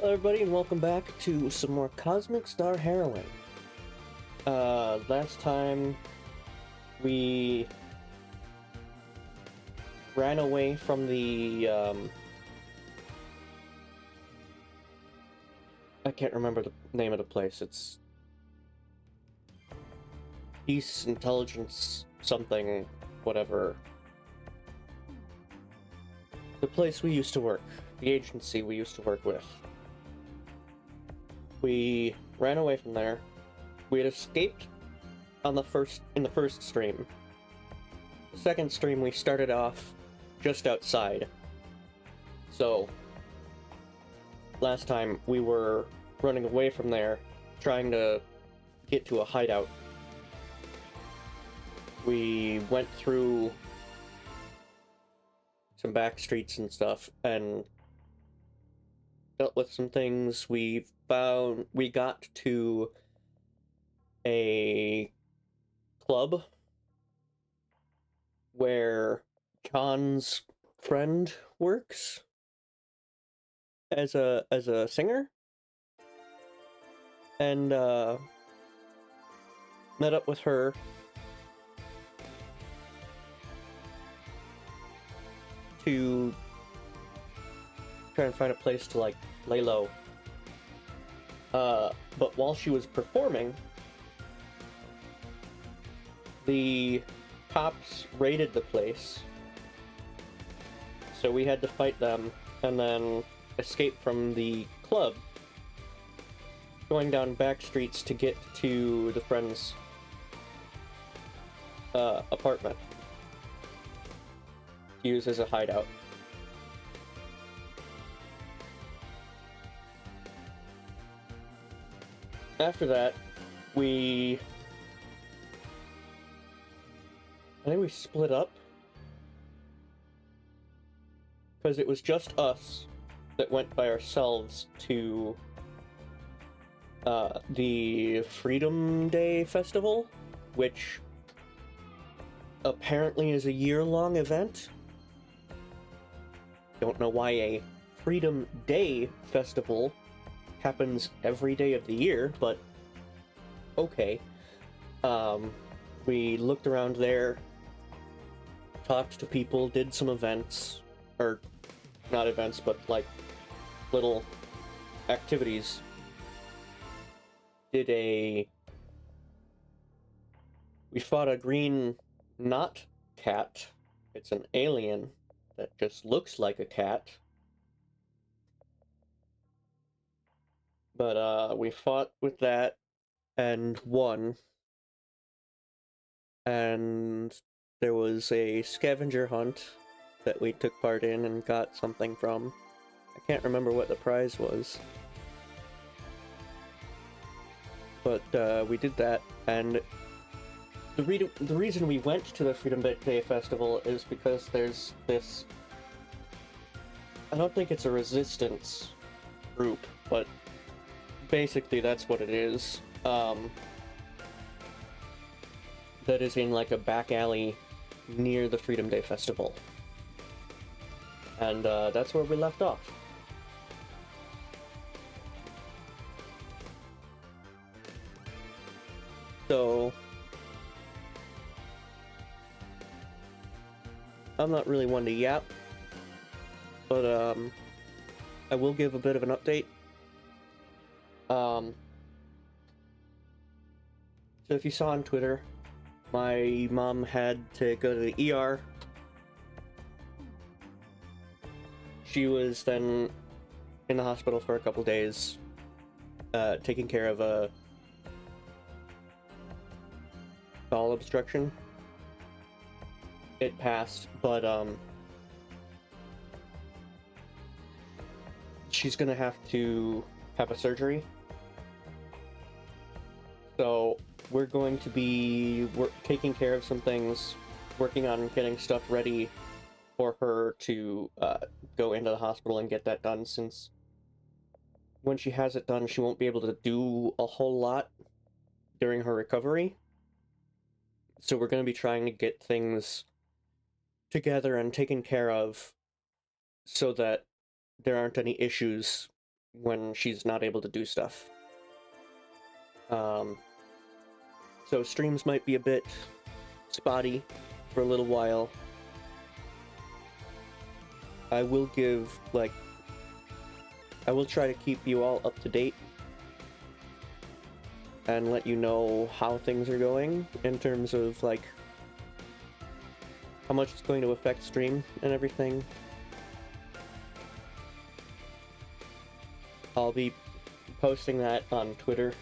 Everybody, and welcome back to some more Cosmic Star Heroine. Last time we ran away from the, I can't remember the name of the place. It's Peace, Intelligence, something, whatever. The place we used to work. The agency we used to work with. We ran away from there. We had escaped in the first stream. The second stream we started off just outside. So last time we were running away from there, trying to get to a hideout. We went through some back streets and stuff and dealt with some things. We got to a club where John's friend works as a singer, and met up with her. To try and find a place to, like, lay low. But while she was performing, the cops raided the place. So we had to fight them and then escape from the club, going down back streets to get to the friend's apartment to use as a hideout. After that, I think we split up, because it was just us that went by ourselves to the Freedom Day Festival, which apparently is a year-long event. Don't know why a Freedom Day Festival happens every day of the year, but okay. We looked around there, talked to people, did some events, or not events, but like little activities. We fought a green not cat. It's an alien that just looks like a cat. But we fought with that and won. And there was a scavenger hunt that we took part in and got something from. I can't remember what the prize was. But we did that, and the reason we went to the Freedom Day Festival is because there's this... I don't think it's a resistance group, but basically that's what it is. That is in like a back alley near the Freedom Day Festival. And that's where we left off. So I'm not really one to yap, but I will give a bit of an update. So if you saw on Twitter, my mom had to go to the ER. She was then in the hospital for a couple days, taking care of a bowel obstruction. It passed, but she's gonna have to have a surgery. So we're going to be taking care of some things, working on getting stuff ready for her to go into the hospital and get that done, since when she has it done, she won't be able to do a whole lot during her recovery. So we're going to be trying to get things together and taken care of so that there aren't any issues when she's not able to do stuff. So streams might be a bit spotty for a little while. I will try to keep you all up to date and let you know how things are going in terms of like how much it's going to affect stream and everything. I'll be posting that on Twitter.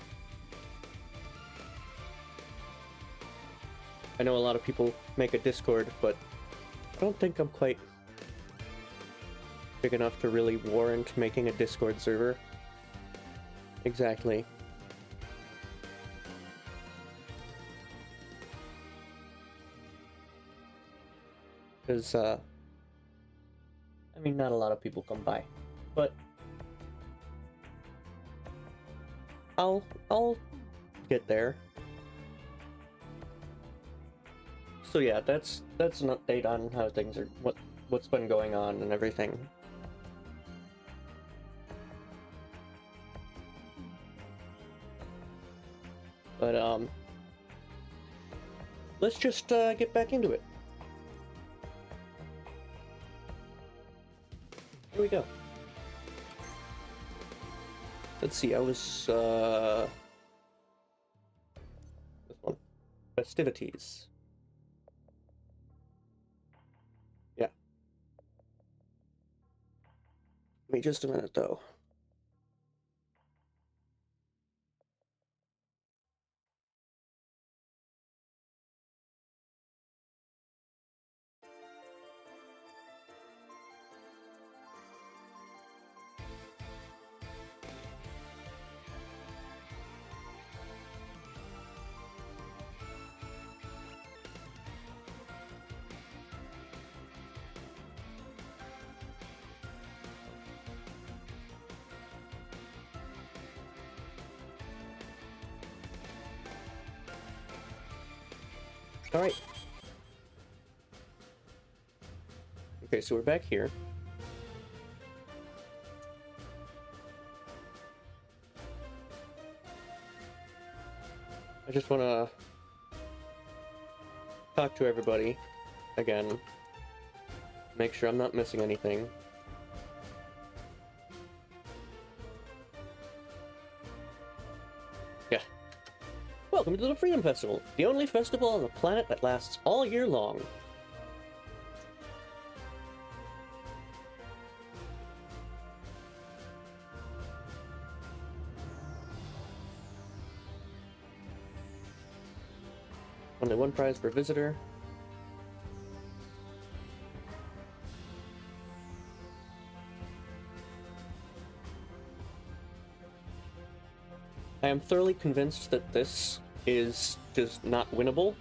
I know a lot of people make a Discord, but I don't think I'm quite big enough to really warrant making a Discord server. Exactly. Because, I mean, not a lot of people come by, but I'll get there. So yeah, that's an update on how things are, what's been going on and everything. But let's just get back into it. Here we go. Let's see, I was this one. Festivities. Yeah. Give me just a minute though. All right. Okay, so we're back here. I just want to talk to everybody again. Make sure I'm not missing anything. Yeah. Welcome to the Freedom Festival, the only festival on the planet that lasts all year long. Only one prize per visitor. I am thoroughly convinced that this is just not winnable.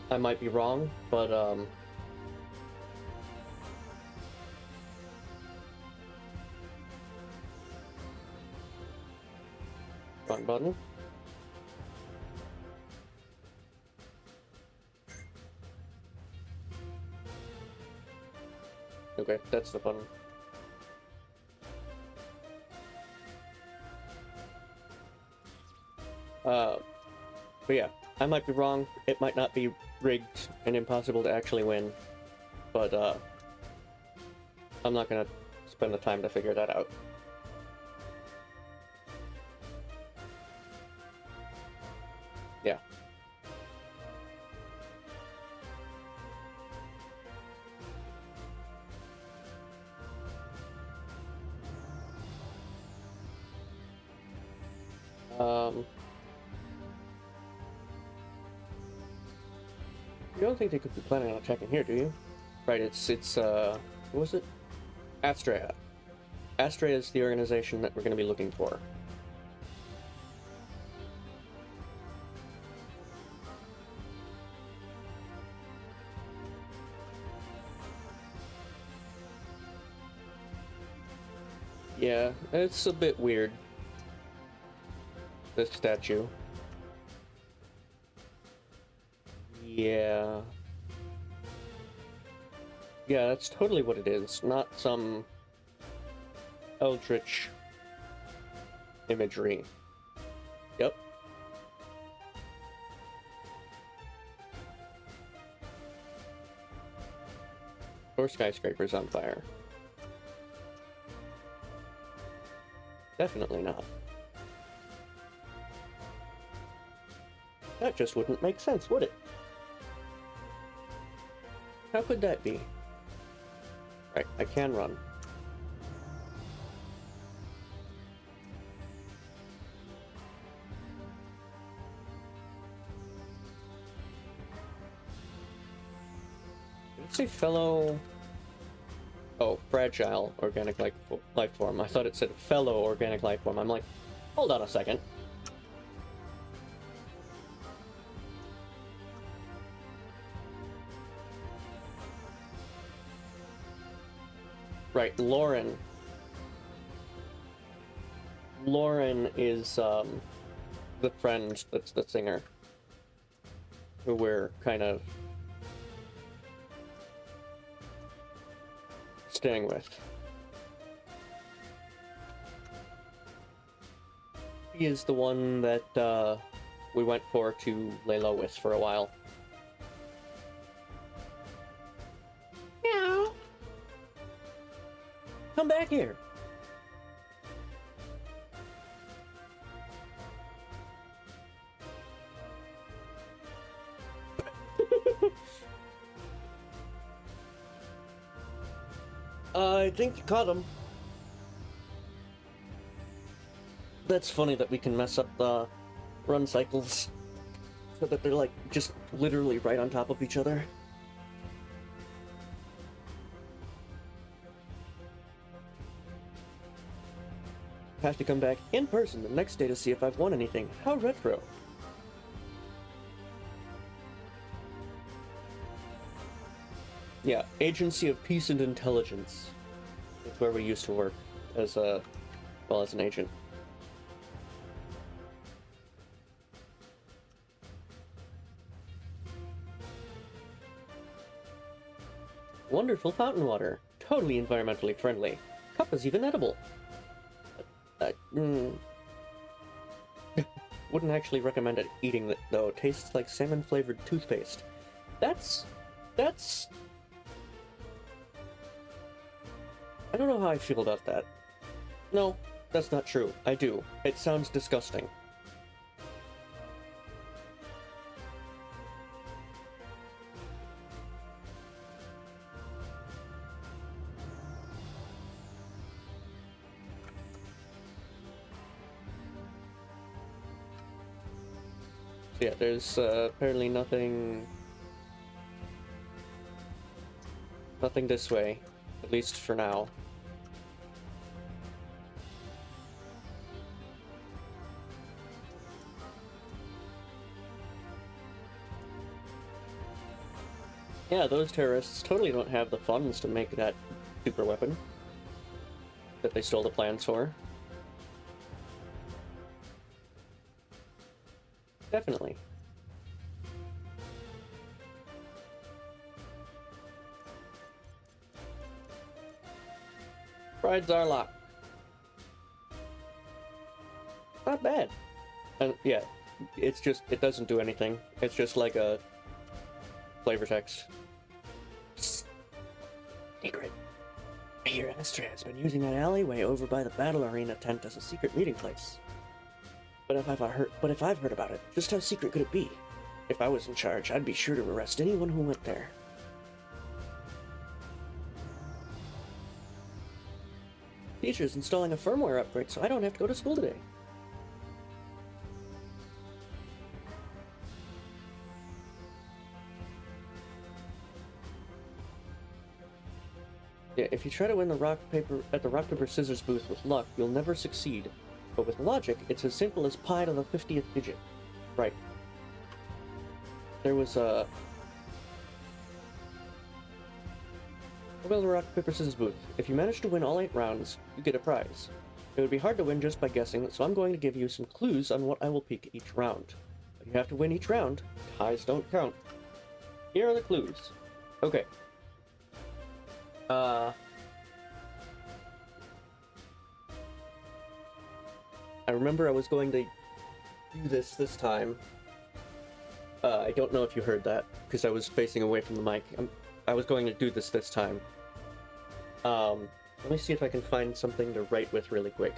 I might be wrong, but wrong button. Okay, that's the button. But yeah, I might be wrong. It might not be rigged and impossible to actually win, but I'm not gonna spend the time to figure that out. Yeah. You don't think they could be planning on attacking here, do you? Right, it's what was it? Astrea. Astrea is the organization that we're going to be looking for. Yeah, it's a bit weird, this statue. Yeah. Yeah, that's totally what it is. Not some eldritch imagery. Yep. Or skyscrapers on fire. Definitely not. That just wouldn't make sense, would it? How could that be? Right, I can run. Did it say fellow... Oh, fragile organic life form. I thought it said fellow organic life form. I'm like, hold on a second. Right, Lauren. Lauren is the friend that's the singer, who we're kind of staying with. He is the one that we went to lay low with for a while. Meow. Come back here. I think you caught him. That's funny that we can mess up the run cycles so that they're like just literally right on top of each other. Have to come back in person the next day to see if I've won anything. How retro. Yeah, Agency of Peace and Intelligence is where we used to work as a, well, as an agent. Wonderful fountain water. Totally environmentally friendly. Cup is even edible. Wouldn't actually recommend it eating it, though. It tastes like salmon-flavored toothpaste. That's... I don't know how I feel about that. No, that's not true. I do. It sounds disgusting. So yeah, there's apparently nothing this way, at least for now. Yeah, those terrorists totally don't have the funds to make that super weapon that they stole the plans for. Definitely. Fried Zarlok. Not bad. And yeah, it's just, it doesn't do anything. It's just like a flavor text. Secret. I hear Astra has been using that alleyway over by the battle arena tent as a secret meeting place. But if I've heard about it, just how secret could it be? If I was in charge, I'd be sure to arrest anyone who went there. Teacher's installing a firmware upgrade so I don't have to go to school today. Yeah, if you try to win the rock paper scissors booth with luck, you'll never succeed. But with logic, it's as simple as pi to the 50th digit. Right. There was a... Well, the rock paper scissors booth. If you manage to win all 8 rounds, you get a prize. It would be hard to win just by guessing, so I'm going to give you some clues on what I will pick each round. But you have to win each round. Ties don't count. Here are the clues. Okay. I remember I was going to do this time. I don't know if you heard that, because I was facing away from the mic. I was going to do this time. Let me see if I can find something to write with really quick.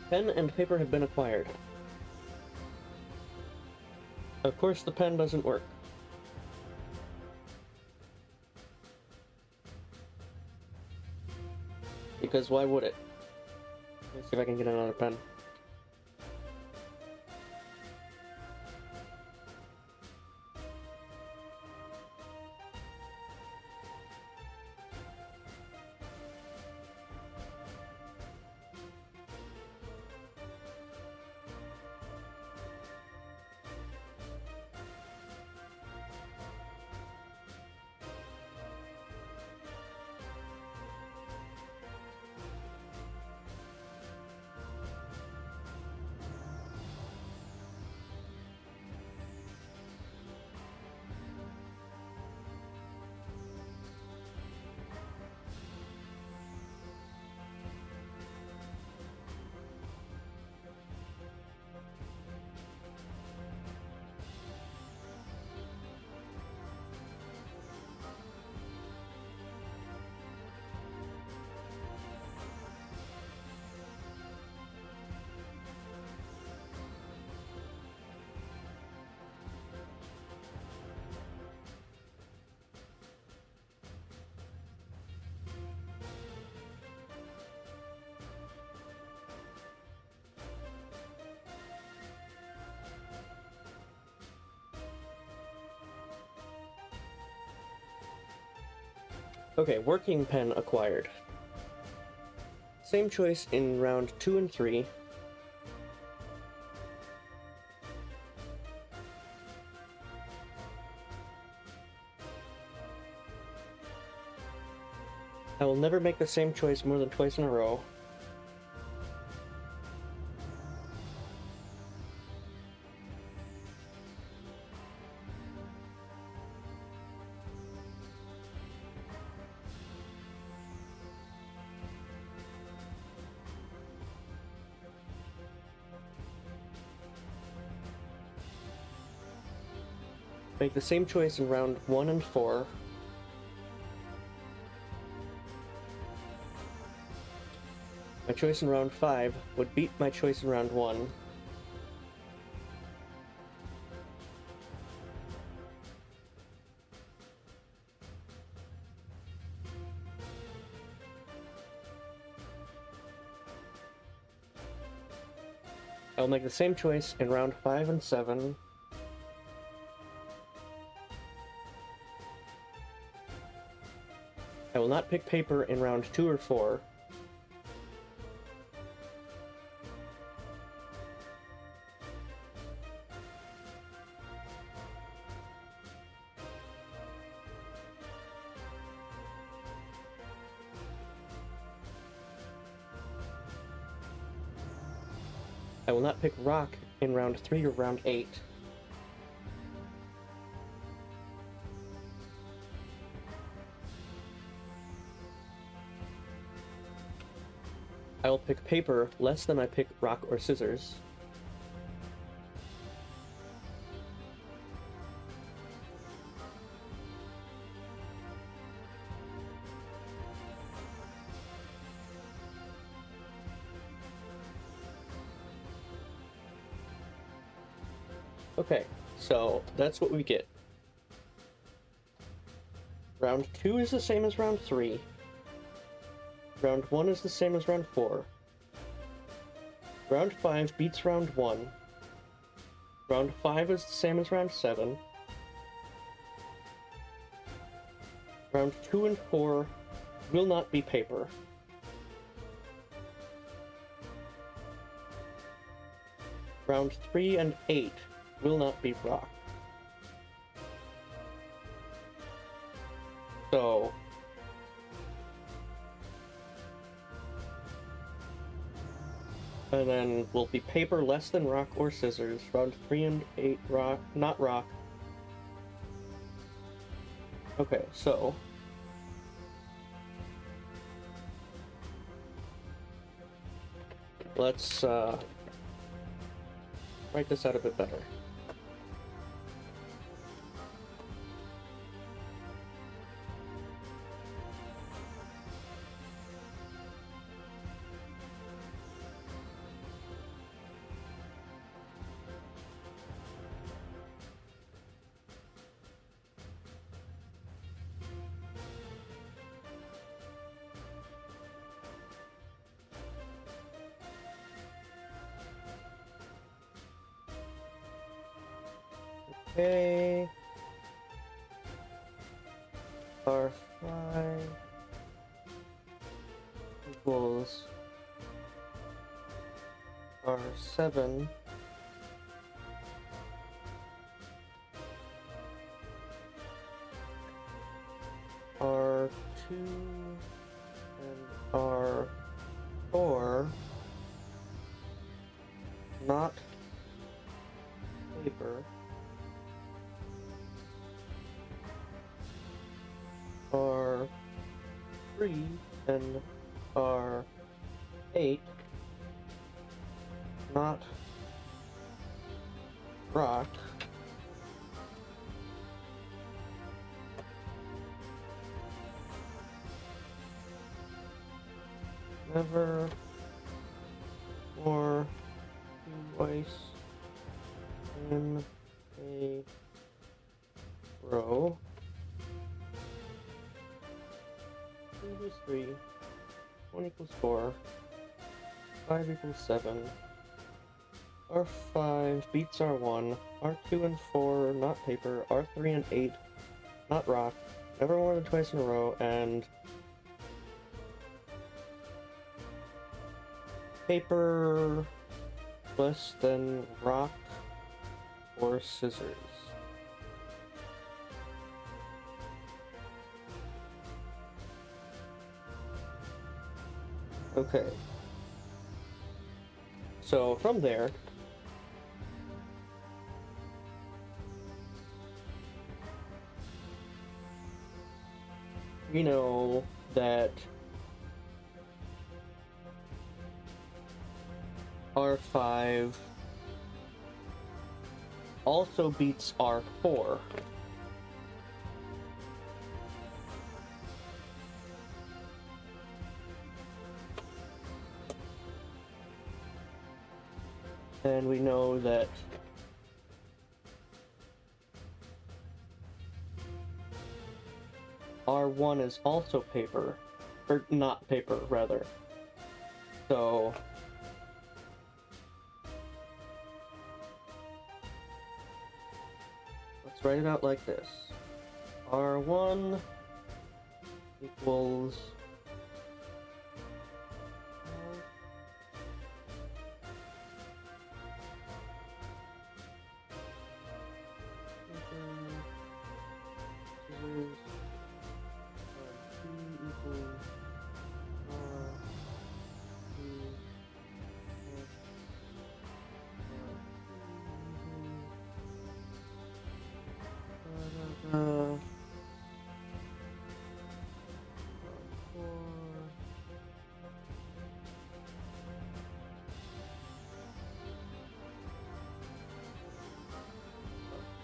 Pen and paper have been acquired. Of course, the pen doesn't work. Because why would it? Let's see if I can get another pen. Okay, working pen acquired. Same choice in round 2 and 3. I will never make the same choice more than twice in a row. Make the same choice in round 1 and 4. My choice in round 5 would beat my choice in round 1. I will make the same choice in round 5 and 7. I will not pick paper in round 2 or 4. I will not pick rock in round 3 or round 8. I will pick paper less than I pick rock or scissors. Okay, so that's what we get. Round 2 is the same as round 3. Round 1 is the same as round 4. Round 5 beats round 1. Round 5 is the same as round 7. Round 2 and 4 will not be paper. Round 3 and 8 will not be rock. So... and then will be paper less than rock or scissors. Round 3 and 8 rock, not rock. Okay, so... let's write this out a bit better. Okay. R5 equals R7 R2 and R4 not paper R3 and R8 not rock never more twice in a row. 2 equals 3, 1 equals 4, 5 equals 7, R5 beats R1, R2 and 4 not paper, R3 and 8 not rock, never more than twice in a row, and paper less than rock or scissors. Okay. So from there, we know that R5 also beats R4. And we know that R1 is also paper, or not paper, rather. So let's write it out like this. R1 equals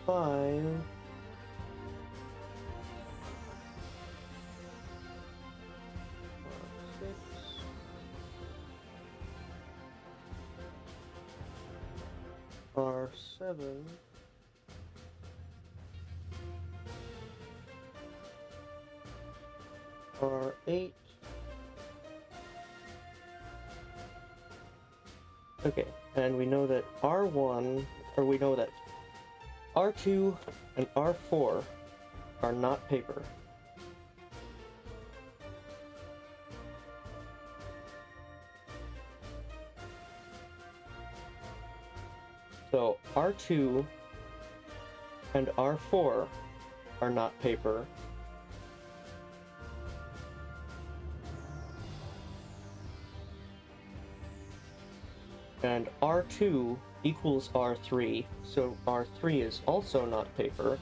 five R7 R8. Okay, and we know that R1, or we know that R2 and R4 are not paper. So R2 and R4 are not paper. And R2 equals R3, so R3 is also not paper.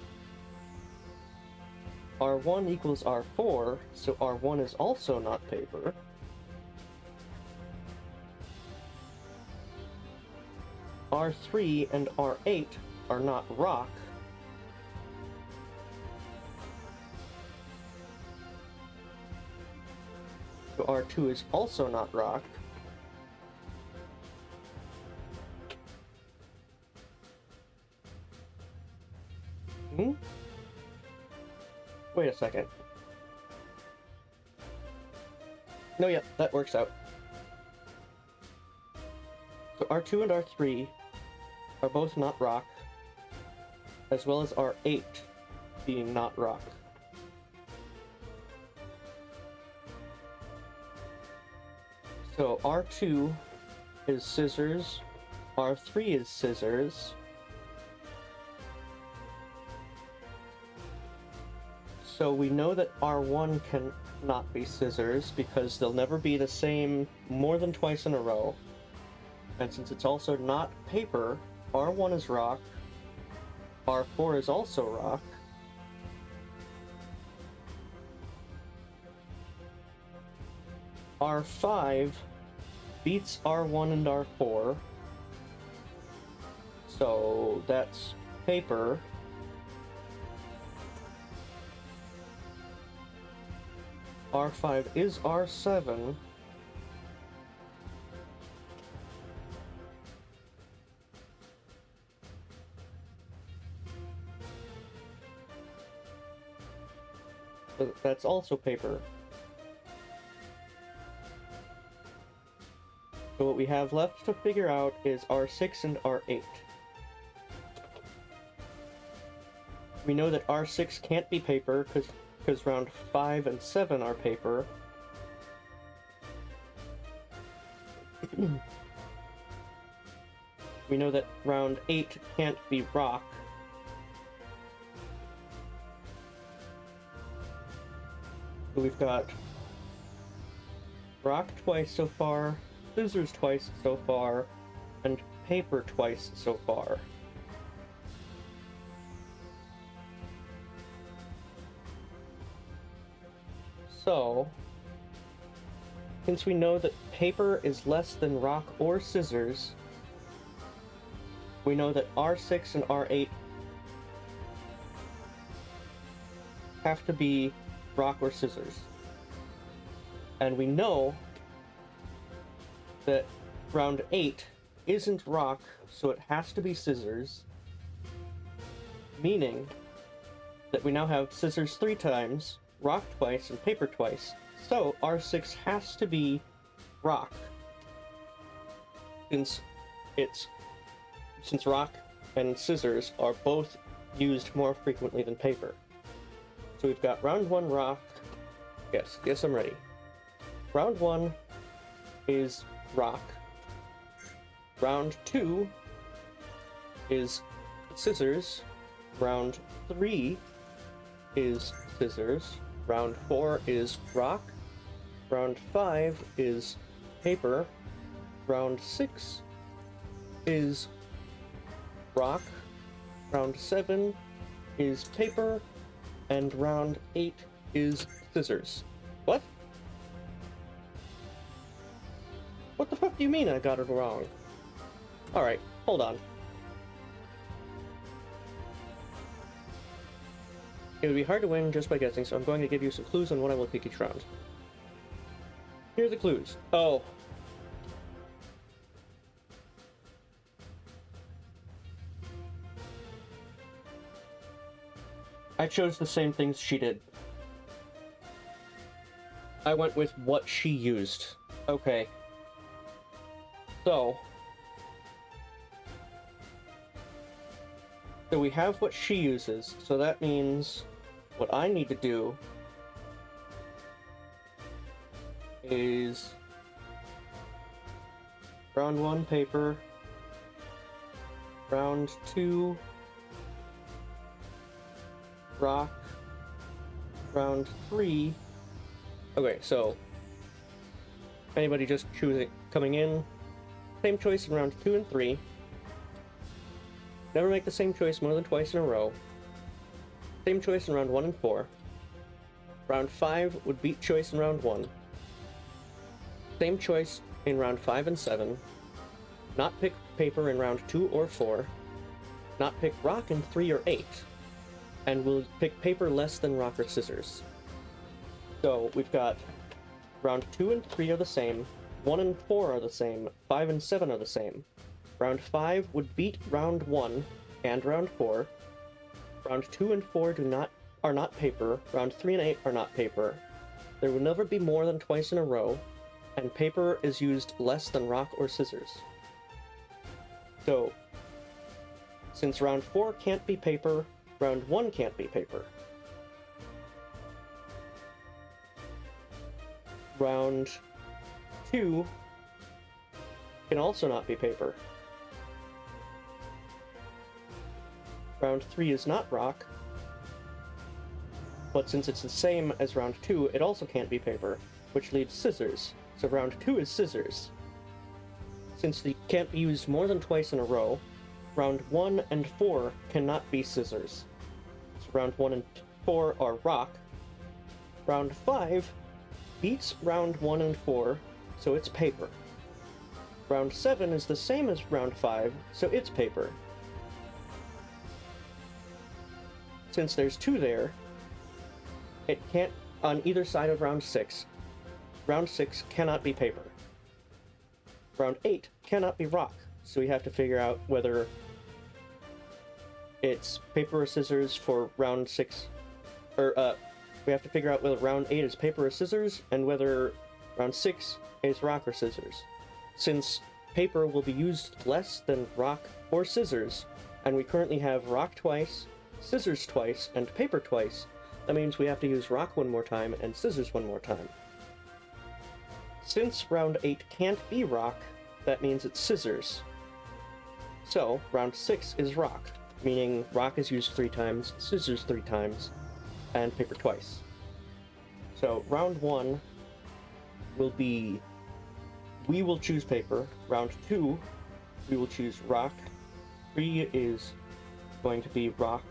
R1 equals R4, so R1 is also not paper. R3 and R8 are not rock. So R2 is also not rock. Wait a second. No, yeah, that works out. So R2 and R3 are both not rock, as well as R8 being not rock. So R2 is scissors, R3 is scissors. So we know that R1 can not be scissors because they'll never be the same more than twice in a row. And since it's also not paper, R1 is rock, R4 is also rock. R5 beats R1 and R4, so that's paper. R5 is R7. So that's also paper. So what we have left to figure out is R6 and R8. We know that R6 can't be paper because round 5 and 7 are paper. We know that round 8 can't be rock. So we've got rock twice so far, scissors twice so far, and paper twice so far. So, since we know that paper is less than rock or scissors, we know that R6 and R8 have to be rock or scissors. And we know that round 8 isn't rock, so it has to be scissors, meaning that we now have scissors 3 times, rock twice, and paper twice. So R6 has to be rock, since rock and scissors are both used more frequently than paper. So we've got round 1 rock. Yes, I'm ready. Round 1 is rock. Round 2 is scissors. Round 3 is scissors. Round 4 is rock. Round 5 is paper. Round 6 is rock. Round 7 is paper. And round 8 is scissors. What? What the fuck do you mean I got it wrong? Alright, hold on. It would be hard to win just by guessing, so I'm going to give you some clues on what I will pick each round. Here are the clues. Oh. I chose the same things she did. I went with what she used. Okay. So we have what she uses, so that means what I need to do is round 1 paper, Round 2, rock. Round 3. Okay, so anybody just choosing coming in, same choice in round 2 and 3. Never make the same choice more than twice in a row. Same choice in round 1 and 4. Round 5 would beat choice in round 1. Same choice in round 5 and 7. Not pick paper in round 2 or 4. Not pick rock in 3 or 8. And we'll pick paper less than rock or scissors. So we've got round 2 and 3 are the same, 1 and 4 are the same, 5 and 7 are the same. Round 5 would beat round 1 and round 4. Round 2 and 4 are not paper. Round 3 and 8 are not paper. There will never be more than twice in a row, and paper is used less than rock or scissors. So, since round 4 can't be paper, round 1 can't be paper. Round 2 can also not be paper. Round 3 is not rock, but since it's the same as round 2, it also can't be paper, which leaves scissors. So round 2 is scissors. Since they can't be used more than twice in a row, round 1 and 4 cannot be scissors. So round 1 and 4 are rock. Round 5 beats round 1 and 4, so it's paper. Round 7 is the same as round 5, so it's paper. Since there's 2 there, it can't, on either side of round 6, round 6 cannot be paper. Round 8 cannot be rock, so we have to figure out whether it's paper or scissors for round 6, or, we have to figure out whether round 8 is paper or scissors, and whether round 6 is rock or scissors. Since paper will be used less than rock or scissors, and we currently have rock twice, scissors twice, and paper twice, that means we have to use rock one more time and scissors one more time. Since round 8 can't be rock, that means it's scissors. So, round 6 is rock, meaning rock is used 3 times, scissors 3 times, and paper twice. So, round 1 will be, we will choose paper. Round 2, we will choose rock. 3 is going to be rock.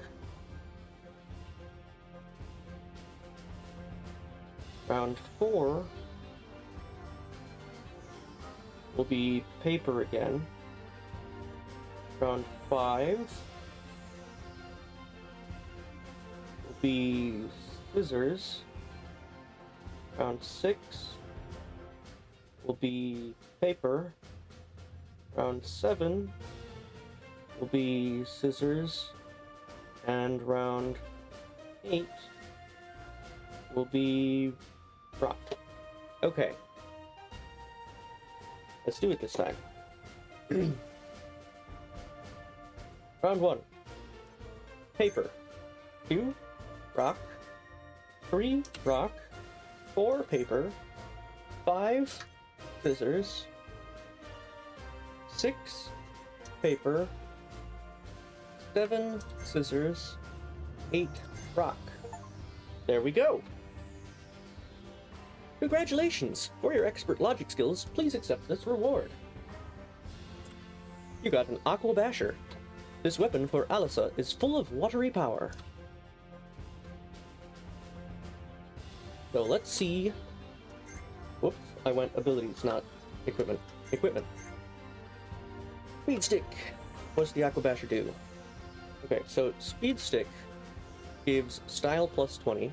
Round 4 will be paper again. Round 5 will be scissors. Round 6 will be paper. Round 7 will be scissors. And round 8 will be rock. Okay. Let's do it this time. Round 1. Paper. 2. Rock. 3. Rock. 4. Paper. 5. Scissors. 6. Paper. 7. Scissors. 8. Rock. There we go! Congratulations! For your expert logic skills, please accept this reward. You got an Aqua Basher. This weapon for Alyssa is full of watery power. So let's see... Whoops, I went abilities, not equipment. Equipment. Speed Stick. What's the Aqua Basher do? Okay, so Speed Stick gives style plus 20.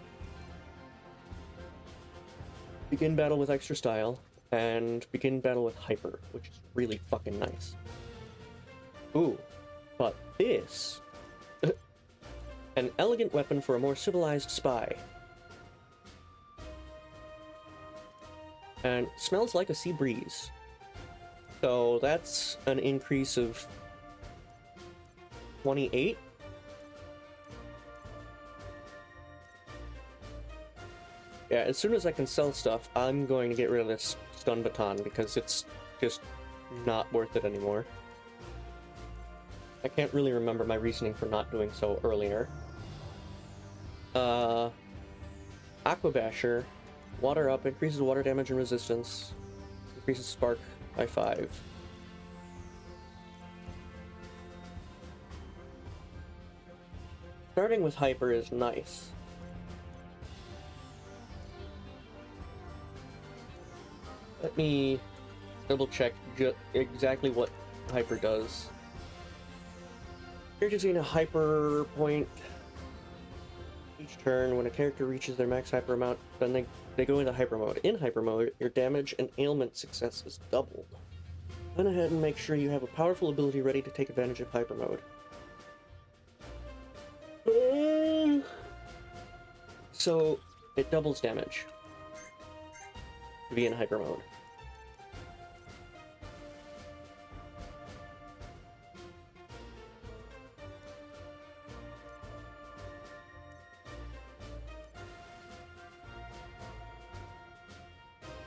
Begin battle with extra style, and begin battle with hyper, which is really fucking nice. Ooh, but this... an elegant weapon for a more civilized spy. And smells like a sea breeze. So that's an increase of 28? Yeah, as soon as I can sell stuff, I'm going to get rid of this stun baton because it's just not worth it anymore. I can't really remember my reasoning for not doing so earlier. Aqua Basher, water up, increases water damage and resistance, increases spark by 5. Starting with Hyper is nice. Let me double check exactly what Hyper does. Characters gain a Hyper point each turn. When a character reaches their max Hyper amount, then they go into Hyper mode. In Hyper mode, your damage and ailment success is doubled. Plan ahead and make sure you have a powerful ability ready to take advantage of Hyper mode. So, it doubles damage to be in Hyper mode.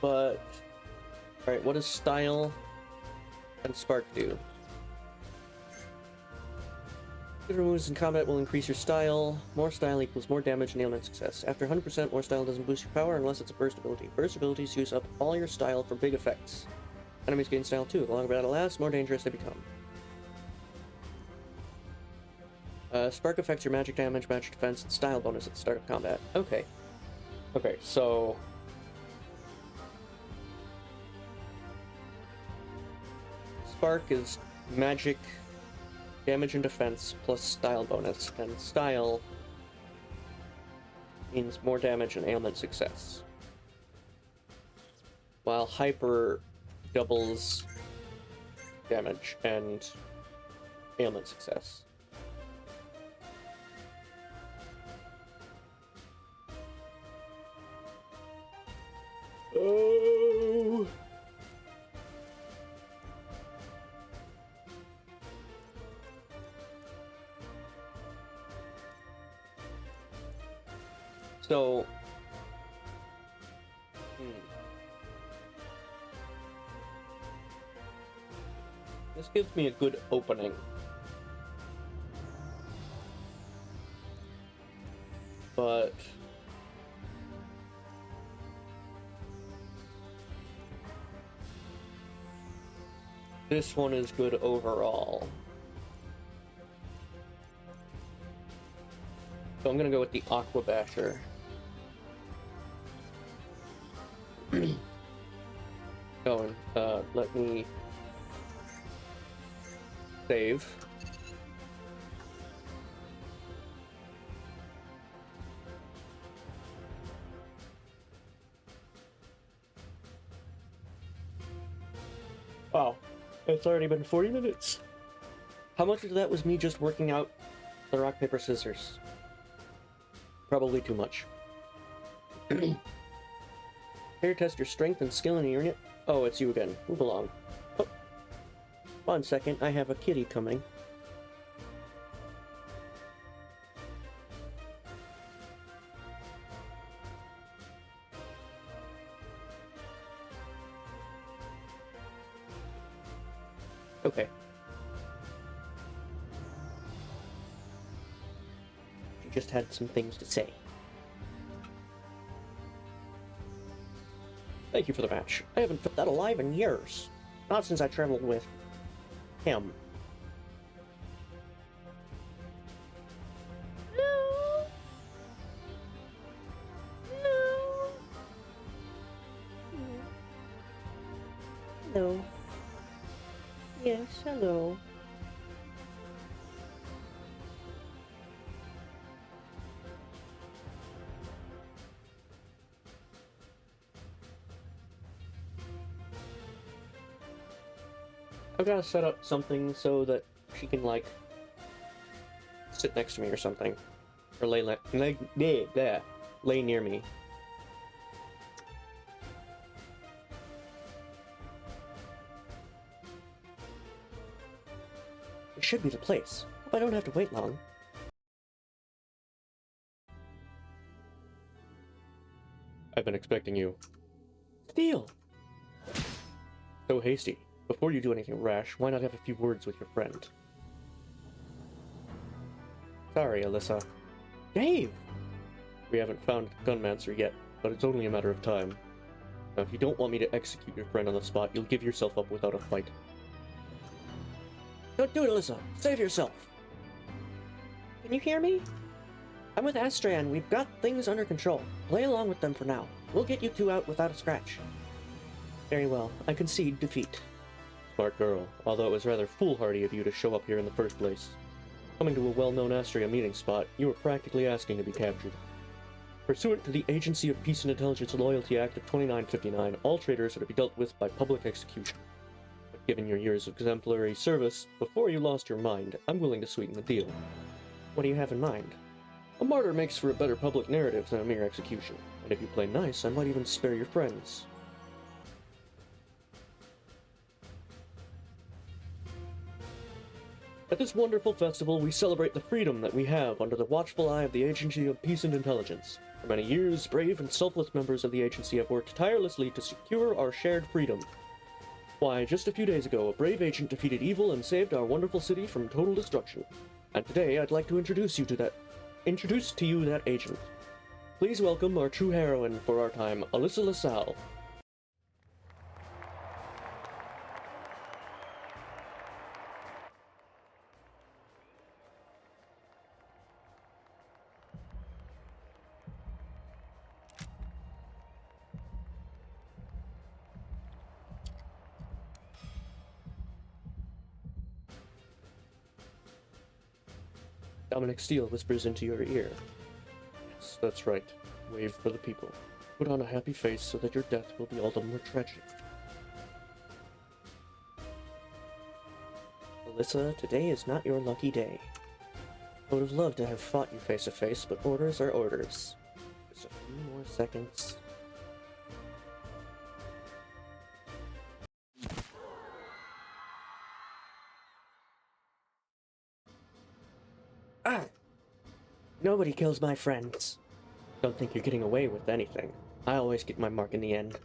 But, alright, what does Style and Spark do? Different moves in combat will increase your style. More style equals more damage and ailment success. After 100%, more style doesn't boost your power unless it's a burst ability. Burst abilities use up all your style for big effects. Enemies gain style too. The longer battle lasts, more dangerous they become. Spark affects your magic damage, magic defense, and style bonus at the start of combat. Okay. Okay, so... Spark is magic, damage and defense, plus style bonus, and style means more damage and ailment success. While Hyper doubles damage and ailment success. Oh! So, this gives me a good opening. But this one is good overall. So I'm gonna go with the Aqua Basher. Going. Let me save. Wow, it's already been 40 minutes. How much of that was me just working out the rock, paper, scissors? Probably too much. Here, test your strength and skill in the unit. Oh, it's you again. Move along. Oh. 1 second, I have a kitty coming. Okay. She just had some things to say. Thank you for the match. I haven't felt that alive in years. Not since I traveled with him. No. No. Hello. Yes, hello. I've got to set up something so that she can, like, sit next to me or something. Or lay near me. It should be the place. Hope I don't have to wait long. I've been expecting you. Steel! So hasty. Before you do anything rash, why not have a few words with your friend? Sorry, Alyssa. Dave! We haven't found Gunmancer yet, but it's only a matter of time. Now, if you don't want me to execute your friend on the spot, you'll give yourself up without a fight. Don't do it, Alyssa! Save yourself! Can you hear me? I'm with Astran. We've got things under control. Play along with them for now. We'll get you two out without a scratch. Very well. I concede defeat. Smart girl, although it was rather foolhardy of you to show up here in the first place. Coming to a well-known Astria meeting spot, you were practically asking to be captured. Pursuant to the Agency of Peace and Intelligence Loyalty Act of 2959, all traitors are to be dealt with by public execution. But given your years of exemplary service, before you lost your mind, I'm willing to sweeten the deal. What do you have in mind? A martyr makes for a better public narrative than a mere execution, and if you play nice, I might even spare your friends. At this wonderful festival, we celebrate the freedom that we have under the watchful eye of the Agency of Peace and Intelligence. For many years, brave and selfless members of the agency have worked tirelessly to secure our shared freedom. Why, just a few days ago, a brave agent defeated evil and saved our wonderful city from total destruction. And today, I'd like to introduce to you that agent. Please welcome our true heroine for our time, Alyssa LaSalle. Dominic Steele whispers into your ear. Yes, that's right. Wave for the people. Put on a happy face so that your death will be all the more tragic. Alyssa, today is not your lucky day. I would have loved to have fought you face to face, but orders are orders. Just a few more seconds. Ah! Nobody kills my friends. Don't think you're getting away with anything. I always get my mark in the end.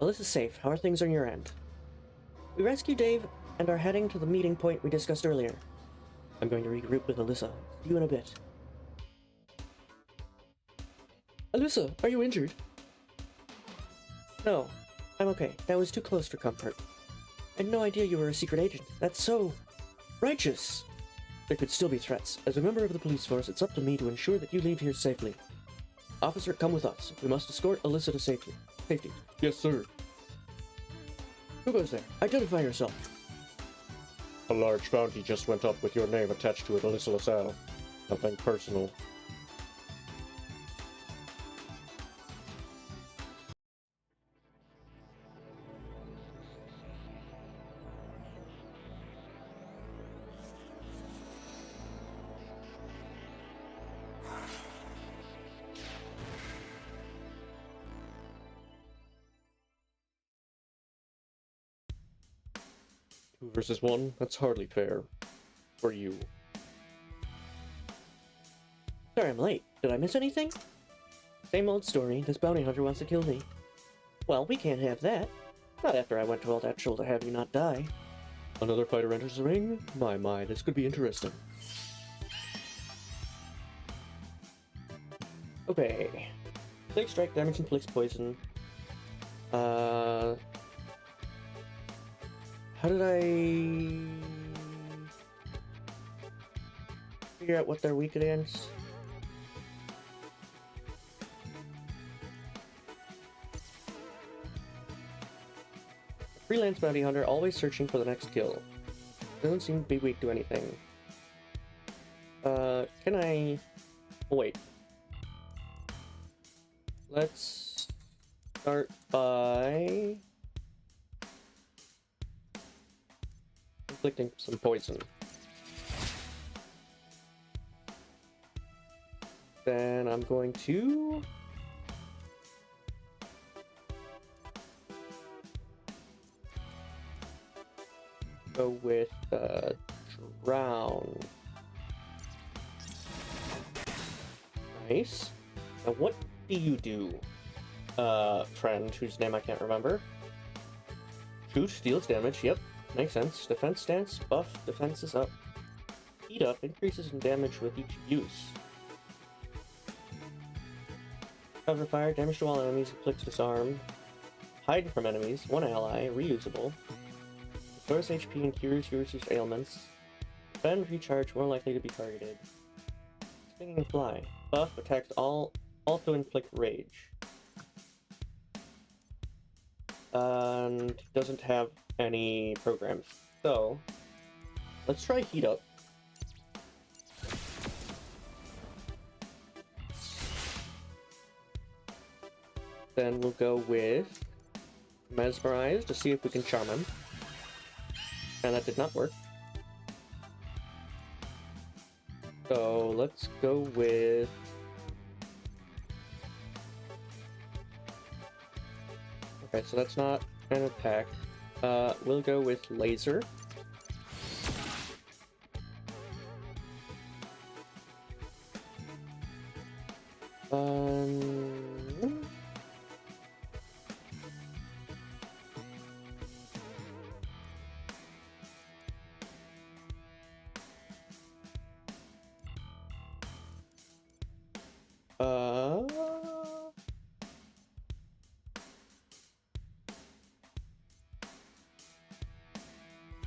Alyssa's safe. How are things on your end? We rescued Dave and are heading to the meeting point we discussed earlier. I'm going to regroup with Alyssa. See you in a bit. Alyssa, are you injured? No, I'm okay. That was too close for comfort. I had no idea you were a secret agent. That's so righteous. There could still be threats. As a member of the police force, it's up to me to ensure that you leave here safely. Officer, come with us. We must escort Alyssa to safety. Yes, sir. Who goes there? Identify yourself. A large bounty just went up with your name attached to it, Alyssa LaSalle. Nothing personal. Two versus one? That's hardly fair. For you. Sorry I'm late. Did I miss anything? Same old story. This bounty hunter wants to kill me. Well, we can't have that. Not after I went to all that trouble to have you not die. Another fighter enters the ring? My, this could be interesting. Okay. Plague strike, damage, inflicts poison. How did I figure out what they're weak against? Freelance bounty hunter, always searching for the next kill. Doesn't seem to be weak to anything. Can I... Oh, wait. Let's start by inflicting some poison. Then I'm going to go with drown. Nice. Now what do you do, friend whose name I can't remember? Shoot, deals damage, yep. Makes sense. Defense stance, buff, defense is up. Heat up increases in damage with each use. Cover fire, damage to all enemies, inflicts disarm. Hide from enemies, one ally, reusable. Restores HP and cures users' ailments. Defend, recharge, more likely to be targeted. Stinging fly. Buff, attacks all, also inflict rage. And doesn't have any programs. So, let's try heat up. Then we'll go with mesmerize to see if we can charm him. And that did not work. So let's go with... Okay, so that's not an attack. We'll go with laser.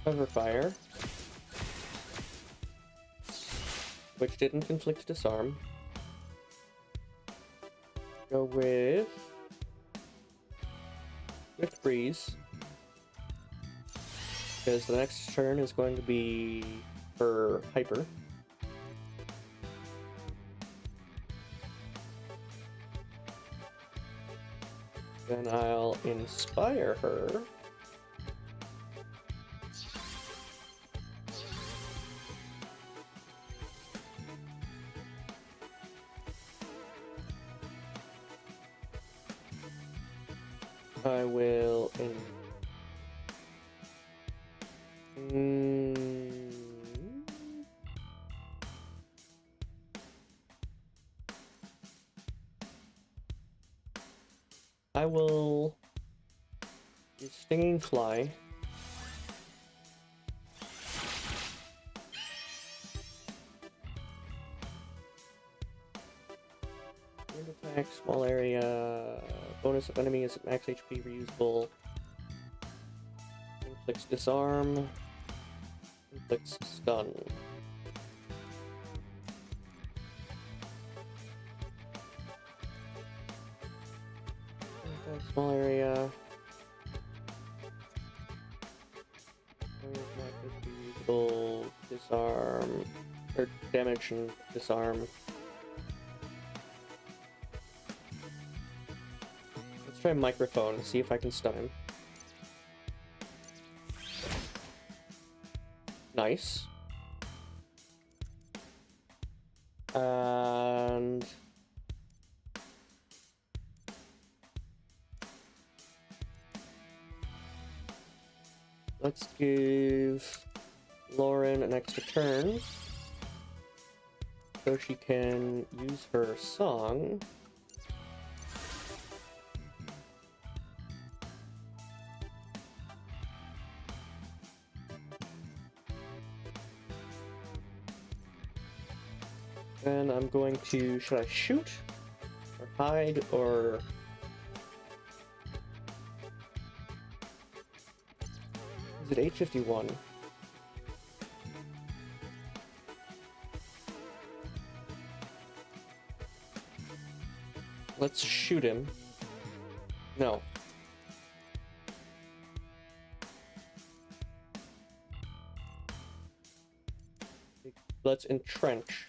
Cover fire, which didn't inflict disarm. Go with Swift Breeze, because the next turn is going to be for Hyper. Then I'll inspire her. I will I will use Stinging Fly. Attack, small area, bonus of enemy is at max HP, reusable. Inflicts disarm. Inflicts stun. Attack, small area. Max HP, reusable. Disarm. Or damage and disarm. Let's try microphone, see if I can stun him. Nice. And let's give Lauren an extra turn so she can use her song. Then I'm going to, should I shoot? Or hide, or... Is it 8:51? Let's shoot him. No. Let's entrench.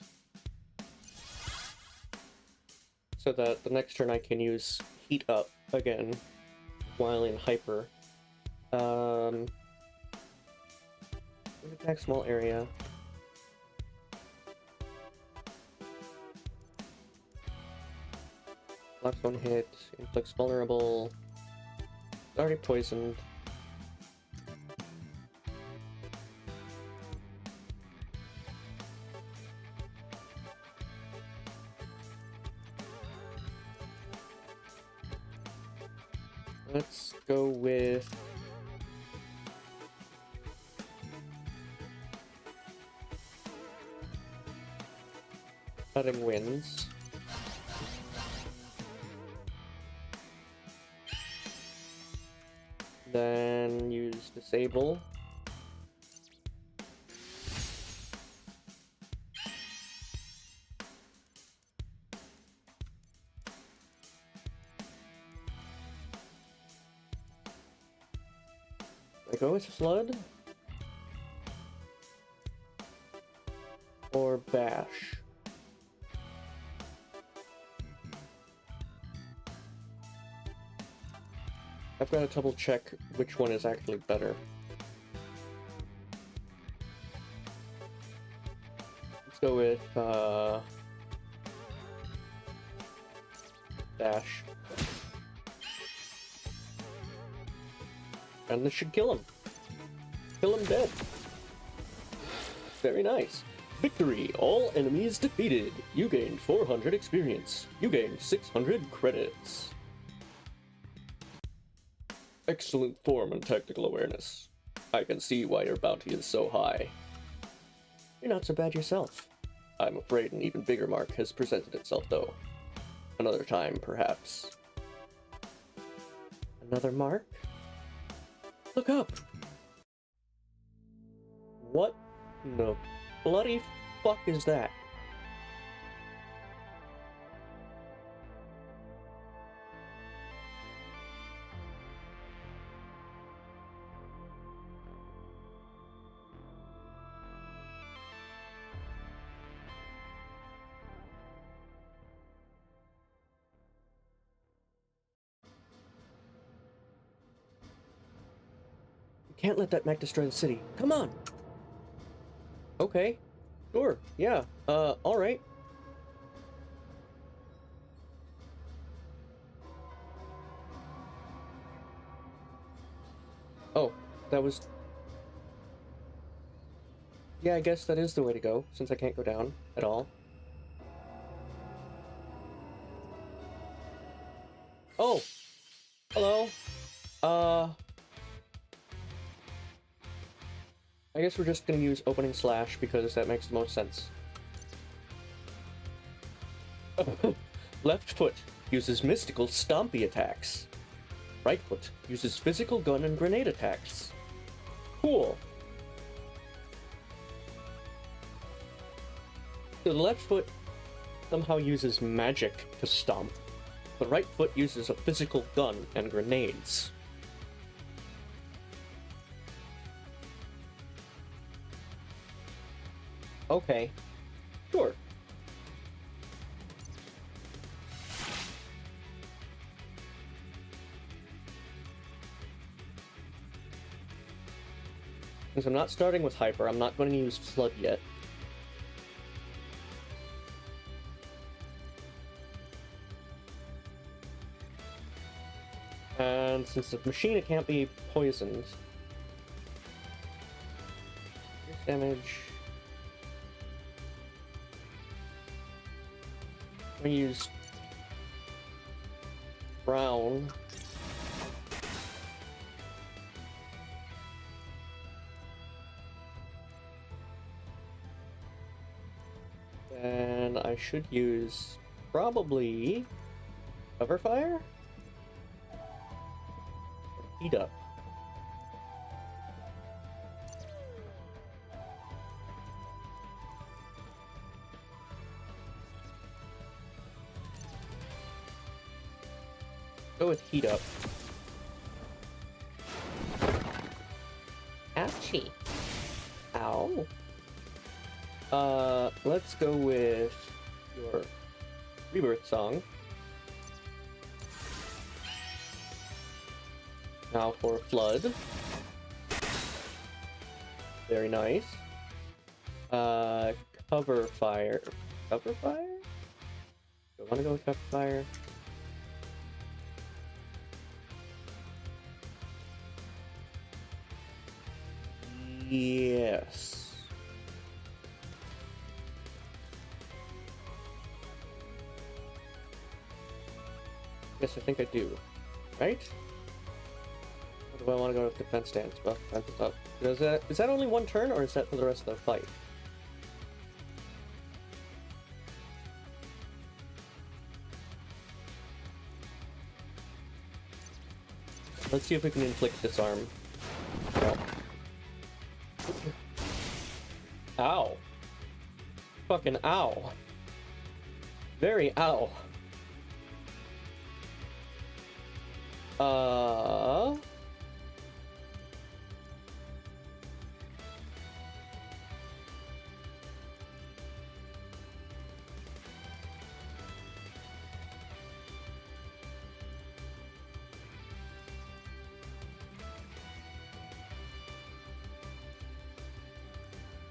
So that the next turn I can use heat up again while in hyper. Attack small area. Blocks one hit, inflicts vulnerable. It's already poisoned. Let's go with Cutting Winds. Then use Disable. I go with Flood? Or Bash? I've got to double check which one is actually better. Let's go with, Bash. And this should kill him. Kill him dead. Very nice. Victory! All enemies defeated. You gained 400 experience. You gained 600 credits. Excellent form and technical awareness. I can see why your bounty is so high. You're not so bad yourself. I'm afraid an even bigger mark has presented itself, though. Another time, perhaps. Another mark? Look up! What the bloody fuck is that? Can't let that mech destroy the city. Come on! Okay. Sure. Yeah. Alright. Oh, that was... Yeah, I guess that is the way to go, since I can't go down at all. Oh! Hello! I guess we're just gonna use opening slash because that makes the most sense. Left foot uses mystical stompy attacks. Right foot uses physical gun and grenade attacks. Cool. The left foot somehow uses magic to stomp. The right foot uses a physical gun and grenades. Okay. Sure. Since I'm not starting with Hyper, I'm not going to use Flood yet. And since the machine, it can't be poisoned. Damage. I'm gonna use Brown. And I should use probably Cover Fire? Heat Up. Go with Heat Up. Ouchie. Ow. Let's go with your Rebirth Song. Now for Flood. Very nice. Cover Fire. Cover Fire? Do I want to go with Cover Fire? Yes. Yes, I think I do. Right? Or do I want to go with defense stance? Well, defense is up. Is that only one turn, or is that for the rest of the fight? Let's see if we can inflict disarm. No. Ow. Fucking ow. Very ow.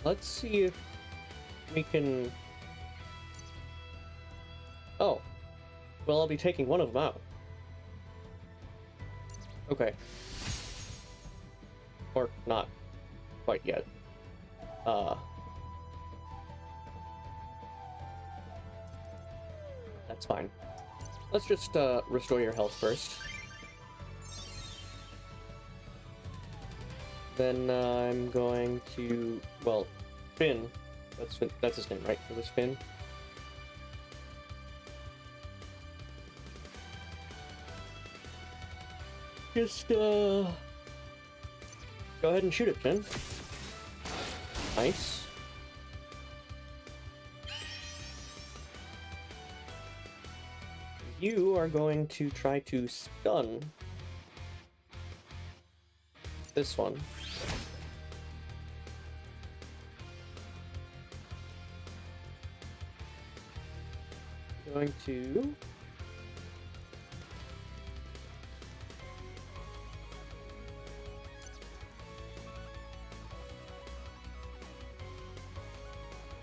Let's see if we can... Oh. Well, I'll be taking one of them out. Okay. Or not quite yet. That's fine. Let's just restore your health first. Then I'm going to, well, Finn. That's his name, right? It was Finn. Just go ahead and shoot it, Finn. Nice. You are going to try to stun this one. Going to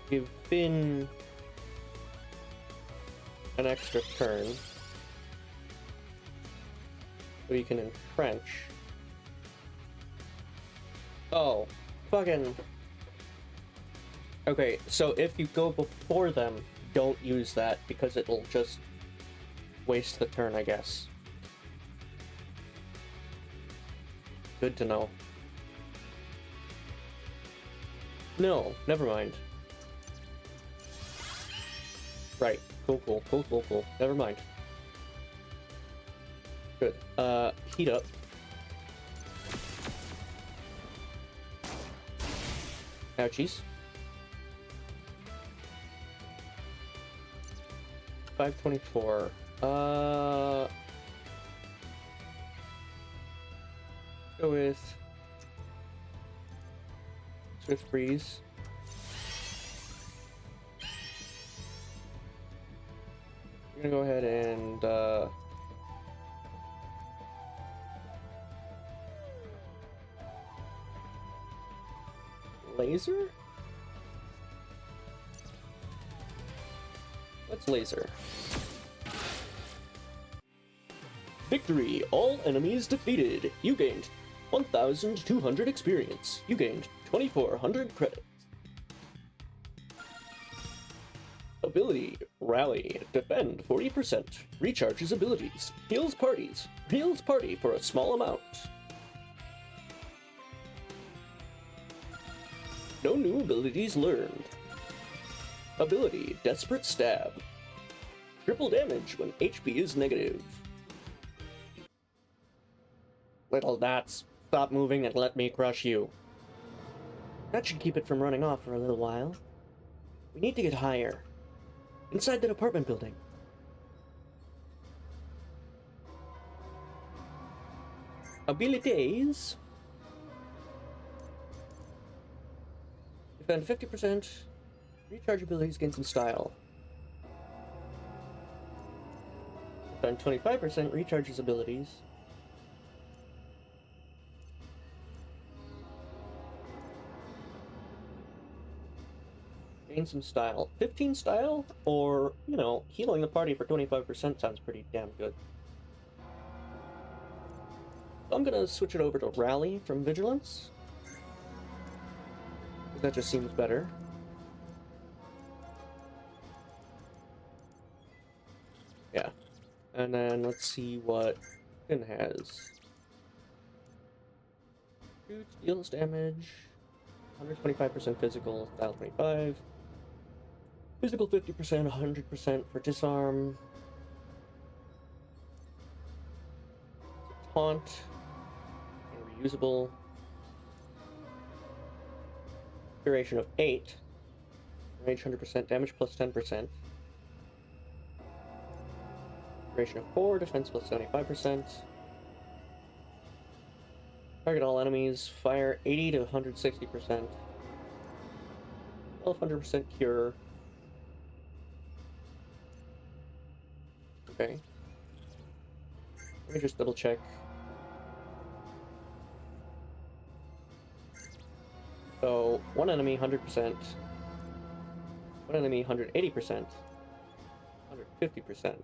give Finn an extra turn so he can entrench. Oh, fucking... Okay, so if you go before them, don't use that, because it'll just waste the turn, I guess. Good to know. No, never mind. Right, cool. Never mind. Good. Heat up. Ouchies. 524. Go with Swift Breeze. We're gonna go ahead and laser? Let's laser. Victory! All enemies defeated. You gained 1,200 experience. You gained 2,400 credits. Ability, Rally, Defend 40%, recharges abilities, heals party for a small amount. No new abilities learned. Ability, Desperate Stab. Triple damage when HP is negative. Little dots, stop moving and let me crush you. That should keep it from running off for a little while. We need to get higher. Inside that apartment building. Abilities. Defend 50%. Recharge abilities, gain some style. Defend 25%, recharges abilities. Gain some style. 15 style? Or, you know, healing the party for 25% sounds pretty damn good. So I'm gonna switch it over to Rally from Vigilance. That just seems better. Yeah. And then let's see what Finn has. Shoots, deals damage. 125% physical, style 25. Physical 50%, 100% for disarm. Taunt. Usable. Duration of 8. Range 100%, damage plus 10%. Duration of 4, defense plus 75%. Target all enemies, fire 80 to 160%. 1200% cure. Okay. Let me just double check. So, one enemy 100%. One enemy 180%. 150%.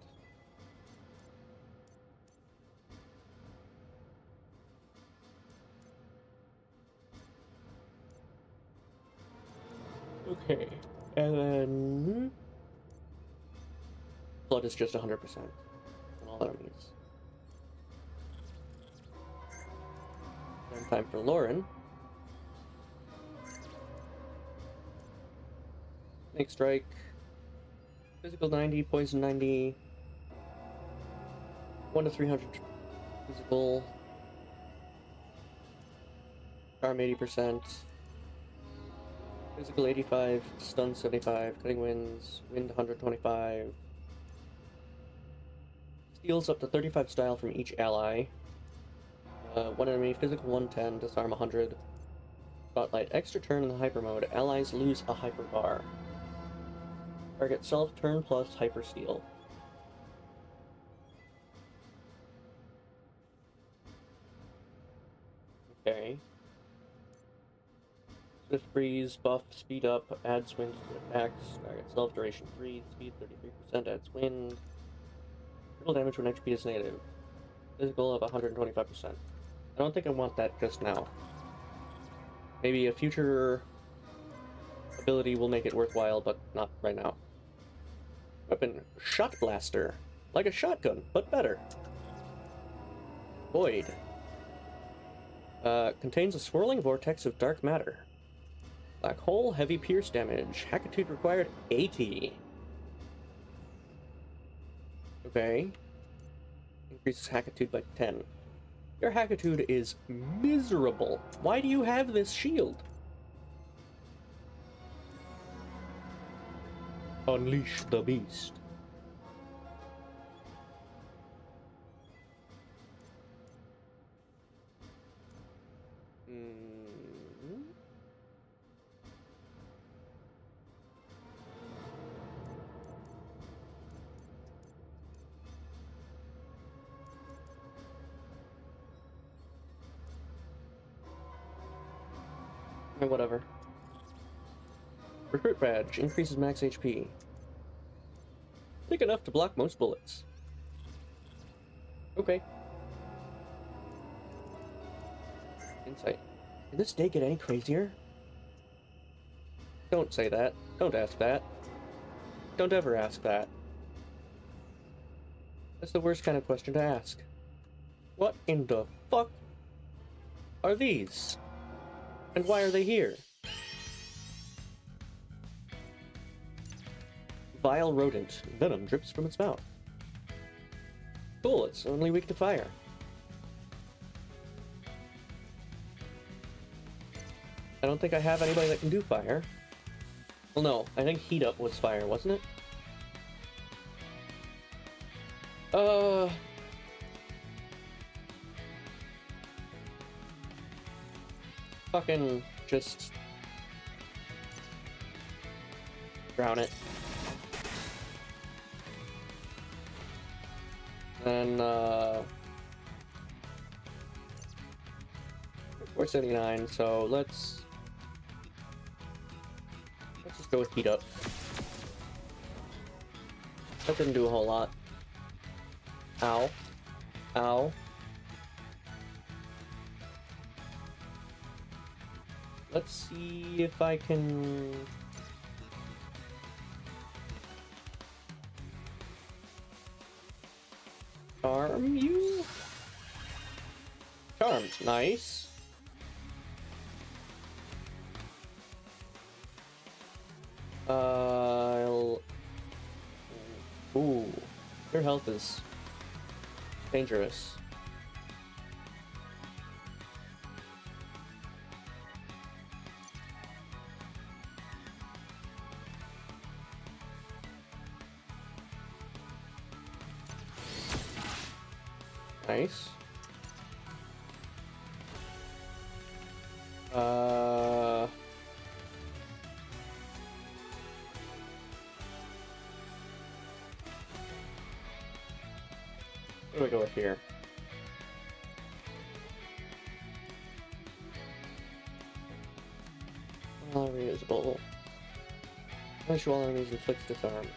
Okay. And then blood is just 100% on all enemies. Then time for Lauren. Snake Strike. Physical 90, Poison 90. 1 to 300 physical. Charm 80%. Physical 85, Stun 75, Cutting Winds, Wind 125. Steals up to 35 style from each ally. One enemy, Physical 110, Disarm 100. Spotlight, extra turn in the hyper mode. Allies lose a hyper bar. Target self turn plus hyper steal. Okay. Swift Breeze, buff, speed up, adds wind to attacks. Target self duration 3, speed 33%, adds wind. Critical damage when HP is negative. Physical of 125%. I don't think I want that just now. Maybe a future ability will make it worthwhile, but not right now. Weapon, Shot Blaster. Like a shotgun, but better. Void. Contains a swirling vortex of dark matter. Black hole, heavy pierce damage. Hackitude required 80. Okay. Increases Hackitude by 10. Your Hackitude is miserable. Why do you have this shield? Unleash the beast. Whatever. Recruit badge increases max HP. Thick enough to block most bullets. Okay. Insight. Can this day get any crazier? Don't say that. Don't ask that. Don't ever ask that. That's the worst kind of question to ask. What in the fuck are these? And why are they here? Vile rodent. Venom drips from its mouth. Cool, it's only weak to fire. I don't think I have anybody that can do fire. Well, no, I think Heat Up was fire, wasn't it? Fucking just drown it. And, 479, so let's just go with Heat Up. That didn't do a whole lot. Ow. Ow. Let's see if I can... Charm you? Charmed, nice. Ooh, your health is dangerous. Nice. What do I go with here? Reusable. Finish all enemies inflicts disarm.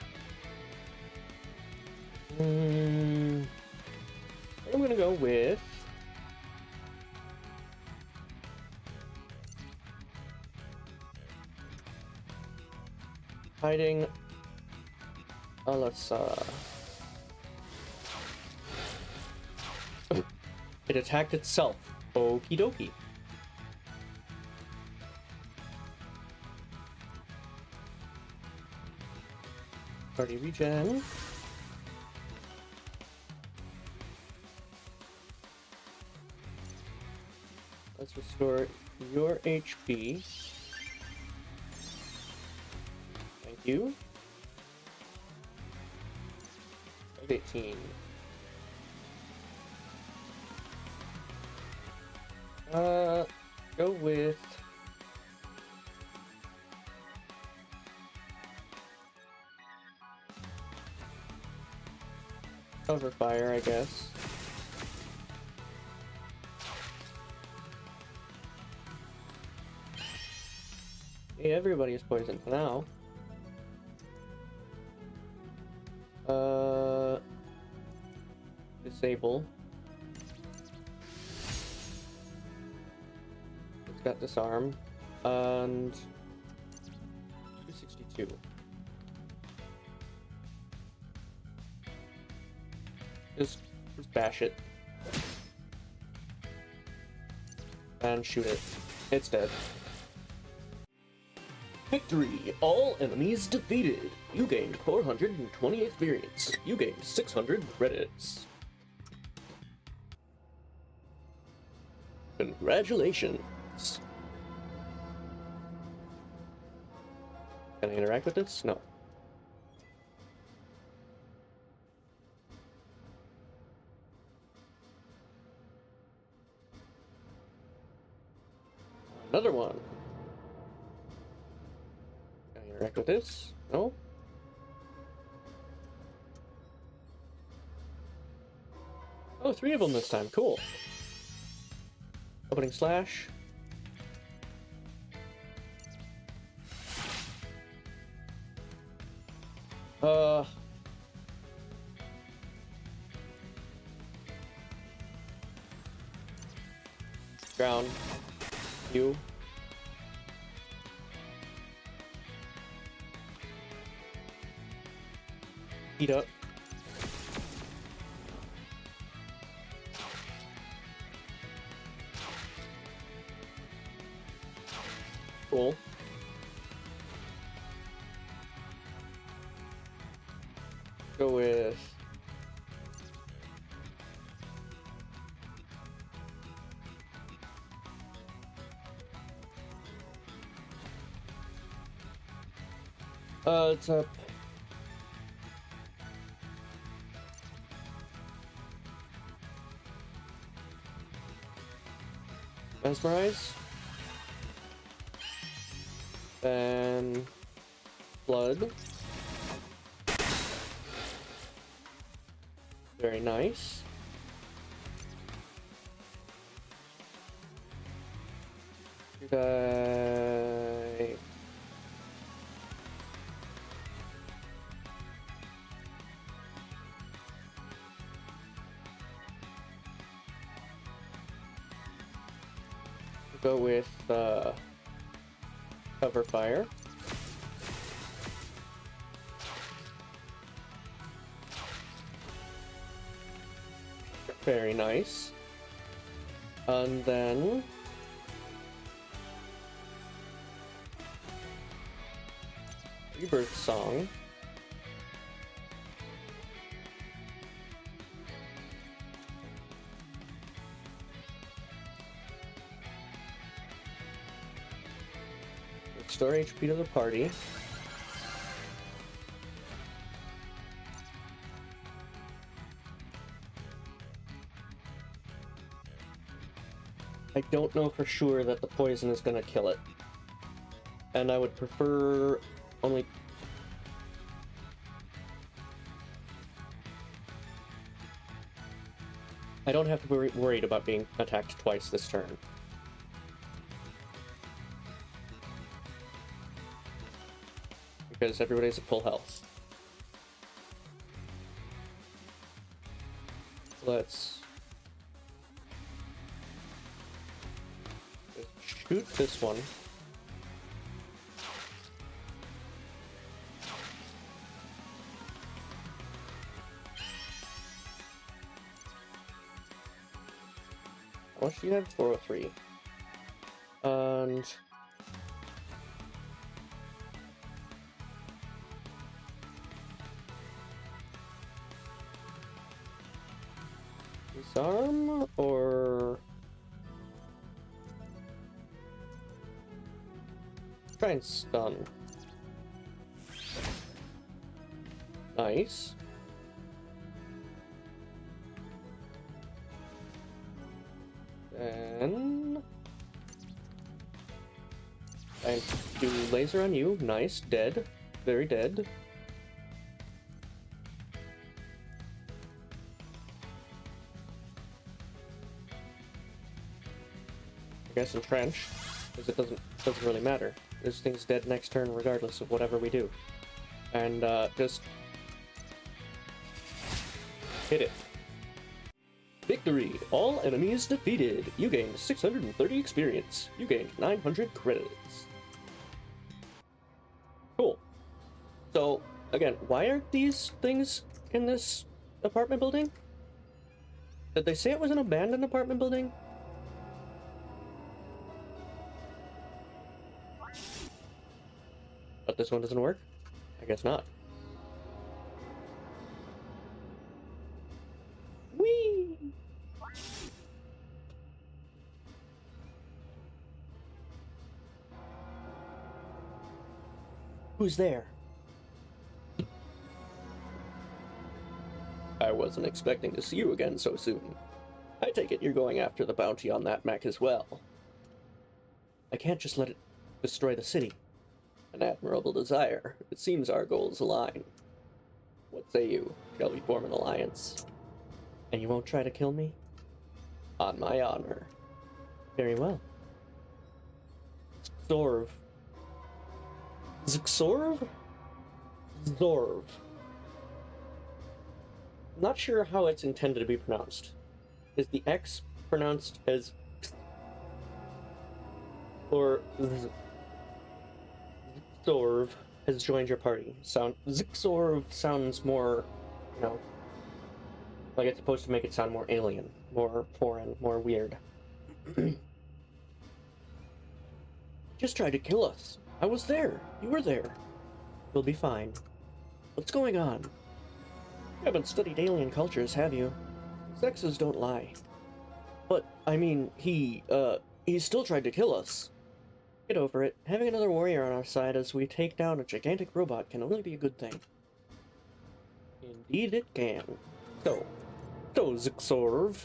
I'm gonna go with hiding. Let's it attacked itself. Okie dokie. Party regen. Let's restore your HP. Thank you. 18. Go with cover fire, I guess. Hey, everybody is poisoned for now. Disable. It's got disarm. And 262. Just bash it. And shoot it. It's dead. Victory! All enemies defeated! You gained 420 experience. You gained 600 credits. Congratulations! Can I interact with this? No. Another one. Can I interact with this? No. Oh, 3 of them this time. Cool. Opening slash. Ground. You. Heat up. Cool. Go with it's up. Mesmerize. Then Blood. Very nice. Should I... go with cover fire. Very nice. And then Rebirth Song. Restore HP to the party. don't know for sure that the poison is gonna kill it. And I would prefer only... I don't have to be worried about being attacked twice this turn. Because everybody's at full health. Let's shoot this one. How much do you have? 403. And disarm or try and stun. Nice. Then I do laser on you. Nice. Dead. Very dead. I guess entrench, because it doesn't really matter. This thing's dead next turn regardless of whatever we do. And just hit it. Victory! All enemies defeated. You gained 630 experience. You gained 900 credits. Cool. So, again, why aren't these things in this apartment building? Did they say it was an abandoned apartment building? But this one doesn't work? I guess not. Whee! Who's there? I wasn't expecting to see you again so soon. I take it you're going after the bounty on that mech as well. I can't just let it destroy the city. An admirable desire. It seems our goals align. What say you? Shall we form an alliance? And you won't try to kill me? On my honor. Very well. Zorv. Zorv? Zorv. Not sure how it's intended to be pronounced. Is the X pronounced as or Zorv has joined your party? Zorv sounds more, you know, like it's supposed to make it sound more alien, more foreign, more weird. Just tried to kill us. I was there. You were there. We'll be fine. What's going on? You haven't studied alien cultures, have you? Sexes don't lie. But, I mean, he still tried to kill us. Get over it. Having another warrior on our side as we take down a gigantic robot can only be a good thing. Indeed it can. So Zixorv.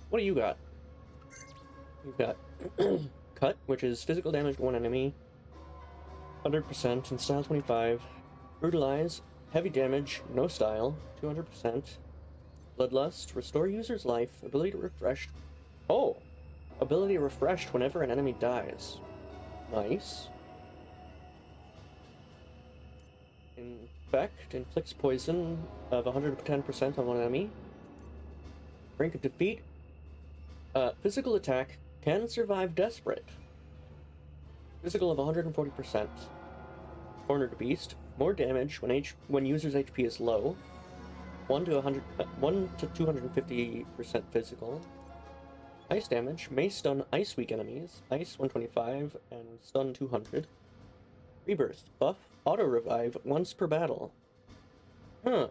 What do you got? You've got Cut, which is physical damage to one enemy, 100% in style 25. Brutalize, heavy damage, no style, 200%. Bloodlust, restore user's life, ability to refresh. Oh! Ability refreshed whenever an enemy dies. Nice. Infect, inflicts poison of 110% on one enemy. Brink of defeat. Physical attack, can survive desperate. Physical of 140%. Cornered beast, more damage when user's HP is low. 1 to 250% physical. Ice damage may stun ice weak enemies, ice 125 and stun 200. Rebirth, buff, auto revive once per battle. Huh.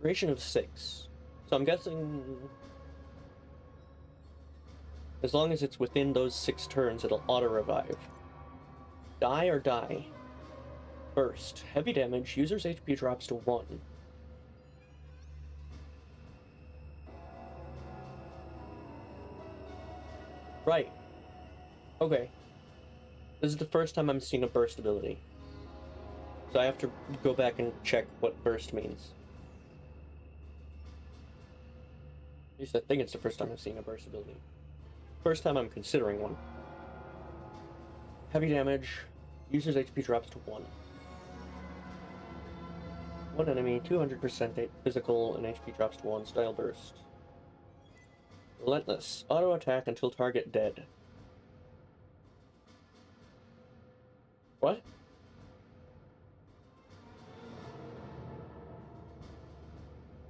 Duration of 6. So I'm guessing as long as it's within those 6 turns, it'll auto revive. Die or die. Burst, heavy damage, user's HP drops to 1. Right. Okay. This is the first time I'm seeing a burst ability. So I have to go back and check what burst means. At least I think it's the first time I'm seeing a burst ability. First time I'm considering one. Heavy damage. User's HP drops to 1. One enemy, 200% physical, and HP drops to 1. Style burst. Relentless. Auto attack until target dead. What? What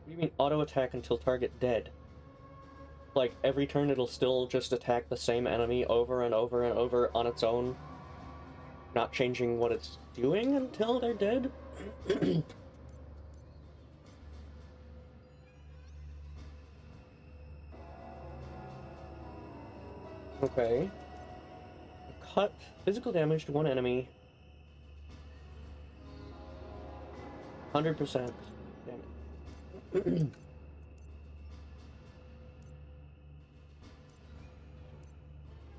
do you mean auto attack until target dead? Like, every turn it'll still just attack the same enemy over and over and over on its own, not changing what it's doing until they're dead? Okay. Cut. Physical damage to one enemy. 100% damage.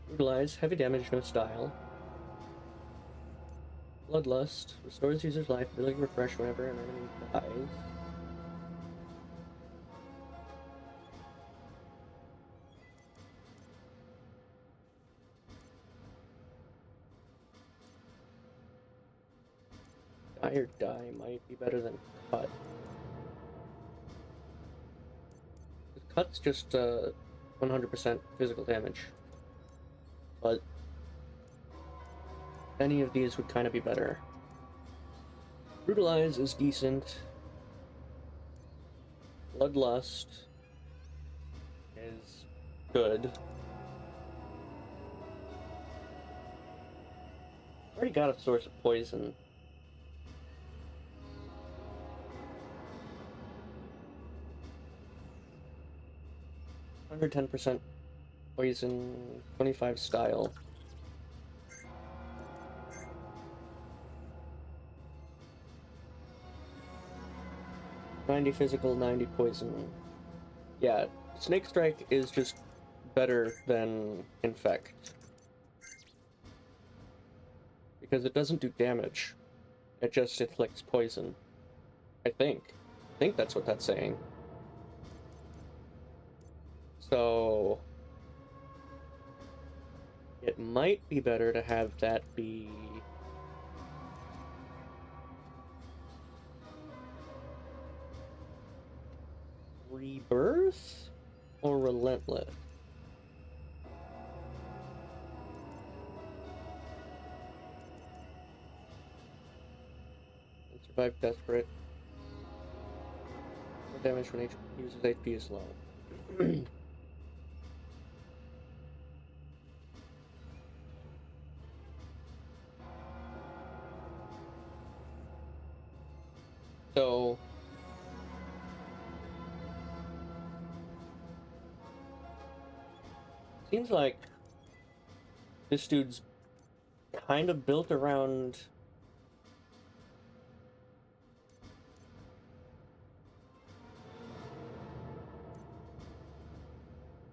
Brutalize. Heavy damage, no style. Bloodlust. Restores user's life, ability to refresh whenever an enemy dies. Die or die might be better than cut. Cut's just 100% physical damage. But any of these would kind of be better. Brutalize is decent. Bloodlust is good. Already got a source of poison. Under 10% poison, 25 style. $90 physical, 90 poison. Yeah, Snake Strike is just better than Infect. Because it doesn't do damage. It just inflicts poison. I think. I think that's what that's saying. So it might be better to have that be Rebirth or Relentless. And survive Desperate. More damage when user's HP is low. So seems like this dude's kind of built around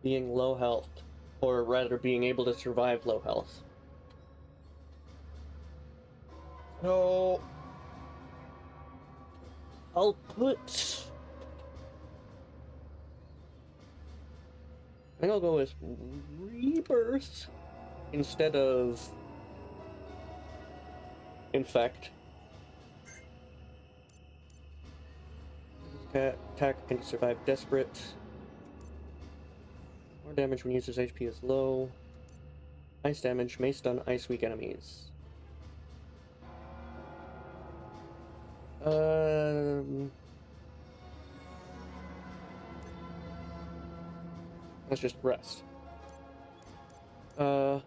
being low health, or rather being able to survive low health. So I'll put... I think I'll go with Rebirth instead of Infect. Attack can survive Desperate. More damage when user's HP is low. Ice damage may stun ice weak enemies. Let's just rest. Hold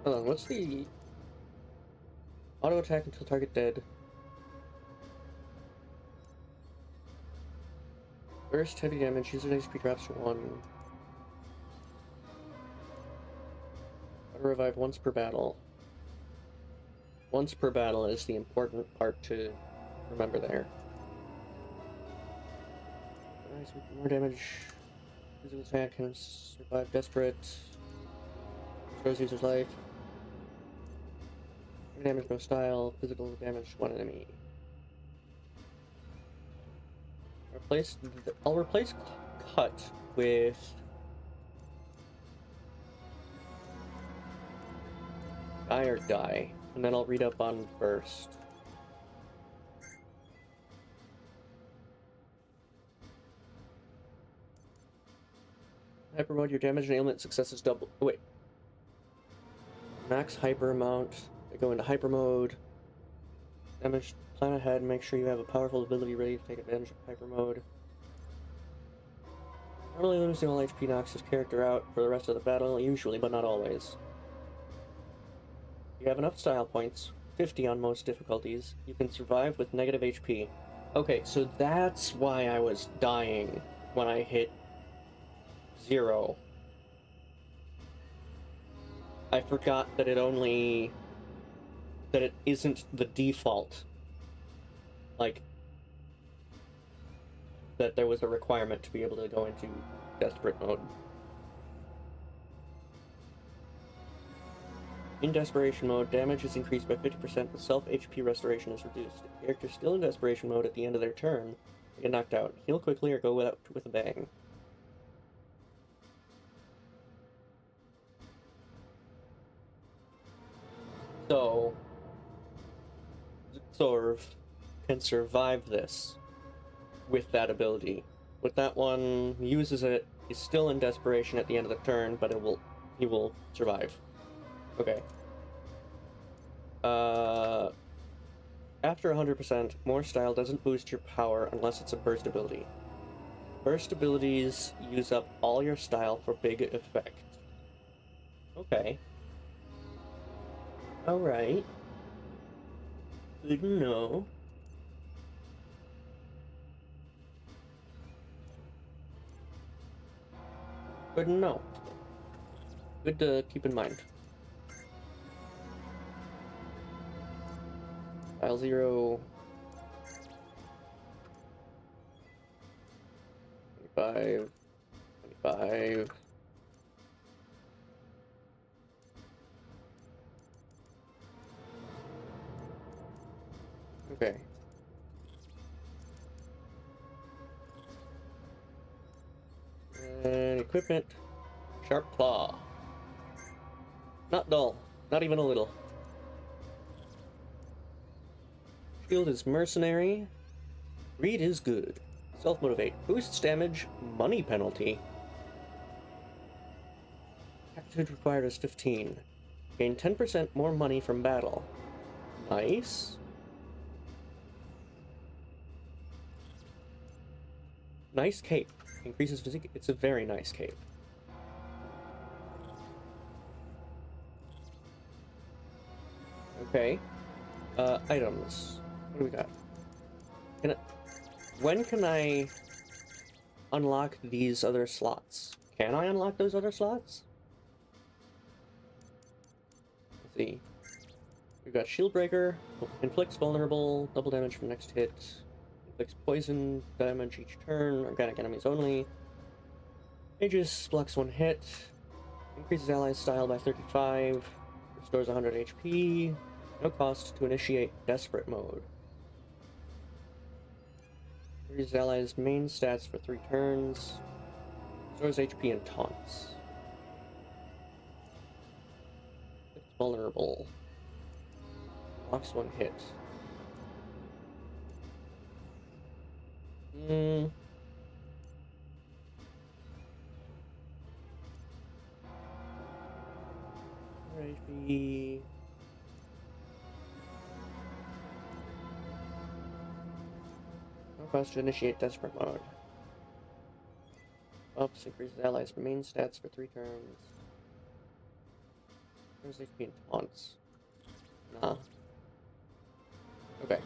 on, what's the auto attack until target dead? Burst heavy damage, user's HP drops to 1. Auto revive once per battle. Once per battle is the important part to remember there. More damage. Physical attack can survive desperate. Restores user's life. More damage, no style. Physical damage, one enemy. I'll replace cut with die or die, and then I'll read up on burst. Hyper mode, your damage and ailment successes double. Oh, wait. Max hyper amount. I go into hyper mode. Damage, plan ahead, make sure you have a powerful ability ready to take advantage of hyper mode. Normally losing all HP knocks his character out for the rest of the battle, usually, but not always. You have enough style points, 50 on most difficulties. You can survive with negative HP. Okay, so that's why I was dying when I hit 0. I forgot that it isn't the default. Like, that there was a requirement to be able to go into desperate mode. In desperation mode, damage is increased by 50%, but self-HP restoration is reduced. If the character is still in desperation mode at the end of their turn, they get knocked out. Heal quickly or go out with a bang. So, Zorv can survive this with that ability. With that one, uses it, is still in desperation at the end of the turn, but he will survive. Okay. After 100%, more style doesn't boost your power unless it's a burst ability. Burst abilities use up all your style for big effect. Okay. Alright. Good to know. Good to know. Good to keep in mind. File 0. 25. 25. Okay. And equipment. Sharp Claw. Not dull. Not even a little. Shield is mercenary. Greed is good. Self-motivate. Boosts damage. Money penalty. Aptitude required is 15. Gain 10% more money from battle. Nice. Nice cape. Increases physique. It's a very nice cape. Okay. Items. What do we got? When can I unlock these other slots? Can I unlock those other slots? Let's see. We've got Shield Breaker, inflicts vulnerable, double damage from next hit, inflicts poison damage each turn, organic enemies only. Mages blocks 1 hit, increases allies' style by 35, restores 100 HP, no cost to initiate desperate mode. Increases allies' main stats for 3 turns, restores HP and taunts. It's vulnerable. Blocks 1 hit. HP. No cost to initiate desperate mode. Ups, increases allies' main stats for 3 turns. Where's HP and taunts? Nah. Okay.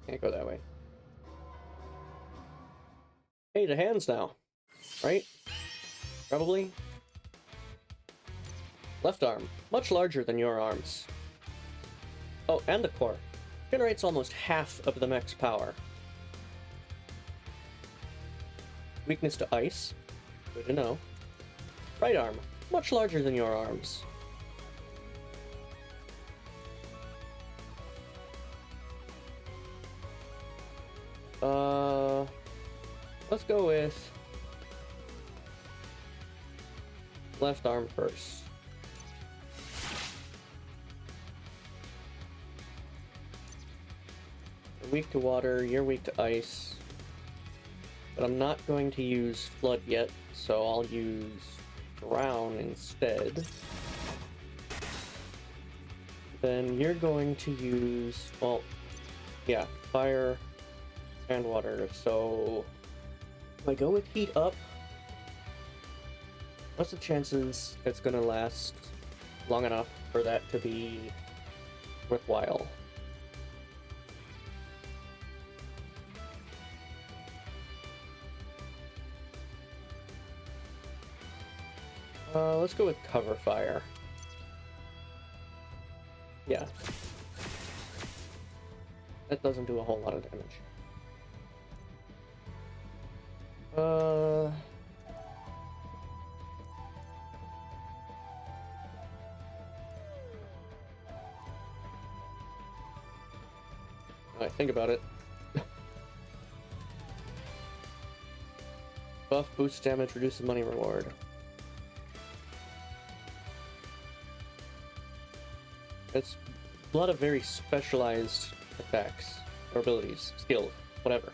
Can't go that way. Hey, the hands now. right? Probably. Left arm, much larger than your arms. Oh, and the core. Generates almost half of the mech's power. Weakness to ice. Good to know. Right arm, much larger than your arms. Let's go with left arm first. You're weak to water, you're weak to ice. But I'm not going to use Flood yet, so I'll use Drown instead. Then you're going to use, well, yeah, Fire and Water. So if I go with Heat Up, what's the chances it's gonna last long enough for that to be worthwhile? Let's go with Cover Fire. Yeah. That doesn't do a whole lot of damage. I think about it. Buff, boosts damage, reduces money reward. It's a lot of very specialized effects, or abilities, skills, whatever.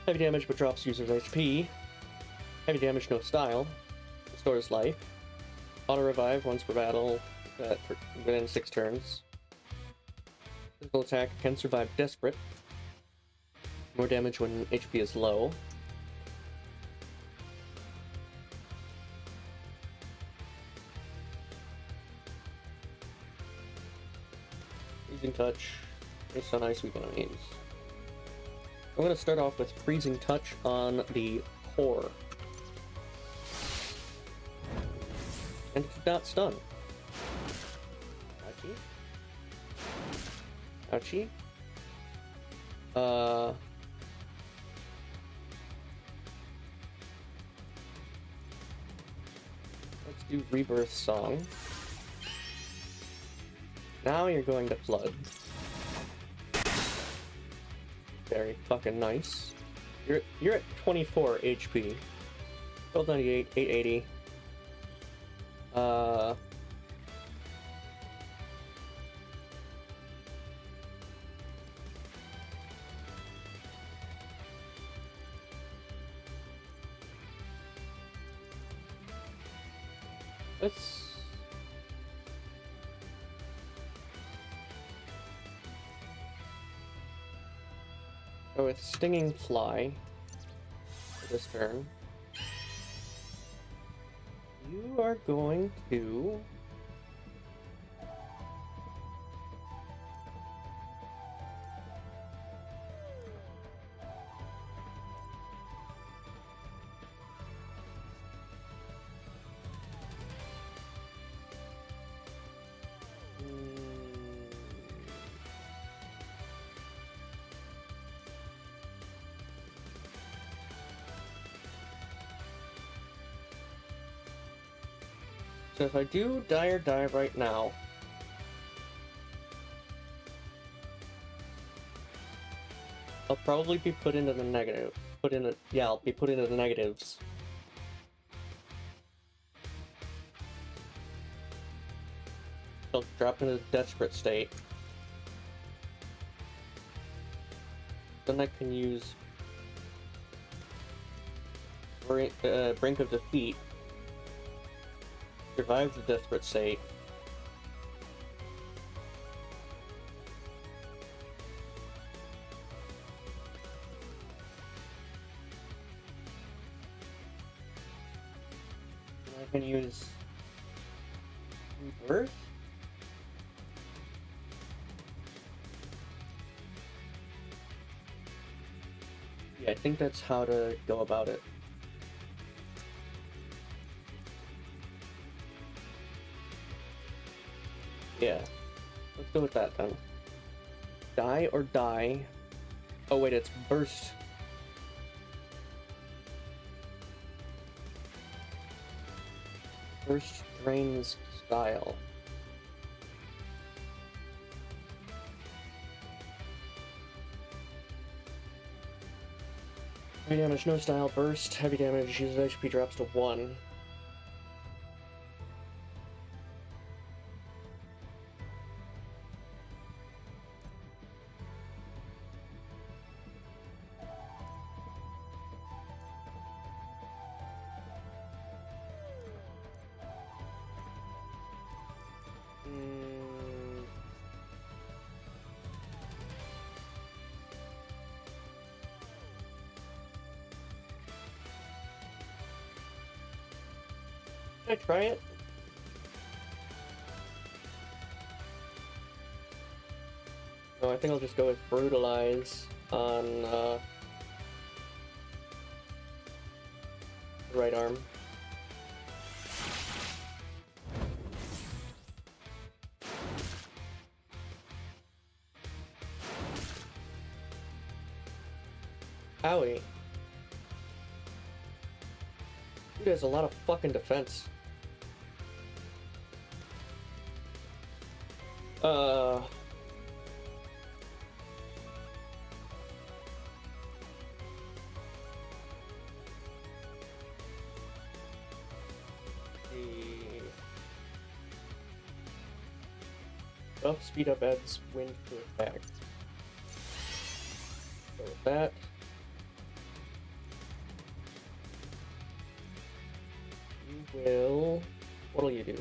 Heavy damage but drops user's HP. Heavy damage, no style. Restores life. Auto revive once per battle within 6 turns. Physical attack can survive desperate. More damage when HP is low. Freezing touch. Based on ice weak enemies. I'm going to start off with Freezing Touch on the core. And it's not stun. Ouchie. Ouchie. Let's do Rebirth Song. Now you're going to Flood. Very fucking nice. You're at 24 HP. 1298, 880. Let's go with Stinging Fly for this turn. You are going to so if I do Dire Dive right now, I'll probably be put into the negative. I'll be put into the negatives. I'll drop into the desperate state. Then I can use Brink of Defeat. Survive the desperate state. And I can use Rebirth. Yeah, I think that's how to go about it. Yeah. Let's go with that then. Die or die. Oh wait, it's burst. Burst drains style. Heavy damage, no style, burst. Heavy damage, uses HP drops to 1. Can I try it? No, I think I'll just go with Brutalize on right arm. Owie. Dude has a lot of fucking defense. Uh... Buff speed up adds wind to attack. Go with that. You will... What'll you do?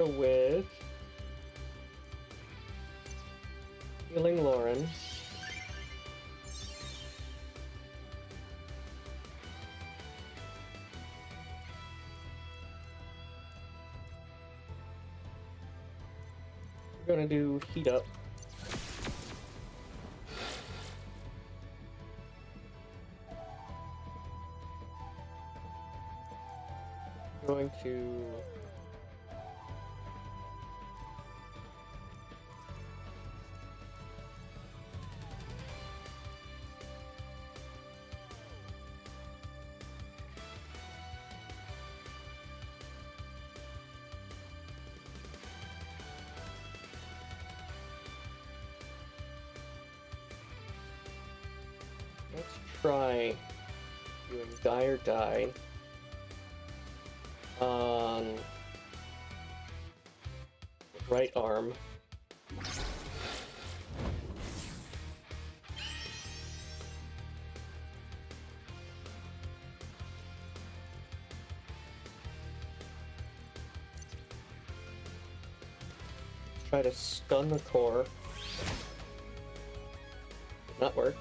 Go with Healing Lauren. We're gonna do Heat Up. Going to let's try doing Die or Die on right arm. Try to stun the core. Did not work.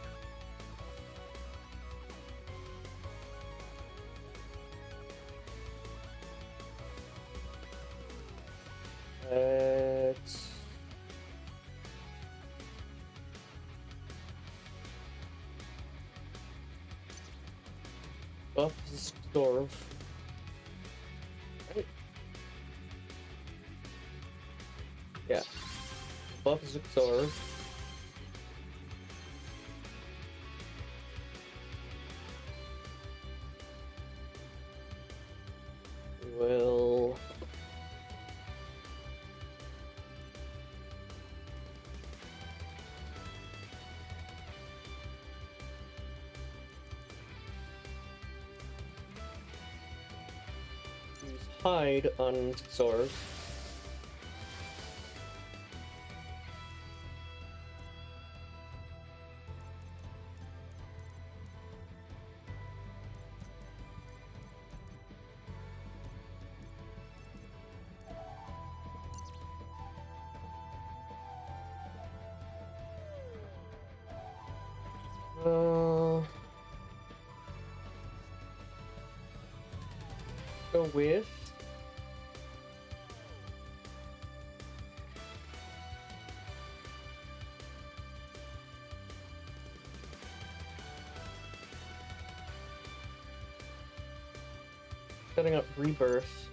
Let's buff Storv. Right? Yeah. Buff Storv. We will use Hide on Storv. go with setting up Rebirth.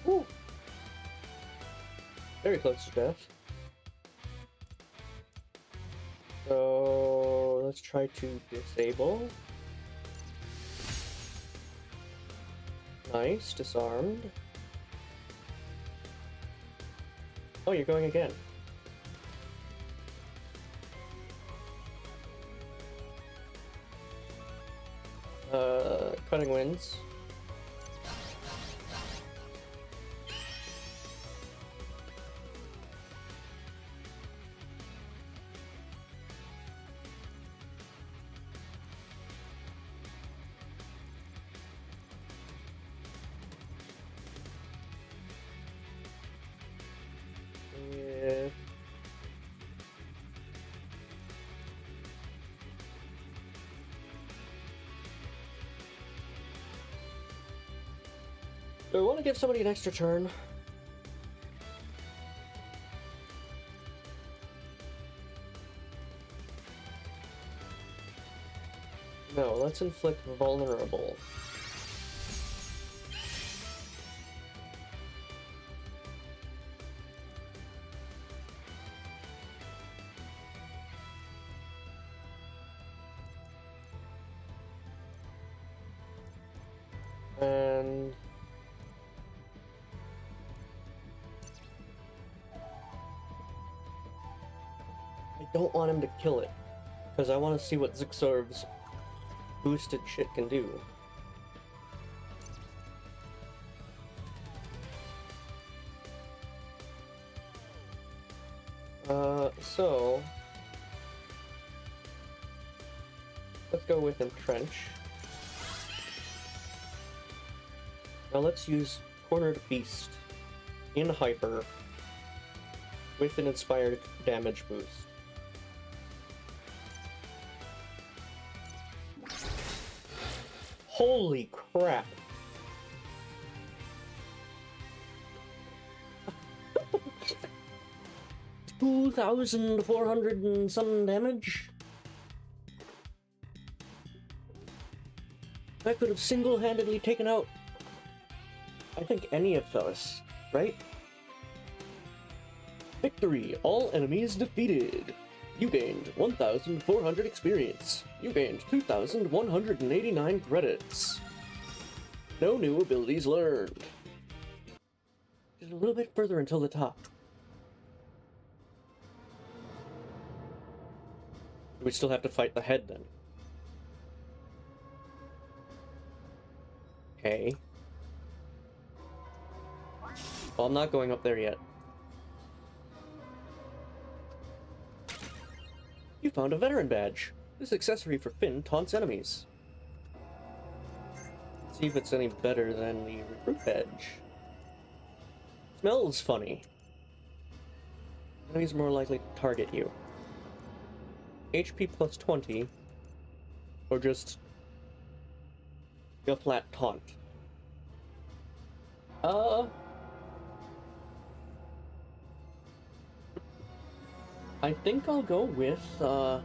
Woo! Very close to death. So let's try to disable. Nice, disarmed. Oh, you're going again. Cutting winds. Yeah. Do I want to give somebody an extra turn? No, let's inflict vulnerable. And I don't want him to kill it, because I want to see what Zixorv's boosted shit can do. So let's go with Entrench. Now let's use Cornered Beast in Hyper with an inspired damage boost. Holy crap! $2,400 and some damage? I could have single-handedly taken out, I think, any of those, right? Victory! All enemies defeated! You gained 1,400 experience. You gained 2,189 credits. No new abilities learned. Just a little bit further until the top. We still have to fight the head then. Okay. Well, I'm not going up there yet. You found a veteran badge. This accessory for Finn taunts enemies. Let's see if it's any better than the recruit badge. Smells funny. Enemies are more likely to target you. HP plus 20, or just a flat taunt. I think I'll go with, the,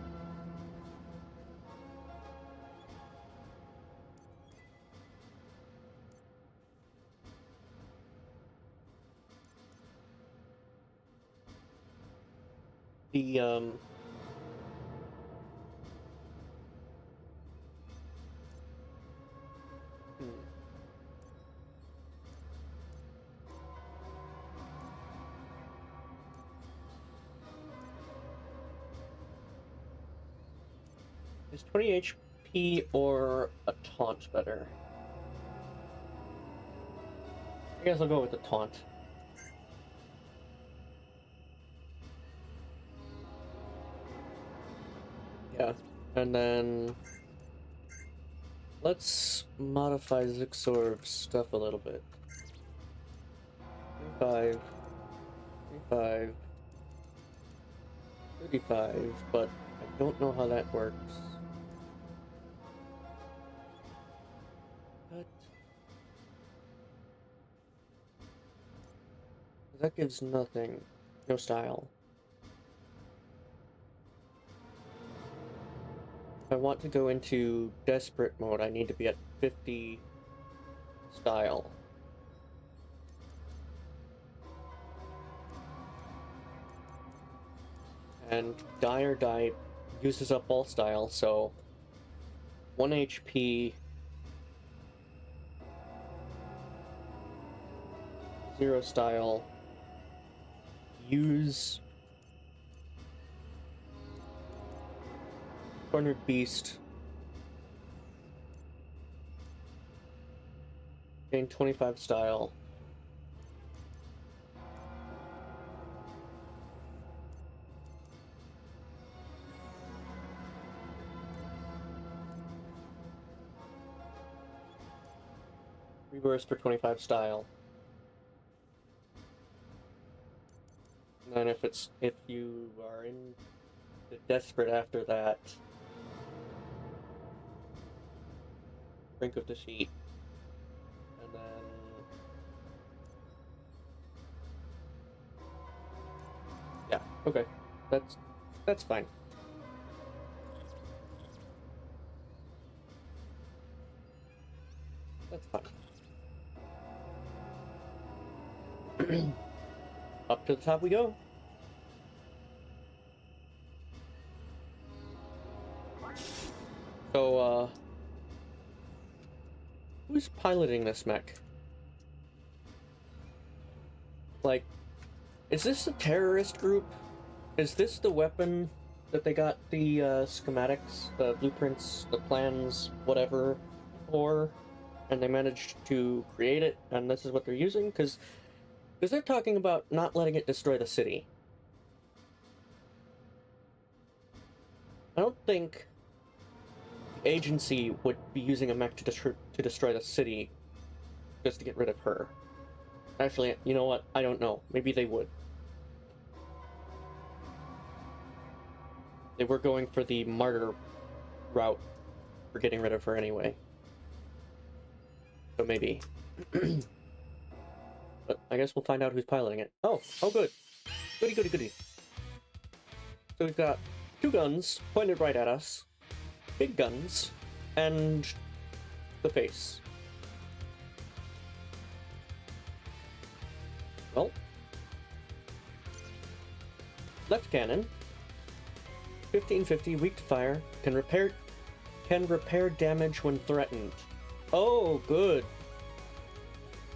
is 20 HP or a taunt better? I guess I'll go with the taunt. Yeah, and then let's modify Zixorv's stuff a little bit. 35, 35, 35, but I don't know how that works. That gives nothing. No style. If I want to go into desperate mode, I need to be at 50 style. And die or die uses up all style, so 1 HP, 0 style, use Cornered Beast, gain 25 style. Reverse for 25 style. And then if you are in the desperate after that, Brink of Defeat. And then yeah, okay. That's fine. That's fine. Up to the top we go. So, who's piloting this mech? Like, is this a terrorist group? Is this the weapon that they got the schematics, the blueprints, the plans, whatever, for, and they managed to create it, and this is what they're using? Because they're talking about not letting it destroy the city. I don't think the agency would be using a mech to destroy the city just to get rid of her. Actually, you know what? I don't know. Maybe they would. They were going for the martyr route for getting rid of her anyway. So maybe. But I guess we'll find out who's piloting it. Oh good. Goody, goody, goody. So we've got 2 guns pointed right at us, big guns, and the face. Well, left cannon, 1550, weak to fire, can repair damage when threatened. Oh, good.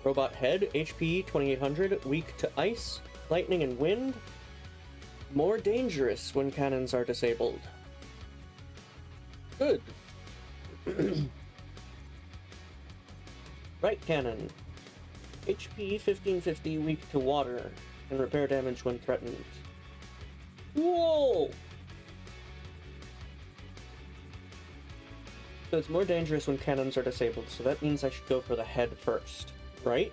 Robot head, HP 2800, weak to ice, lightning, and wind. More dangerous when cannons are disabled. Good. Right cannon, HP 1550, weak to water, and repair damage when threatened. Whoa! So it's more dangerous when cannons are disabled, so that means I should go for the head first, right?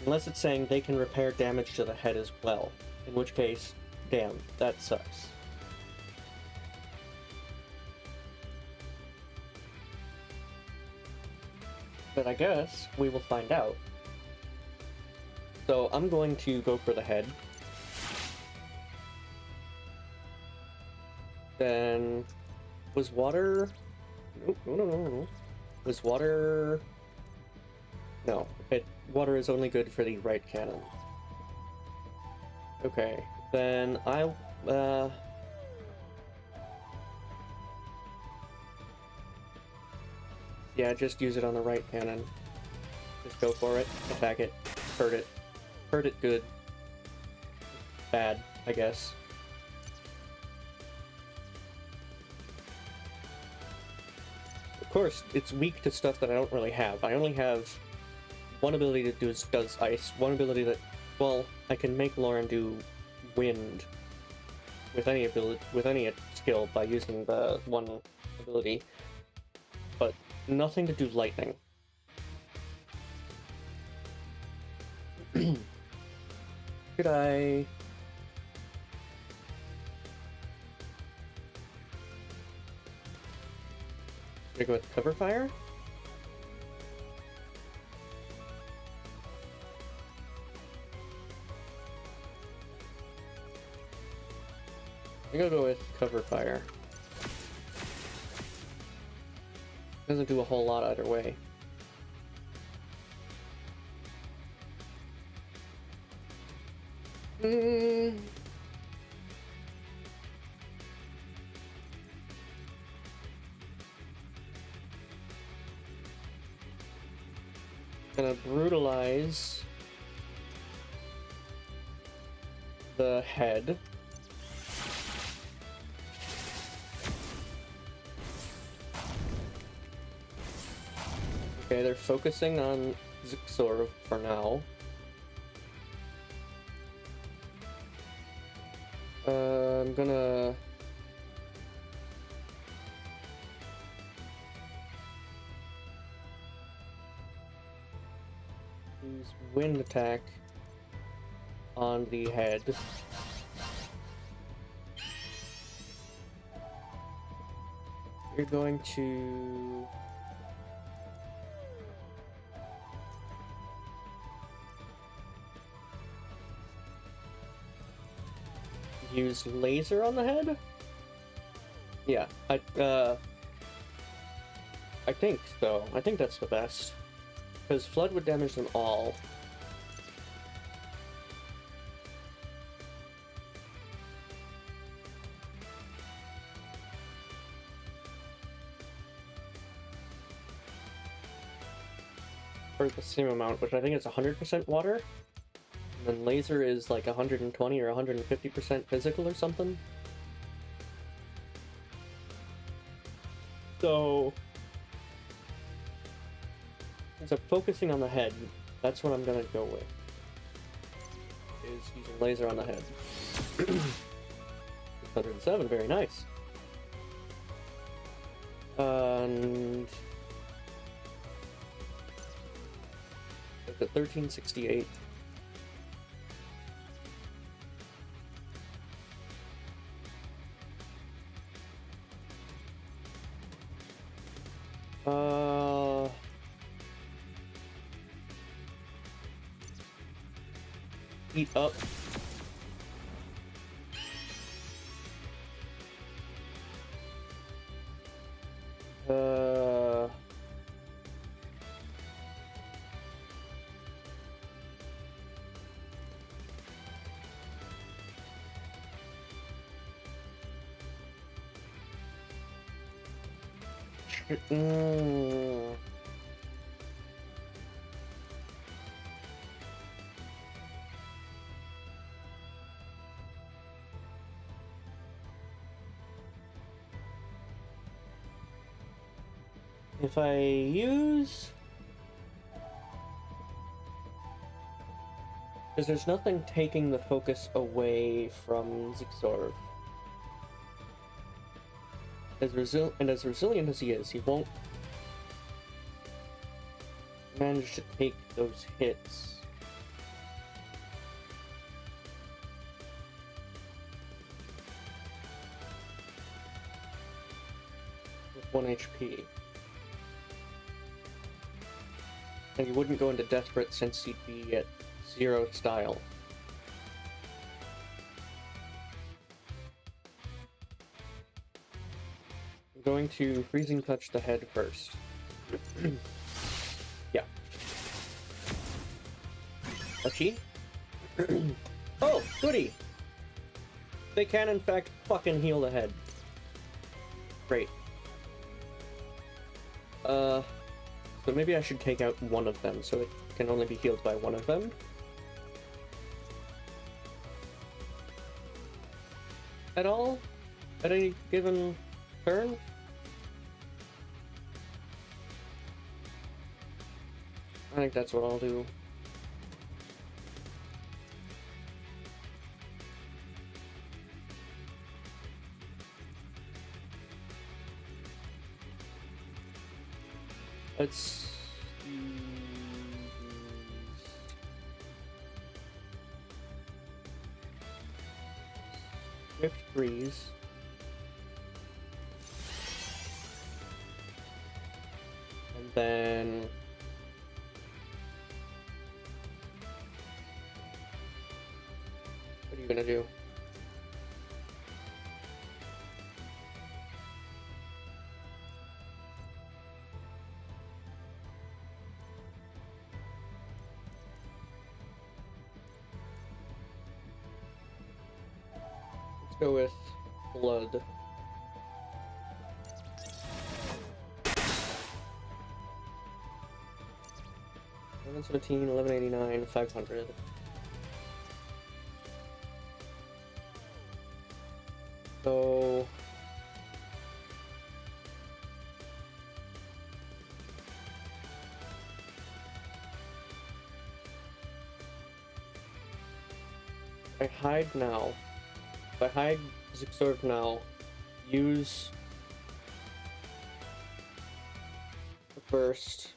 Unless it's saying they can repair damage to the head as well, in which case, damn, that sucks. But I guess we will find out. So I'm going to go for the head. Then was water... Nope, no. Was water... No, water is only good for the right cannon. Okay, then yeah, just use it on the right cannon. Just go for it, attack it, hurt it. Hurt it good. Bad, I guess. Of course, it's weak to stuff that I don't really have. I only have one ability that does ice, one ability that, well, I can make Lauren do wind with any skill by using the one ability, but nothing to do lightning. Should I... Should I go with cover fire? I'm gonna go with cover fire. Doesn't do a whole lot either way. Gonna brutalize the head. Okay, they're focusing on Zixor for now. I'm gonna... use wind attack on the head. You're going to... use laser on the head? Yeah, I think so. I think that's the best. Because flood would damage them all. Or the same amount, which I think is 100% water. And then laser is like 120 or 150% physical or something. So, since I'm focusing on the head, that's what I'm gonna go with. Is using laser on the head. 607, very nice. And at 1368. Eat up. If I use... Because there's nothing taking the focus away from Zixor. As resilient as he is, he won't manage to take those hits. With 1 HP. And he wouldn't go into desperate since he'd be at 0 style. I'm going to freezing touch the head first. Yeah. Touchy. Oh, goody! They can in fact fucking heal the head. Great. So maybe I should take out one of them so it can only be healed by one of them. At all? At any given turn? I think that's what I'll do. Let's use Swift Breeze. And then what are you gonna do? Go with blood. 1117, 1189, 500. So I hide now. If I hide Zixorg now, use the burst,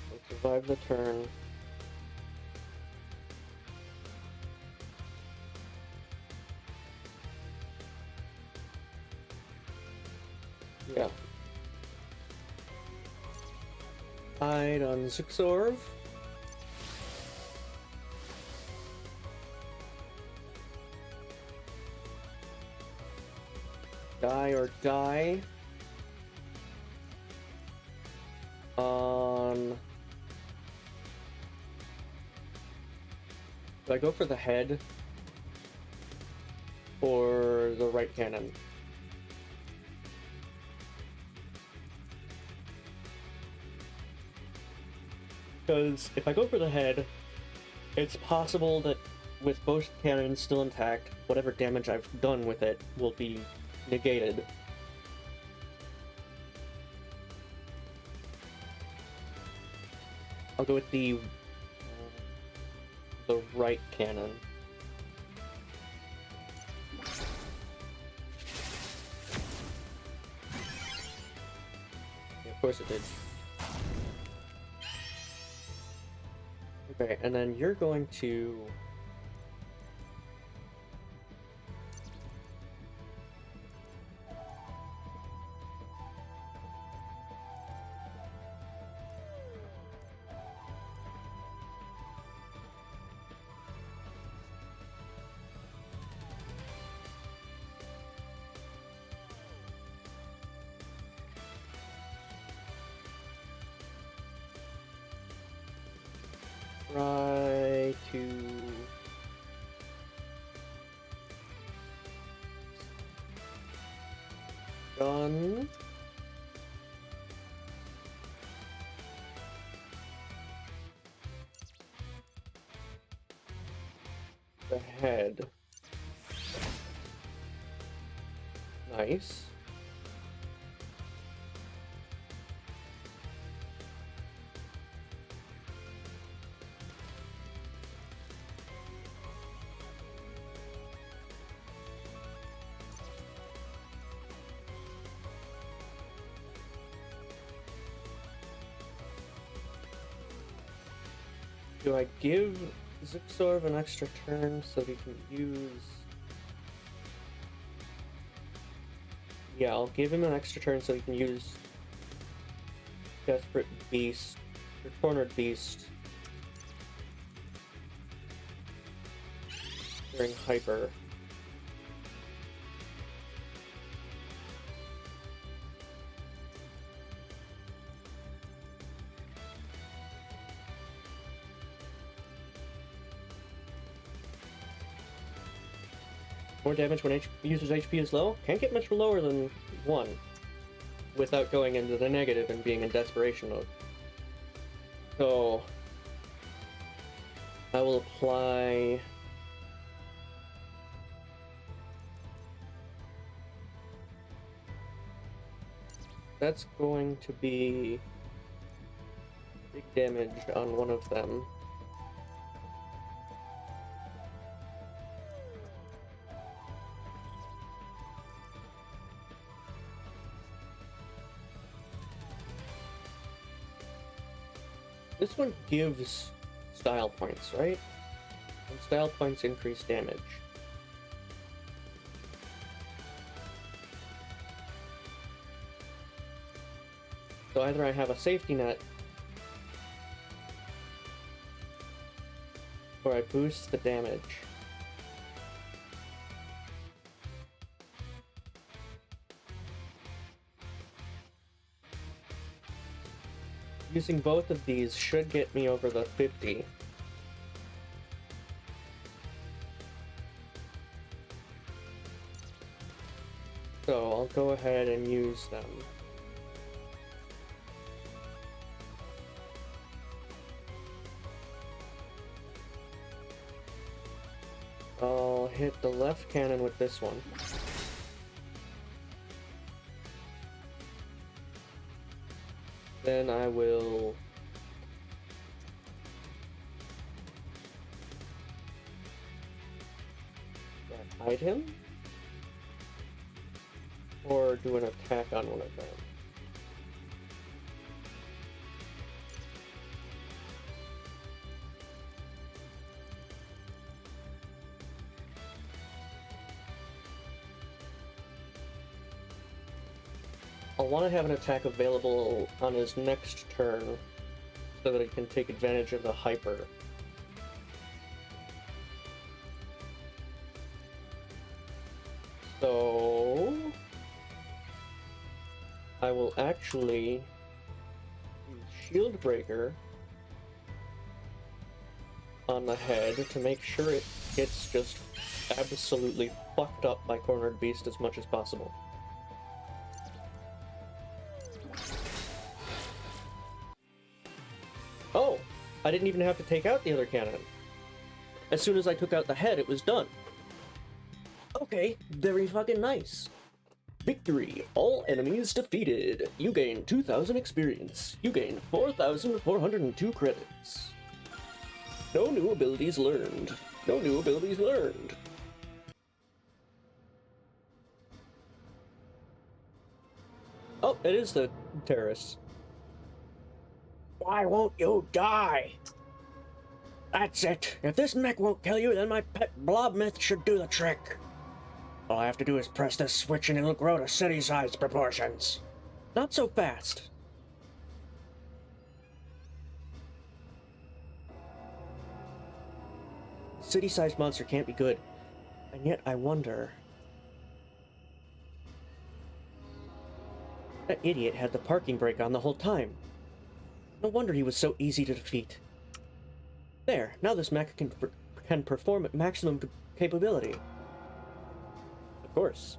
and survive the turn. Yeah. Hide on Zixorg. Die or die on... Do I go for the head or the right cannon? Because if I go for the head, it's possible that with both cannons still intact, whatever damage I've done with it will be negated. I'll go with the right cannon. Yeah, of course it did. Okay, and then you're going to... try to... Gun... the head. Nice. Do I give Zixorv an extra turn so he can use... Yeah, I'll give him an extra turn so he can use Desperate Beast, or Cornered Beast, during Hyper. More damage when user's HP is low. Can't get much lower than 1 without going into the negative and being in desperation mode. So I will apply... That's going to be big damage on one of them. This one gives style points, right? And style points increase damage. So either I have a safety net, or I boost the damage. Using both of these should get me over the 50. I'll go ahead and use them. I'll hit the left cannon with this one. Then I will hide him, or do an attack on one of them. I'll want to have an attack available on his next turn so that he can take advantage of the hyper. So I will actually use Shield Breaker on the head to make sure it gets just absolutely fucked up by Cornered Beast as much as possible. Oh! I didn't even have to take out the other cannon. As soon as I took out the head, it was done. Okay, very fucking nice. Victory. All enemies defeated. You gain 2,000 experience. You gain 4,402 credits. No new abilities learned. No new abilities learned. Oh, it is the terrorists. Why won't you die? That's it. If this mech won't kill you, then my pet blob myth should do the trick. All I have to do is press this switch and it'll grow to city-sized proportions. Not so fast. City-sized monster can't be good. And yet I wonder... That idiot had the parking brake on the whole time. No wonder he was so easy to defeat. There, now this mech can perform at maximum capability. Of course.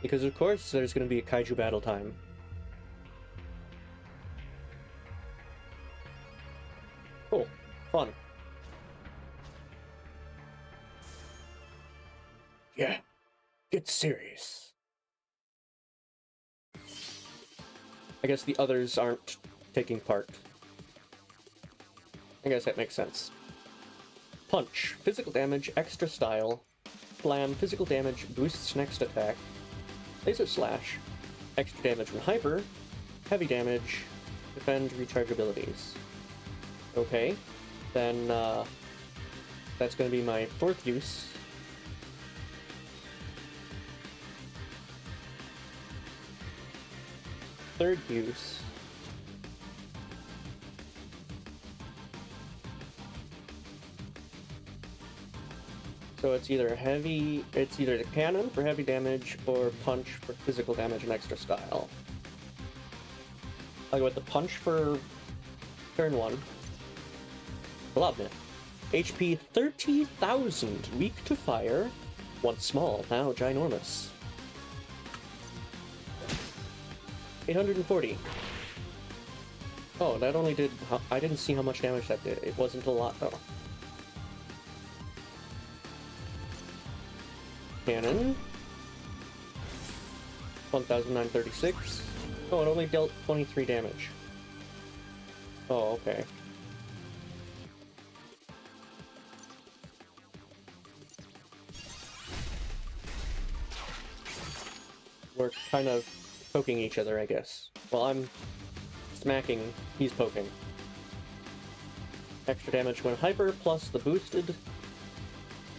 Because of course there's going to be a kaiju battle time. Cool. Fun. Yeah. Get serious. I guess the others aren't taking part. I guess that makes sense. Punch. Physical damage, extra style. Slam. Physical damage, boosts next attack. Laser slash. Extra damage when hyper. Heavy damage. Defend, recharge abilities. Okay. Then, that's going to be my fourth use. Third use. So it's either the cannon for heavy damage or punch for physical damage and extra style. I'll go with the punch for turn 1. Blobnet. HP 30,000, weak to fire. Once small, now ginormous. 840. Oh, that only did... I didn't see how much damage that did. It wasn't a lot, though. Cannon. 1,936. Oh, it only dealt 23 damage. Oh, okay. We're kind of poking each other, I guess. While I'm smacking, he's poking. Extra damage when hyper, plus the boosted,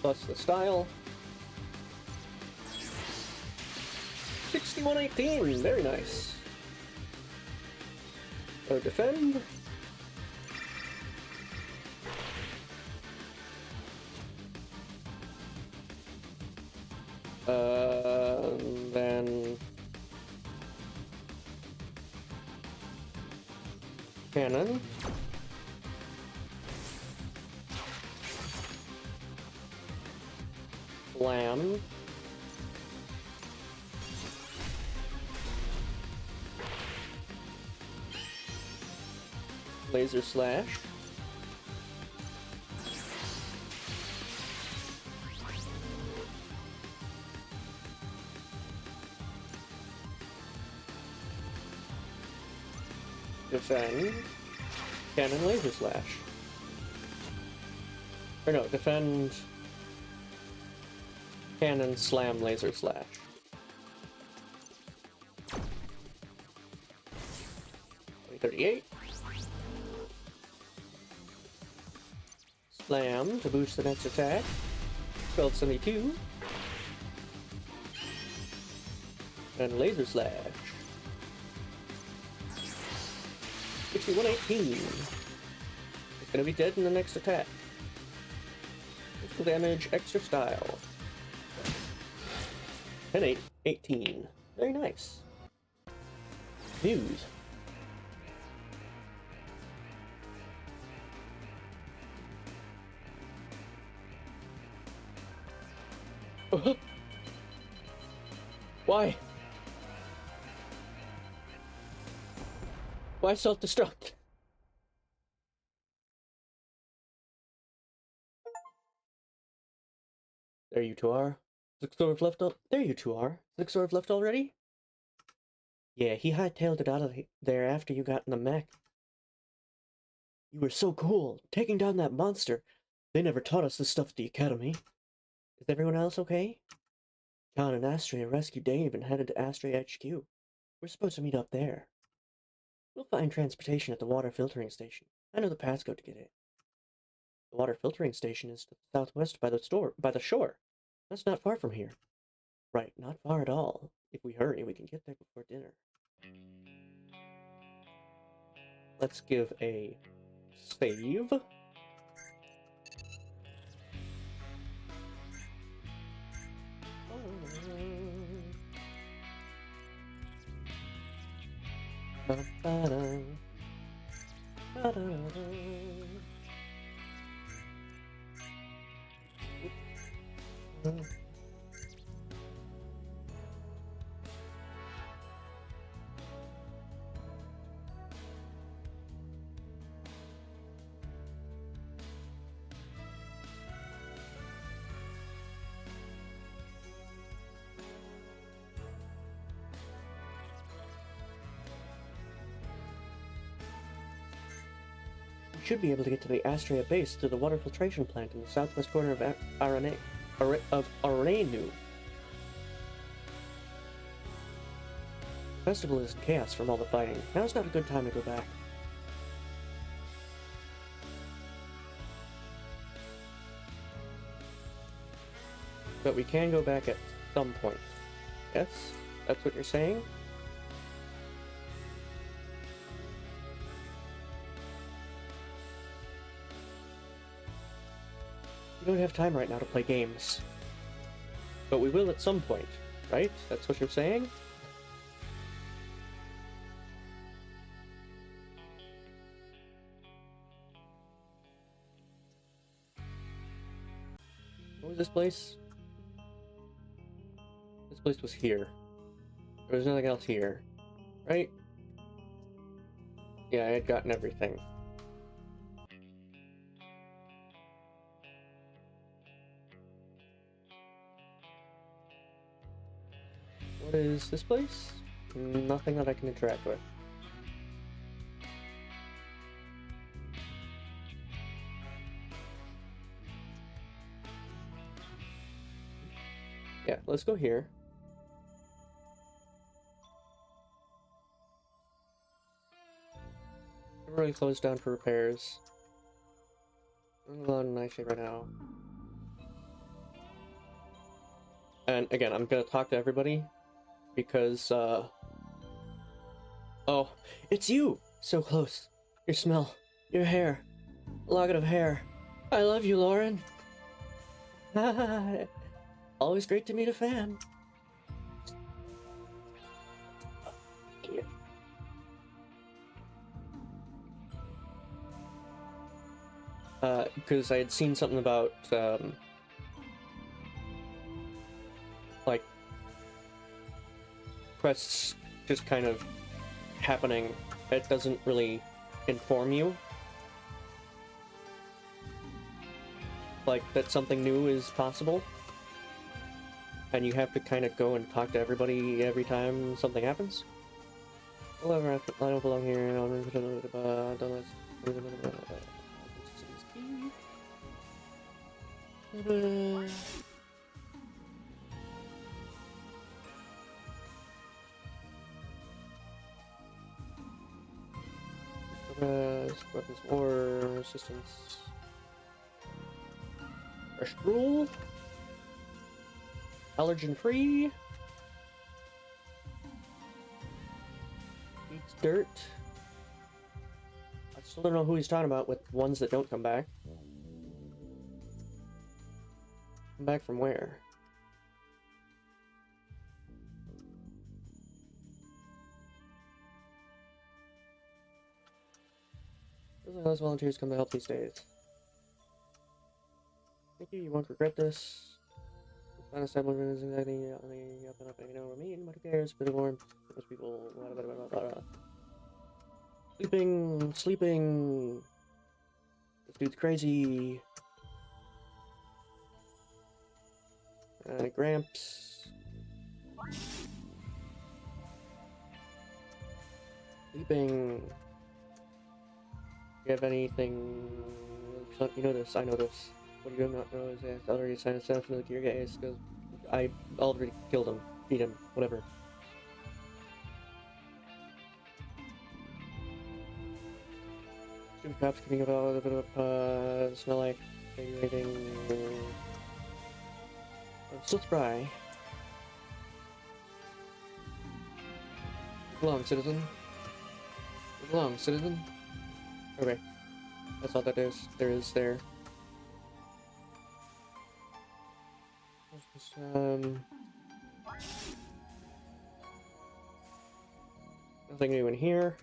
plus the style. 6118, very nice. So defend. Then cannon. Slam. Laser Slash. Defend. Cannon Laser Slash. Or no, defend. Cannon Slam Laser Slash. $38. Slam to boost the next attack. 1272. And Laser Slash. 6118. It's gonna be dead in the next attack. Physical damage, extra style. 10 18. Very nice. News. Why? Why self-destruct? There you two are. Six swords left up. There you two are. Six swords left already? Yeah, he hightailed it out of there after you got in the mech. You were so cool, taking down that monster. They never taught us this stuff at the academy. Is everyone else okay? John and Astrea rescued Dave and headed to Astrea HQ. We're supposed to meet up there. We'll find transportation at the water filtering station. I know the passcode to get it. The water filtering station is to the southwest by the shore. That's not far from here. Right, not far at all. If we hurry, we can get there before dinner. Let's give a save. We should be able to get to the Astrea base through the water filtration plant in the southwest corner of Arenu. The festival is in chaos from all the fighting. Now's not a good time to go back. But we can go back at some point. Yes? That's what you're saying? We don't have time right now to play games. But we will at some point, right? That's what you're saying? What was this place? This place was here. There was nothing else here, right? Yeah, I had gotten everything. What is this place? Nothing that I can interact with. Yeah, let's go here. Everybody closed down for repairs. I'm allowed in night shape right now. And again, I'm gonna talk to everybody because, oh, it's you! So close. Your smell, your hair, a locket of hair. I love you, Lauren. Always great to meet a fan. Because I had seen something about, quests just kind of happening. It doesn't really inform you. Like, that something new is possible. And you have to kind of go and talk to everybody every time something happens. However, I don't belong here. Weapons or assistance. Fresh rule. Allergen free. Eats dirt. I still don't know who he's talking about with ones that don't come back. Come back from where? Less volunteers come to help these days. Thank you, you won't regret this. Not establishment is exactly on the up and up, you know what I mean? But who cares? Pretty warm. Most people. Sleeping. This dude's crazy. Gramps. Sleeping. You have anything? You know this. I know this. What you do not know is that it's already assigned itself to your guys because I already killed him, beat him, whatever. Stupid cops coming about a little bit of smell like anything. I'm still spry. Belong, citizen. Belong, citizen. Okay, that's all that is. There is there. Nothing new in here.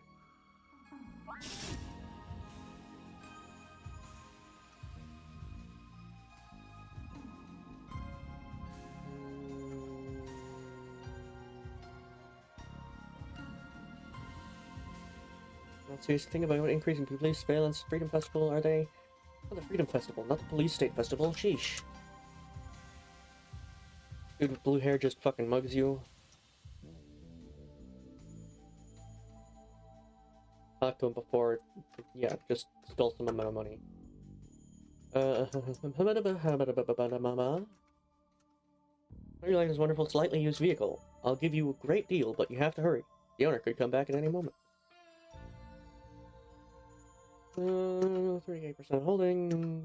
Not serious thing about increasing police surveillance. Freedom Festival, are they? Oh, the Freedom Festival, not the Police State Festival. Sheesh. Dude with blue hair just fucking mugs you. Talked to him before. Yeah, just stole some amount of money. I really like this wonderful, slightly used vehicle. I'll give you a great deal, but you have to hurry. The owner could come back at any moment. 38% holding.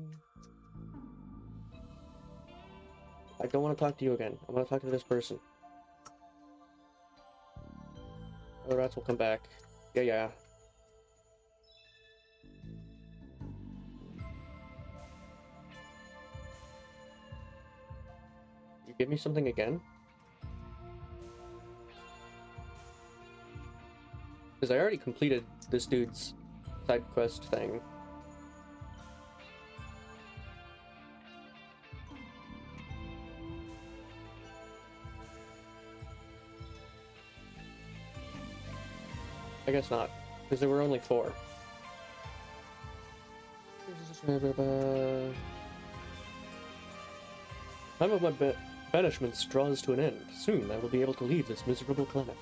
I don't want to talk to you again. I want to talk to this person. The rats will come back. Yeah. You give me something again? Because I already completed this dude's side quest thing. I guess not, because there were only 4. Time of my banishment draws to an end. Soon I will be able to leave this miserable planet.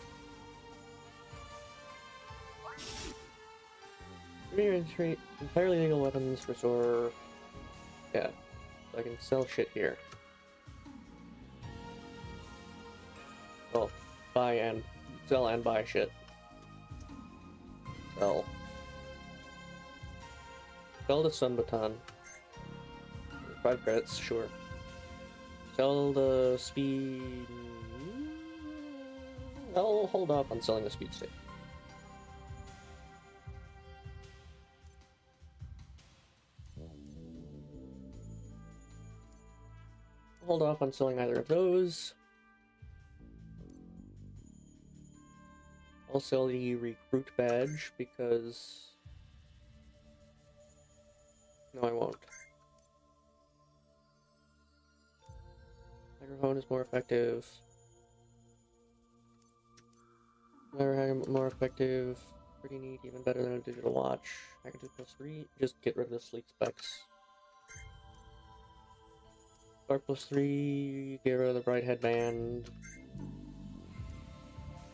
Entirely legal weapons, restore... Yeah, so I can sell shit here. Well, sell and buy shit. Sell. Sell the Sun Baton. 5 credits, sure. Sell the speed... I'll hold off on selling the speed stick. Hold off on selling either of those. I'll sell the recruit badge because... No, I won't. Microphone is more effective. More effective. Pretty neat, even better than a digital watch. Magnitude +3. Just get rid of the sleek specs. Spark +3. Get rid of the bright headband.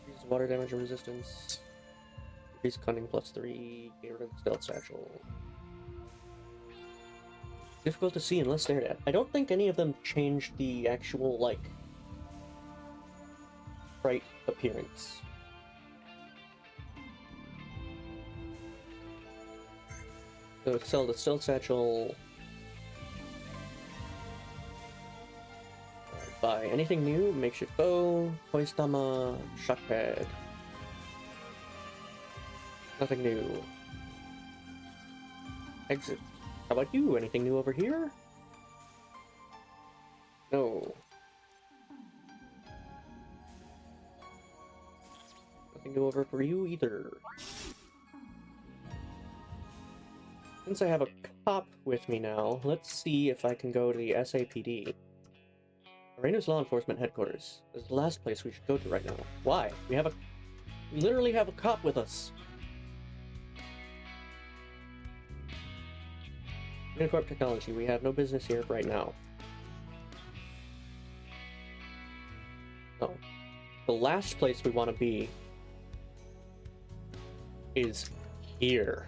Increase water damage and resistance. Increase cunning +3. Get rid of the stealth satchel. Difficult to see unless stared at. I don't think any of them changed the actual, like, bright appearance. So sell the stealth satchel. Buy anything new, makeshift bow, hoistama, shock pad. Nothing new. Exit. How about you? Anything new over here? No. Nothing new over for you either. Since I have a cop with me now, let's see if I can go to the SAPD. Arena's law enforcement headquarters. This is the last place we should go to right now. Why? We literally have a cop with us. Unicorp Technology, we have no business here right now. No. The last place we want to be is here.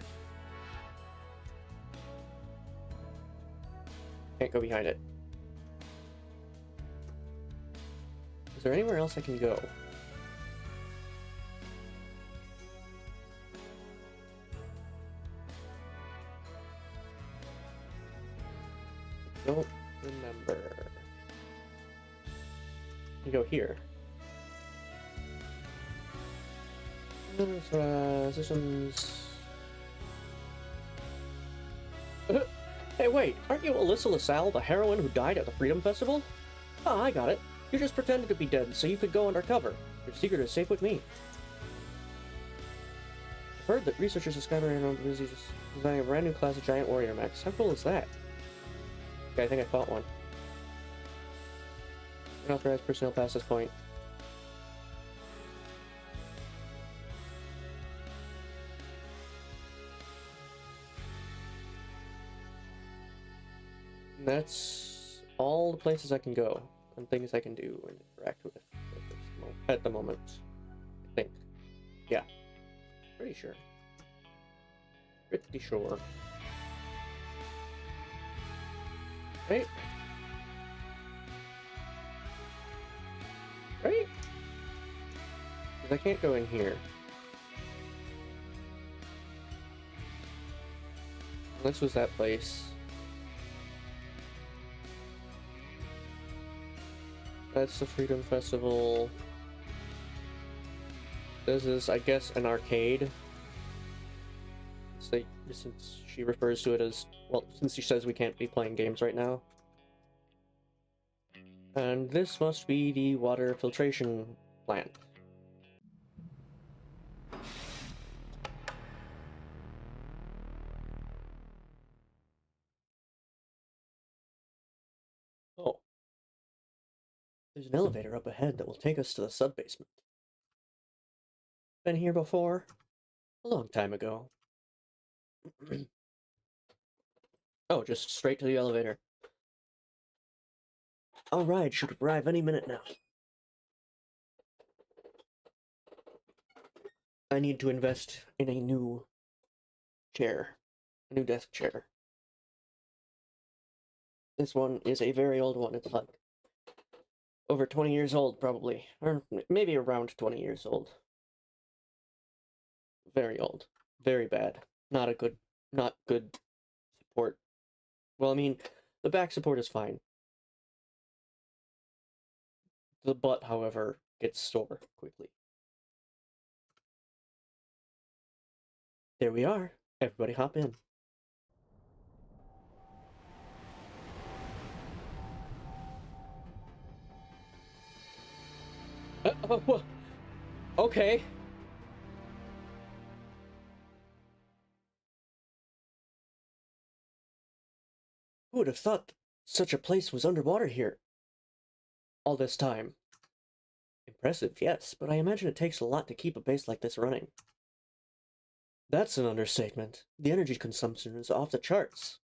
Can't go behind it. Is there anywhere else I can go? Don't remember. You go here. Systems. Hey, wait! Aren't you Alyssa LaSalle, the heroine who died at the Freedom Festival? Ah, I got it. You just pretended to be dead so you could go undercover. Your secret is safe with me. I've heard that researchers at Skybridge are busy designing a brand new class of giant warrior mechs. How cool is that? Okay, I think I fought one. Unauthorized personnel past this point. And that's all the places I can go and things I can do and interact with at the moment. I think. Yeah. Pretty sure. Pretty sure. Right? Right? Because I can't go in here. This was that place. That's the Freedom Festival. This is, I guess, an arcade. Since she refers to it as, well, since she says we can't be playing games right now. And this must be the water filtration plant. Oh. There's an elevator up ahead that will take us to the sub-basement. Been here before? A long time ago. Oh, just straight to the elevator. All right, should arrive any minute now. I need to invest in a new chair. A new desk chair. This one is a very old one. It's like over 20 years old, probably. Or maybe around 20 years old. Very old. Very bad. Not good support. Well, I mean, the back support is fine. The butt, however, gets sore quickly. There we are. Everybody hop in. Well, okay. Who would have thought such a place was underwater here all this time? Impressive, yes, but I imagine it takes a lot to keep a base like this running. That's an understatement. The energy consumption is off the charts.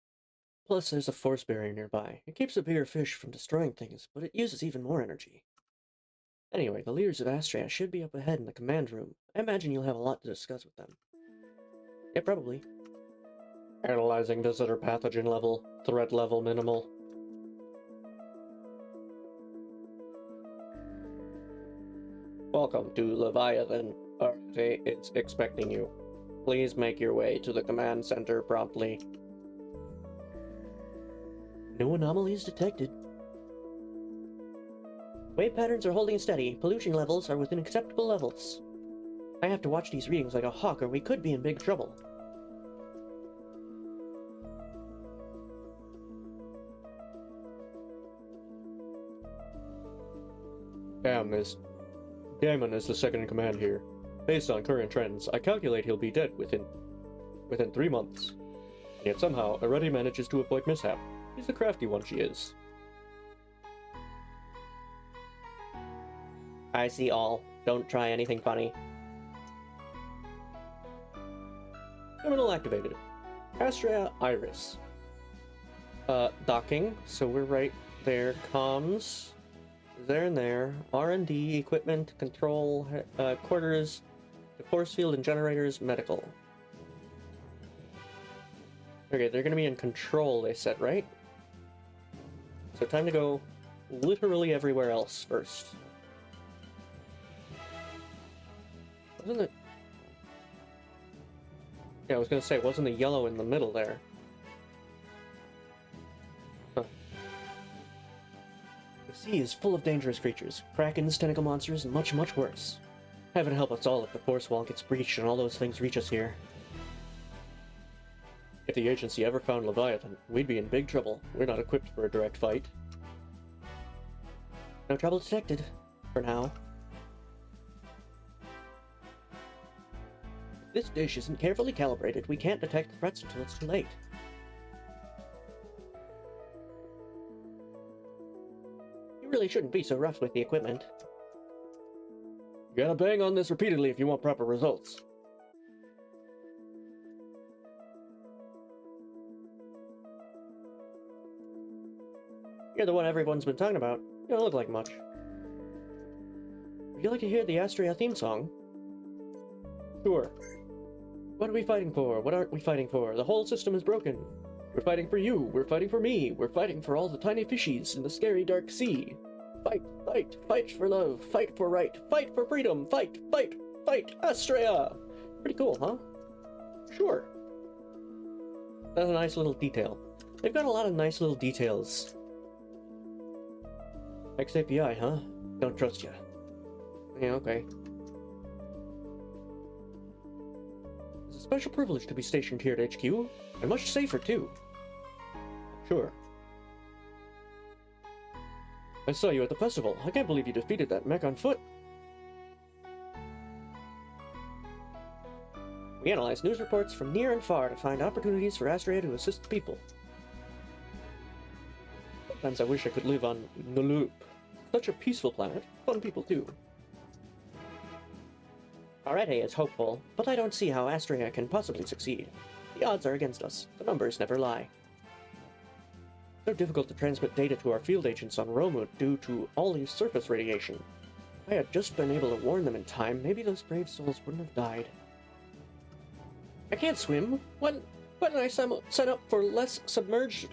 Plus, there's a force barrier nearby. It keeps the bigger fish from destroying things, but it uses even more energy. Anyway, the leaders of Astrea should be up ahead in the command room. I imagine you'll have a lot to discuss with them. Yeah, probably. Analyzing visitor pathogen level, threat level minimal. Welcome to Leviathan. RJ is expecting you. Please make your way to the command center promptly. No anomalies detected. Wave patterns are holding steady. Pollution levels are within acceptable levels. I have to watch these readings like a hawk or we could be in big trouble. Damon is the second in command here. Based on current trends, I calculate he'll be dead within 3 months. Yet somehow, Arete manages to avoid mishap. She's the crafty one she is. I see all. Don't try anything funny. Terminal activated. Astrea Iris. Docking, so we're right there. Comms. There and there. R&D, equipment, control, quarters, the force field and generators, medical. Okay, they're gonna be in control, they said, right? So time to go literally everywhere else first. Wasn't it? Yeah, I was gonna say, wasn't the yellow in the middle there? Huh. The sea is full of dangerous creatures. Krakens, tentacle monsters, and much, much worse. Heaven help us all if the force wall gets breached and all those things reach us here. If the agency ever found Leviathan, we'd be in big trouble. We're not equipped for a direct fight. No trouble detected. For now. If this dish isn't carefully calibrated, we can't detect the threats until it's too late. You really shouldn't be so rough with the equipment. You gotta bang on this repeatedly if you want proper results. You're the one everyone's been talking about. You don't look like much. Would you like to hear the Astrea theme song? Sure. What are we fighting for? What aren't we fighting for? The whole system is broken. We're fighting for you. We're fighting for me. We're fighting for all the tiny fishies in the scary dark sea. Fight, fight, fight for love. Fight for right. Fight for freedom. Fight, fight, fight. Astrea! Pretty cool, huh? Sure. That's a nice little detail. They've got a lot of nice little details. XAPI, huh? Don't trust ya. Yeah, okay. It's a special privilege to be stationed here at HQ, and much safer, too. Sure. I saw you at the festival. I can't believe you defeated that mech on foot. We analyze news reports from near and far to find opportunities for Astrea to assist the people. Sometimes I wish I could live on the Loop. Such a peaceful planet. Fun people, too. Arete is hopeful, but I don't see how Astrea can possibly succeed. The odds are against us. The numbers never lie. So difficult to transmit data to our field agents on Romut due to all the surface radiation. If I had just been able to warn them in time, maybe those brave souls wouldn't have died. I can't swim. When did I sign up for a less submerged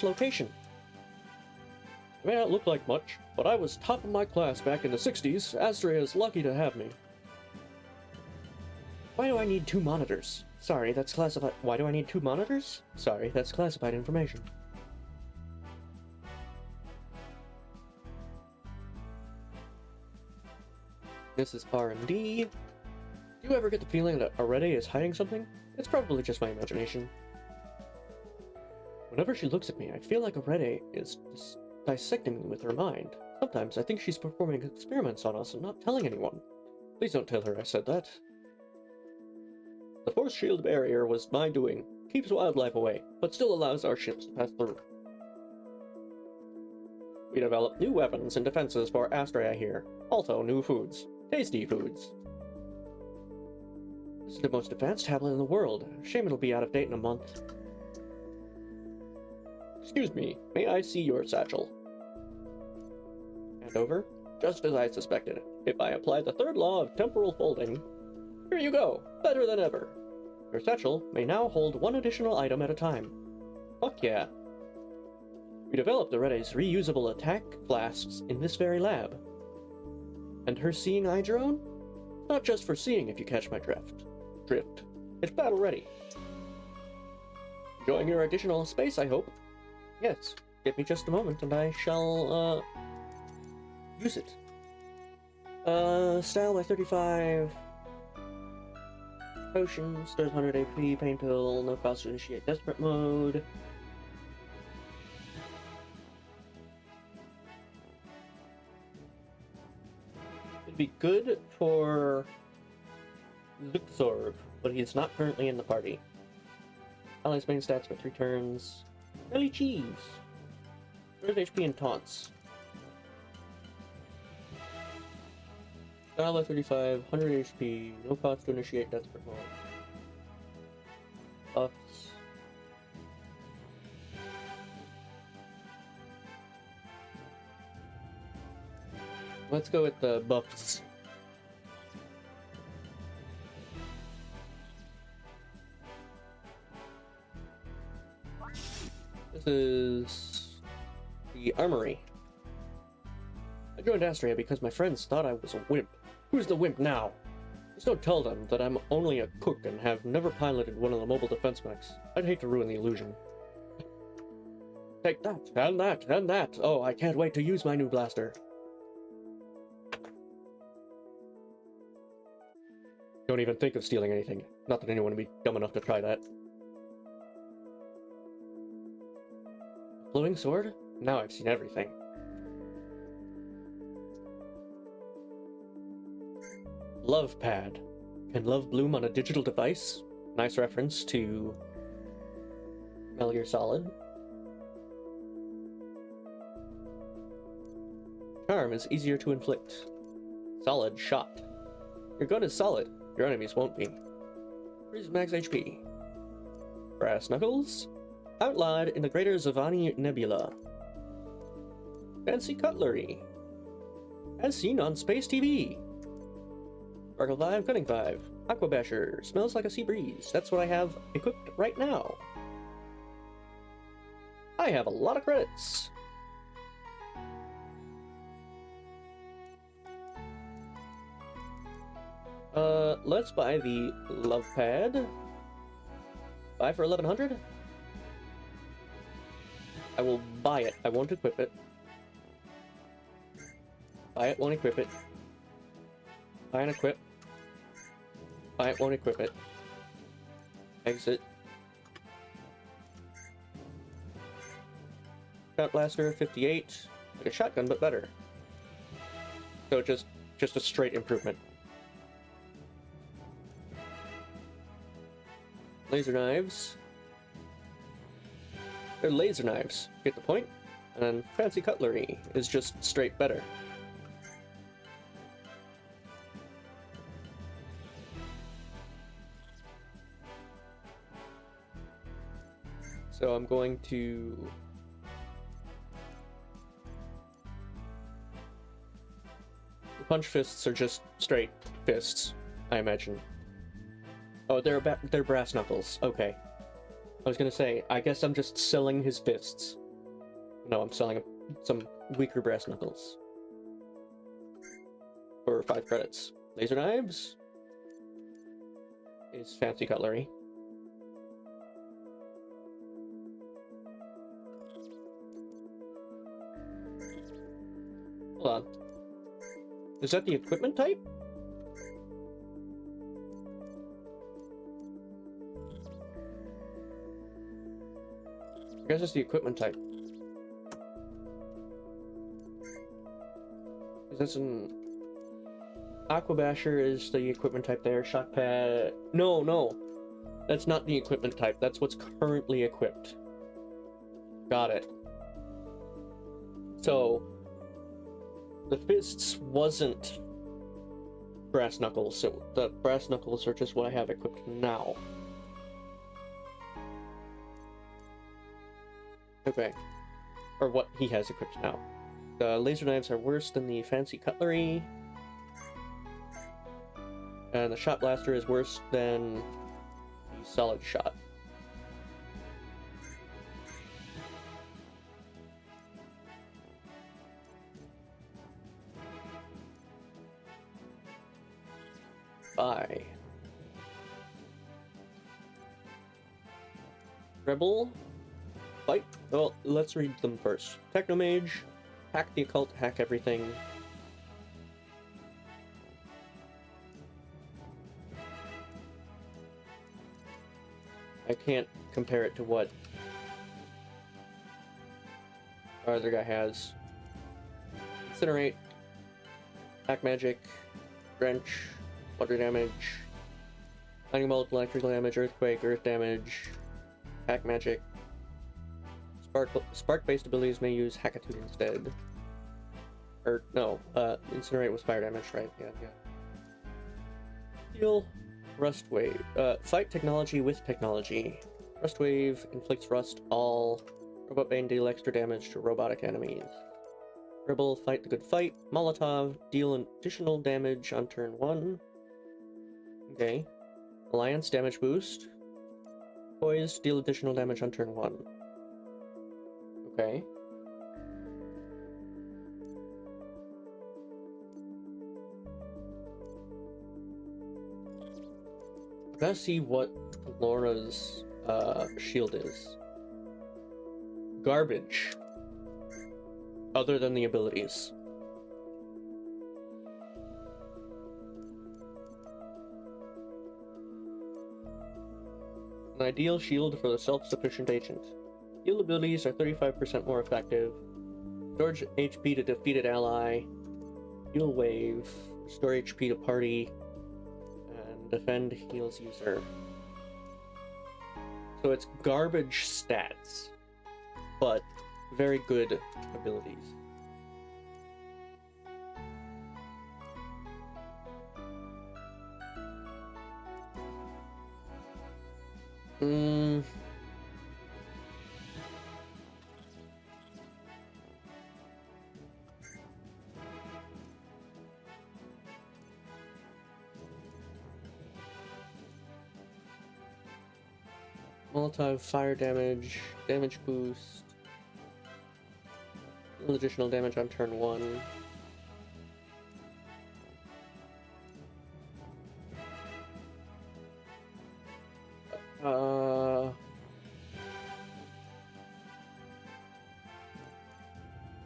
location? It may not look like much, but I was top of my class back in the 60s. Astrea is lucky to have me. Why do I need 2 monitors? Sorry, that's classified. Why do I need 2 monitors? Sorry, that's classified information. This is R&D. Do you ever get the feeling that Arete is hiding something? It's probably just my imagination. Whenever she looks at me, I feel like Arete is dissecting me with her mind. Sometimes I think she's performing experiments on us and not telling anyone. Please don't tell her I said that. The force shield barrier was my doing. Keeps wildlife away, but still allows our ships to pass through. We developed new weapons and defenses for Astrea here. Also, new foods. Tasty foods. This is the most advanced tablet in the world. Shame it'll be out of date in a month. Excuse me, may I see your satchel? Hand over. Just as I suspected. If I apply the third law of temporal folding... Here you go! Better than ever! Your satchel may now hold one additional item at a time. Fuck yeah. We developed Arete's reusable attack flasks in this very lab. And her seeing eye drone? Not just for seeing, if you catch my drift. It's battle ready. Enjoying your additional space, I hope? Yes. Give me just a moment and I shall, use it. Style by 35... Potion, stores 100 AP, pain pill, no cost to initiate desperate mode. It'd be good for Luxorb, but he's not currently in the party. Ally's main stats for 3 turns. Belly cheese! Where's HP and taunts? Style 35, 100 HP, no cost to initiate desperate mode. Buffs. Let's go with the buffs. This is the armory. I joined Astrea because my friends thought I was a wimp. Who's the wimp now? Just don't tell them that I'm only a cook and have never piloted one of the mobile defense mechs. I'd hate to ruin the illusion. Take that, and that, and that! Oh, I can't wait to use my new blaster. Don't even think of stealing anything. Not that anyone would be dumb enough to try that. Glowing sword? Now I've seen everything. Love pad. Can love bloom on a digital device? Nice reference to Metal Gear Solid. Charm is easier to inflict. Solid shot. Your gun is solid. Your enemies won't be. Increases max HP. Brass knuckles. Outlawed in the Greater Zavani Nebula. Fancy cutlery. As seen on Space TV. Sparkle 5, Cunning 5. Aqua Basher. Smells like a sea breeze. That's what I have equipped right now. I have a lot of credits. Let's buy the love pad. Buy for 1100? I will buy it. I won't equip it. Buy it, won't equip it. Buy and equip. Buy it, won't equip it. Exit. Shot blaster, 58. Like a shotgun, but better. So just a straight improvement. Laser knives. They're laser knives. Get the point? And then fancy cutlery is just straight better. So I'm going to... The punch fists are just straight fists, I imagine. Oh, they're brass knuckles. Okay. I was gonna say, I guess I'm just selling his fists. No, I'm selling some weaker brass knuckles. For 5 credits. Laser knives is fancy cutlery. Hold on. Is that the equipment type? I guess it's the equipment type. Is this an... Aqua Basher is the equipment type there. Shock pad... No. That's not the equipment type. That's what's currently equipped. Got it. So the fists wasn't brass knuckles, so the brass knuckles are just what I have equipped now. Okay. Or what he has equipped now. The laser knives are worse than the fancy cutlery. And the shot blaster is worse than the solid shot. Bye. Rebel. Fight. Well, let's read them first. Technomage. Hack the occult, hack everything. I can't compare it to what our other guy has. Incinerate. Hack magic. Wrench. Water damage. Lightning bolt, electrical damage, earthquake, earth damage. Hack magic. Spark-based abilities may use Hackitude instead. Or, no, Incinerate was fire damage, right? Yeah. Heal. Rust Wave. Fight technology with technology. Rust Wave inflicts rust all. Robot Bane deal extra damage to robotic enemies. Rebel, fight the good fight. Molotov, deal additional damage on turn 1. Okay. Alliance, damage boost. Poised, deal additional damage on turn 1. Okay. I gotta see what Laura's shield is. Garbage. Other than the abilities. An ideal shield for the self-sufficient agent. Heal abilities are 35% more effective. Storage HP to defeated ally. Heal wave. Restore HP to party. And defend heals user. So it's garbage stats, but very good abilities. Molotov, fire damage, damage boost, additional damage on turn 1.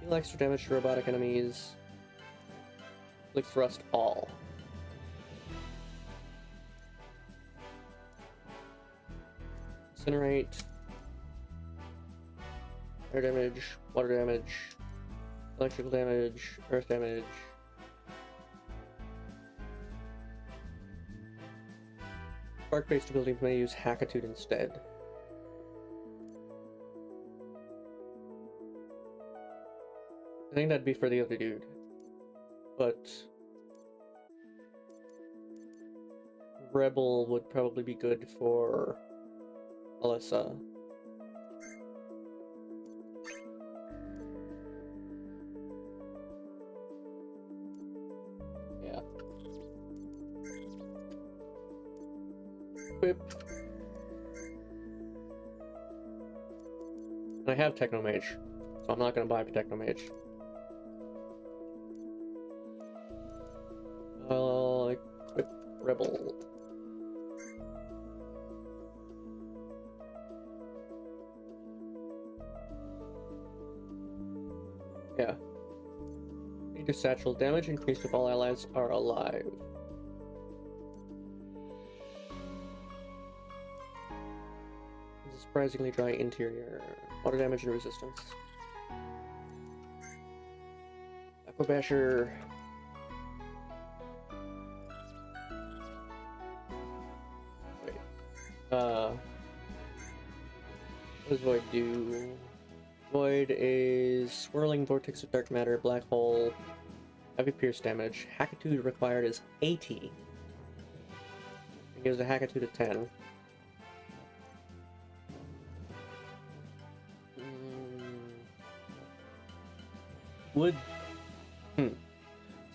Deal extra damage to robotic enemies. Inflicts rust all. Incinerate. Air damage, water damage, electrical damage, earth damage. Spark-based abilities may use Hackitude instead. I think that'd be for the other dude. But Rebel would probably be good for Alyssa. Yeah. Equip. I have Technomage, so I'm not gonna buy Technomage. I'll equip Rebel. Yeah. Major satchel damage increased if all allies are alive. This is surprisingly dry interior. Water damage and resistance. Aqua Basher. Wait. What does Void do? Void is swirling vortex of dark matter, black hole, heavy pierce damage. Hackitude required is 80. It gives a Hackitude of 10. Would...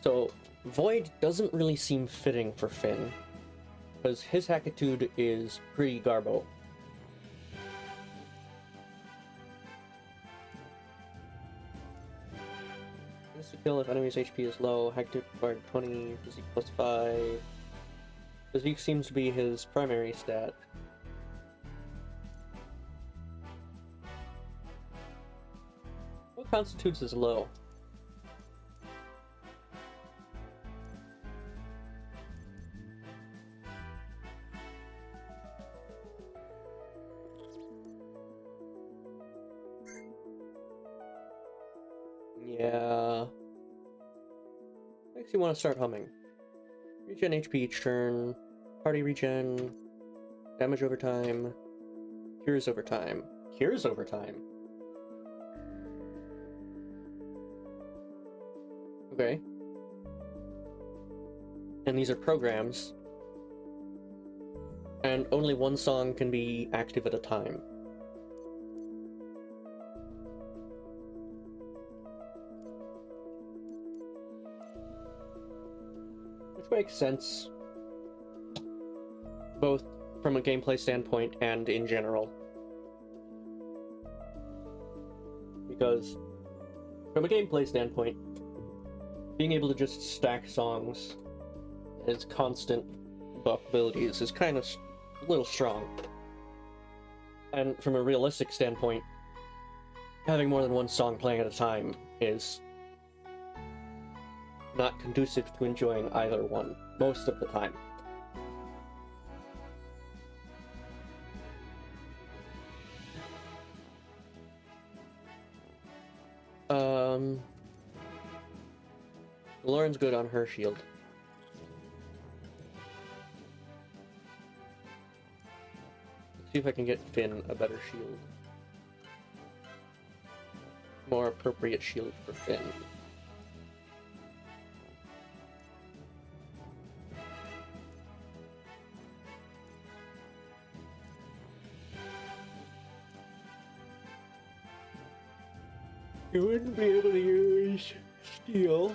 So, Void doesn't really seem fitting for Finn, because his Hackitude is pretty garbo. To kill if enemy's HP is low, Hackitude required 20, physique plus 5. Physique seems to be his primary stat. What constitutes as low? Yeah. Makes you want to start humming. Regen HP each turn, party regen, damage over time, cures over time. Cures over time? Okay. And these are programs. And only one song can be active at a time. Which makes sense, both from a gameplay standpoint and in general. Because, from a gameplay standpoint, being able to just stack songs as constant buff abilities is kind of a little strong. And from a realistic standpoint, having more than one song playing at a time is not conducive to enjoying either one, most of the time. Lauren's good on her shield. Let's see if I can get Finn a better shield. More appropriate shield for Finn. You wouldn't be able to use steel.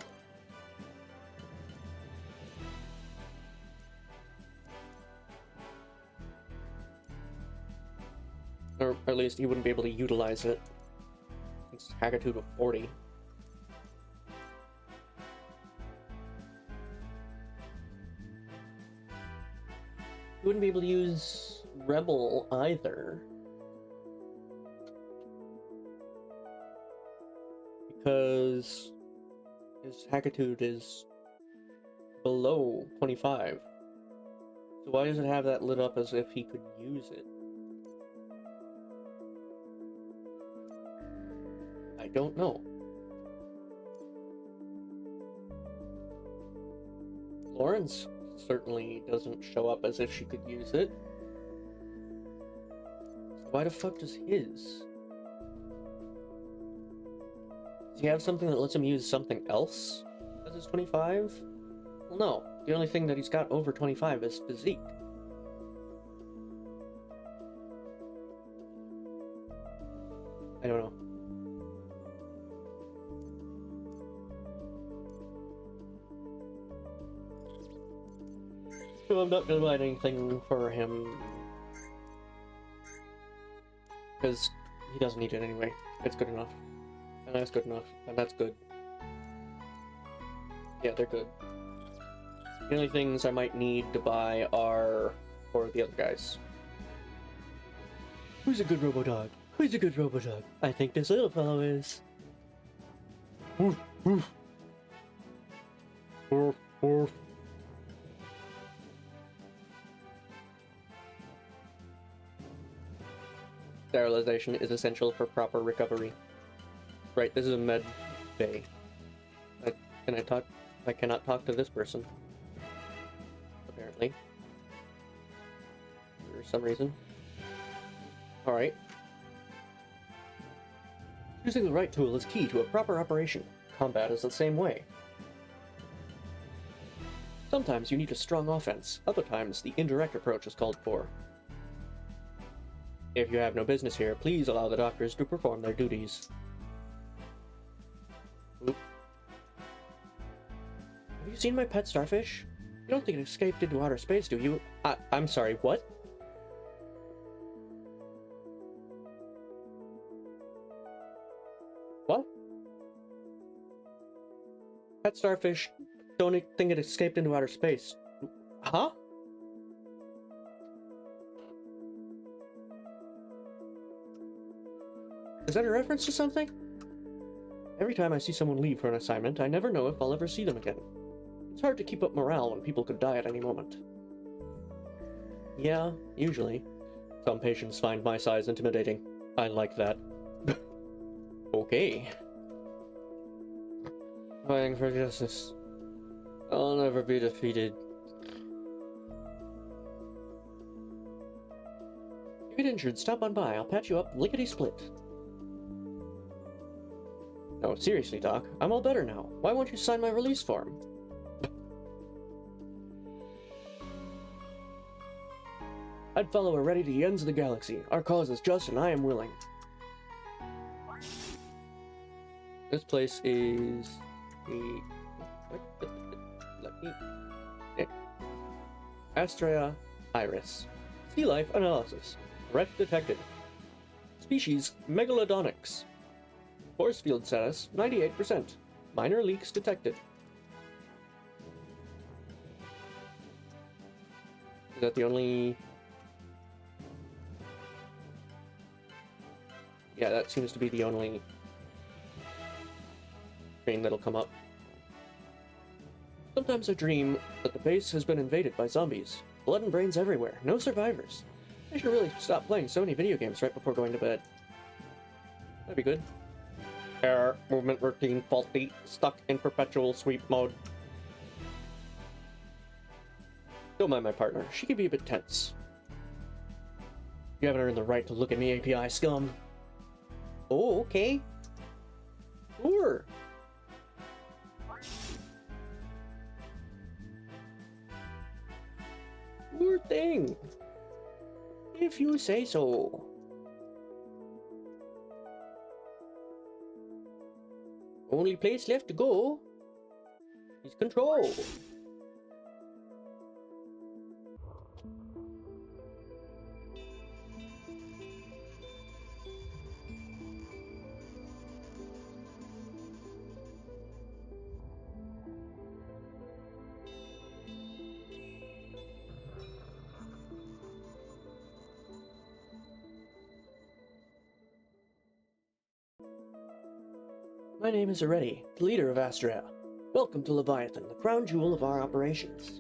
Or at least you wouldn't be able to utilize it. It's Hackitude of 40. You wouldn't be able to use Rebel either. Because his Hackitude is below 25. So why does it have that lit up as if he could use it? I don't know. Lawrence certainly doesn't show up as if she could use it. So why the fuck does his? Does he have something that lets him use something else as his 25? Well, no. The only thing that he's got over 25 is physique. I don't know. So I'm not gonna buy anything for him. Because he doesn't need it anyway. It's good enough. And that's good enough. And that's good. Yeah, they're good. The only things I might need to buy are for the other guys. Who's a good Robodog? Who's a good Robodog? I think this little fellow is. Woof, woof. Woof, woof. Sterilization is essential for proper recovery. Right, this is a med bay. Can I talk? I cannot talk to this person. Apparently. For some reason. Alright. Choosing the right tool is key to a proper operation. Combat is the same way. Sometimes you need a strong offense, other times the indirect approach is called for. If you have no business here, please allow the doctors to perform their duties. Oop. Have you seen my pet starfish? You don't think it escaped into outer space, do you? I'm sorry, what? What? Pet starfish don't think it escaped into outer space. Huh? Is that a reference to something? Every time I see someone leave for an assignment, I never know if I'll ever see them again. It's hard to keep up morale when people could die at any moment. Yeah, usually. Some patients find my size intimidating. I like that. Okay. Fighting for justice. I'll never be defeated. If you get injured, stop on by. I'll patch you up lickety-split. No, seriously, Doc. I'm all better now. Why won't you sign my release form? I'd follow her ready to the ends of the galaxy. Our cause is just and I am willing. This place is the... Let me... Astrea Iris. Sea life analysis. Threat detected. Species Megalodonyx. Force field status 98%. Minor leaks detected. Is that the only... Yeah, that seems to be the only screen that'll come up. Sometimes I dream that the base has been invaded by zombies. Blood and brains everywhere. No survivors. I should really stop playing so many video games right before going to bed. That'd be good. Error. Movement routine faulty. Stuck in perpetual sweep mode. Don't mind my partner. She can be a bit tense. You haven't earned the right to look at me, API scum. Oh, okay. Sure. Sure thing. If you say so. Only place left to go is control. My name is Areti, the leader of Astrea. Welcome to Leviathan, the crown jewel of our operations.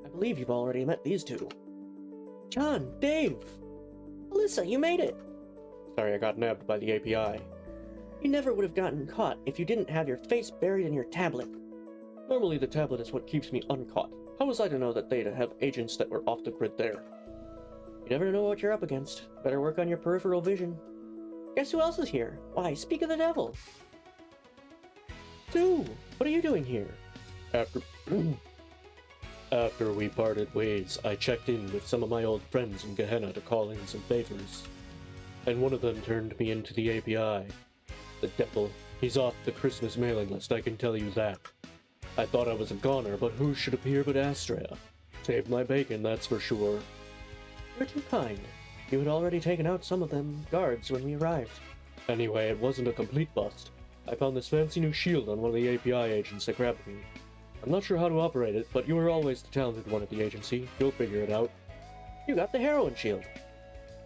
I believe you've already met these two. John, Dave! Alyssa, you made it! Sorry, I got nabbed by the API. You never would have gotten caught if you didn't have your face buried in your tablet. Normally the tablet is what keeps me uncaught. How was I to know that they'd have agents that were off the grid there? You never know what you're up against. Better work on your peripheral vision. Guess who else is here? Why, speak of the devil! Sue, what are you doing here? After we parted ways, I checked in with some of my old friends in Gehenna to call in some favors. And one of them turned me into the API. The devil. He's off the Christmas mailing list, I can tell you that. I thought I was a goner, but who should appear but Astrea? Saved my bacon, that's for sure. You're too kind. You had already taken out some of them guards when we arrived. Anyway, it wasn't a complete bust. I found this fancy new shield on one of the API agents that grabbed me. I'm not sure how to operate it, but you were always the talented one at the agency. You'll figure it out. You got the heroine shield.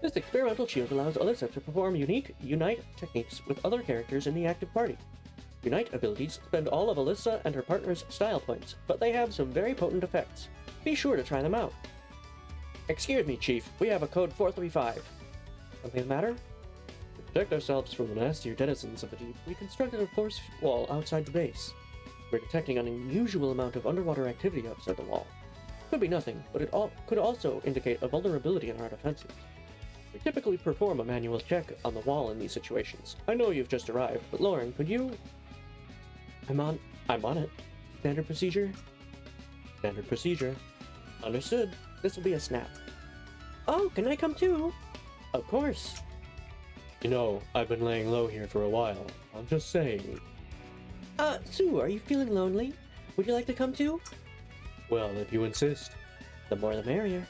This experimental shield allows Alyssa to perform unique Unite techniques with other characters in the active party. Unite abilities spend all of Alyssa and her partner's style points, but they have some very potent effects. Be sure to try them out. Excuse me, Chief. We have a code 435. Something the matter? To protect ourselves from the nastier denizens of the deep, we constructed a force wall outside the base. We're detecting an unusual amount of underwater activity outside the wall. Could be nothing, but it could also indicate a vulnerability in our defenses. We typically perform a manual check on the wall in these situations. I know you've just arrived, but Lauren, could you... I'm on it. Standard procedure? Standard procedure. Understood. This will be a snap. Oh, can I come too? Of course. You know, I've been laying low here for a while. I'm just saying. Sue, are you feeling lonely? Would you like to come too? Well, if you insist. The more the merrier.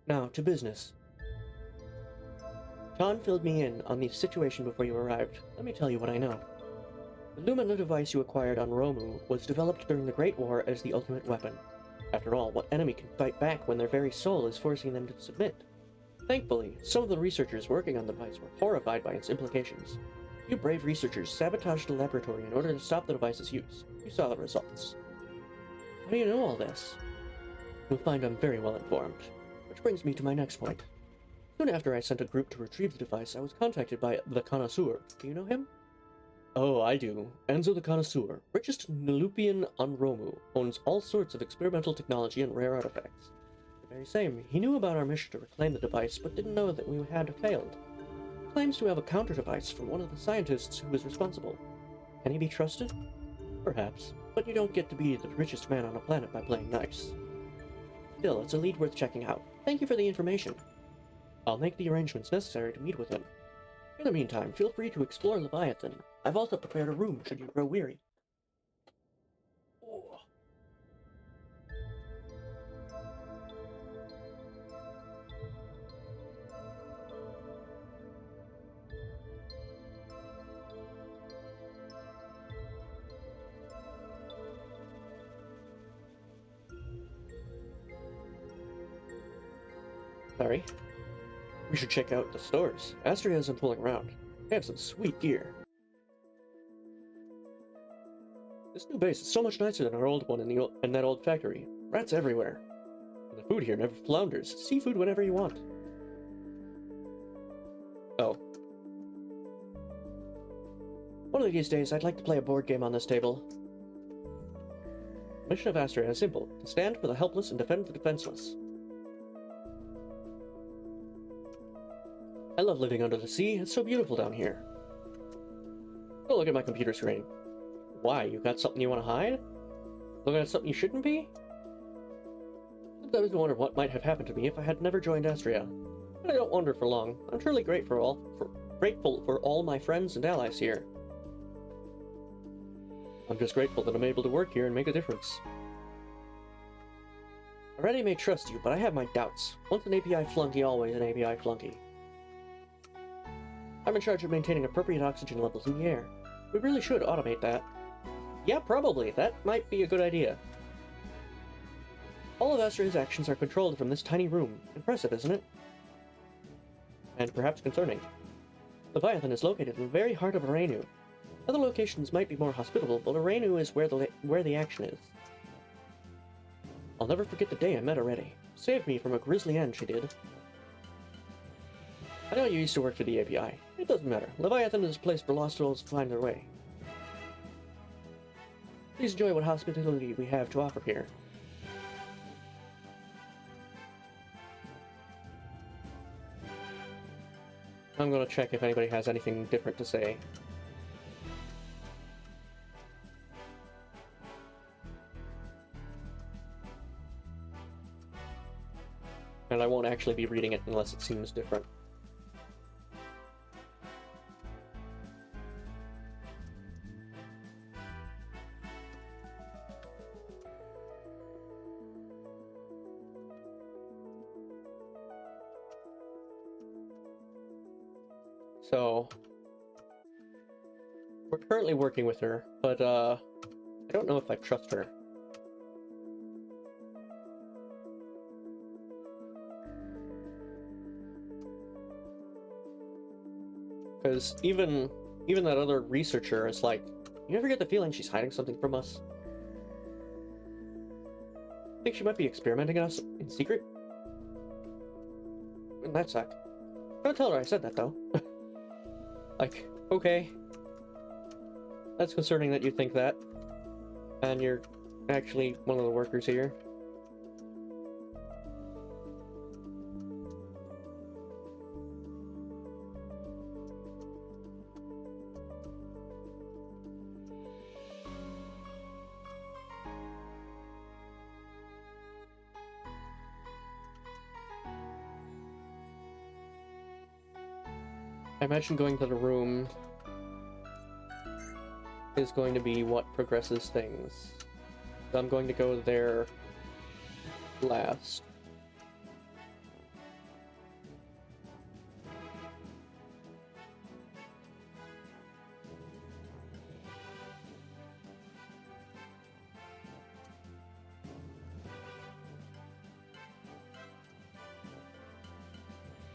Now, to business. John filled me in on the situation before you arrived. Let me tell you what I know. The Lumina device you acquired on Romu was developed during the Great War as the ultimate weapon. After all, what enemy can fight back when their very soul is forcing them to submit? Thankfully, some of the researchers working on the device were horrified by its implications. You brave researchers sabotaged the laboratory in order to stop the device's use. You saw the results. How do you know all this? You'll find I'm very well informed. Which brings me to my next point. Soon after I sent a group to retrieve the device, I was contacted by the Connoisseur. Do you know him? Oh, I do. Enzo the Connoisseur, richest Nalupian on Romu, owns all sorts of experimental technology and rare artifacts. The very same, he knew about our mission to reclaim the device, but didn't know that we had failed. He claims to have a counter-device from one of the scientists who was responsible. Can he be trusted? Perhaps, but you don't get to be the richest man on a planet by playing nice. Still, it's a lead worth checking out. Thank you for the information. I'll make the arrangements necessary to meet with him. In the meantime, feel free to explore Leviathan. I've also prepared a room should you grow weary. Oh. Sorry. We should check out the stores. Astria isn't fooling around. They have some sweet gear. This new base is so much nicer than our old one in that old factory. Rats everywhere. And the food here never flounders. Seafood whenever you want. Oh. One of these days, I'd like to play a board game on this table. The mission of Astria is simple. To stand for the helpless and defend the defenseless. I love living under the sea. It's so beautiful down here. Oh, look at my computer screen. Why? You got something you want to hide? Looking at something you shouldn't be? Sometimes I wonder what might have happened to me if I had never joined Astria. But I don't wonder for long. I'm truly grateful for all my friends and allies here. I'm just grateful that I'm able to work here and make a difference. Already may trust you, but I have my doubts. Once an API flunky, always an API flunky. I'm in charge of maintaining appropriate oxygen levels in the air. We really should automate that. Yeah, probably. That might be a good idea. All of Astria's actions are controlled from this tiny room. Impressive, isn't it? And perhaps concerning. Leviathan is located in the very heart of Arenu. Other locations might be more hospitable, but Arenu is where the action is. I'll never forget the day I met Areti. Saved me from a grisly end, she did. I know you used to work for the API. It doesn't matter. Leviathan is a place for lost souls to find their way. Please enjoy what hospitality we have to offer here. I'm gonna check if anybody has anything different to say. And I won't actually be reading it unless it seems different. So, we're currently working with her, but I don't know if I trust her. Because even that other researcher is like, you ever get the feeling she's hiding something from us? Think she might be experimenting on us in secret? And that sucked. Don't tell her I said that, though. Like, okay. That's concerning that you think that. And you're actually one of the workers here. I imagine going to the room is going to be what progresses things. So I'm going to go there last.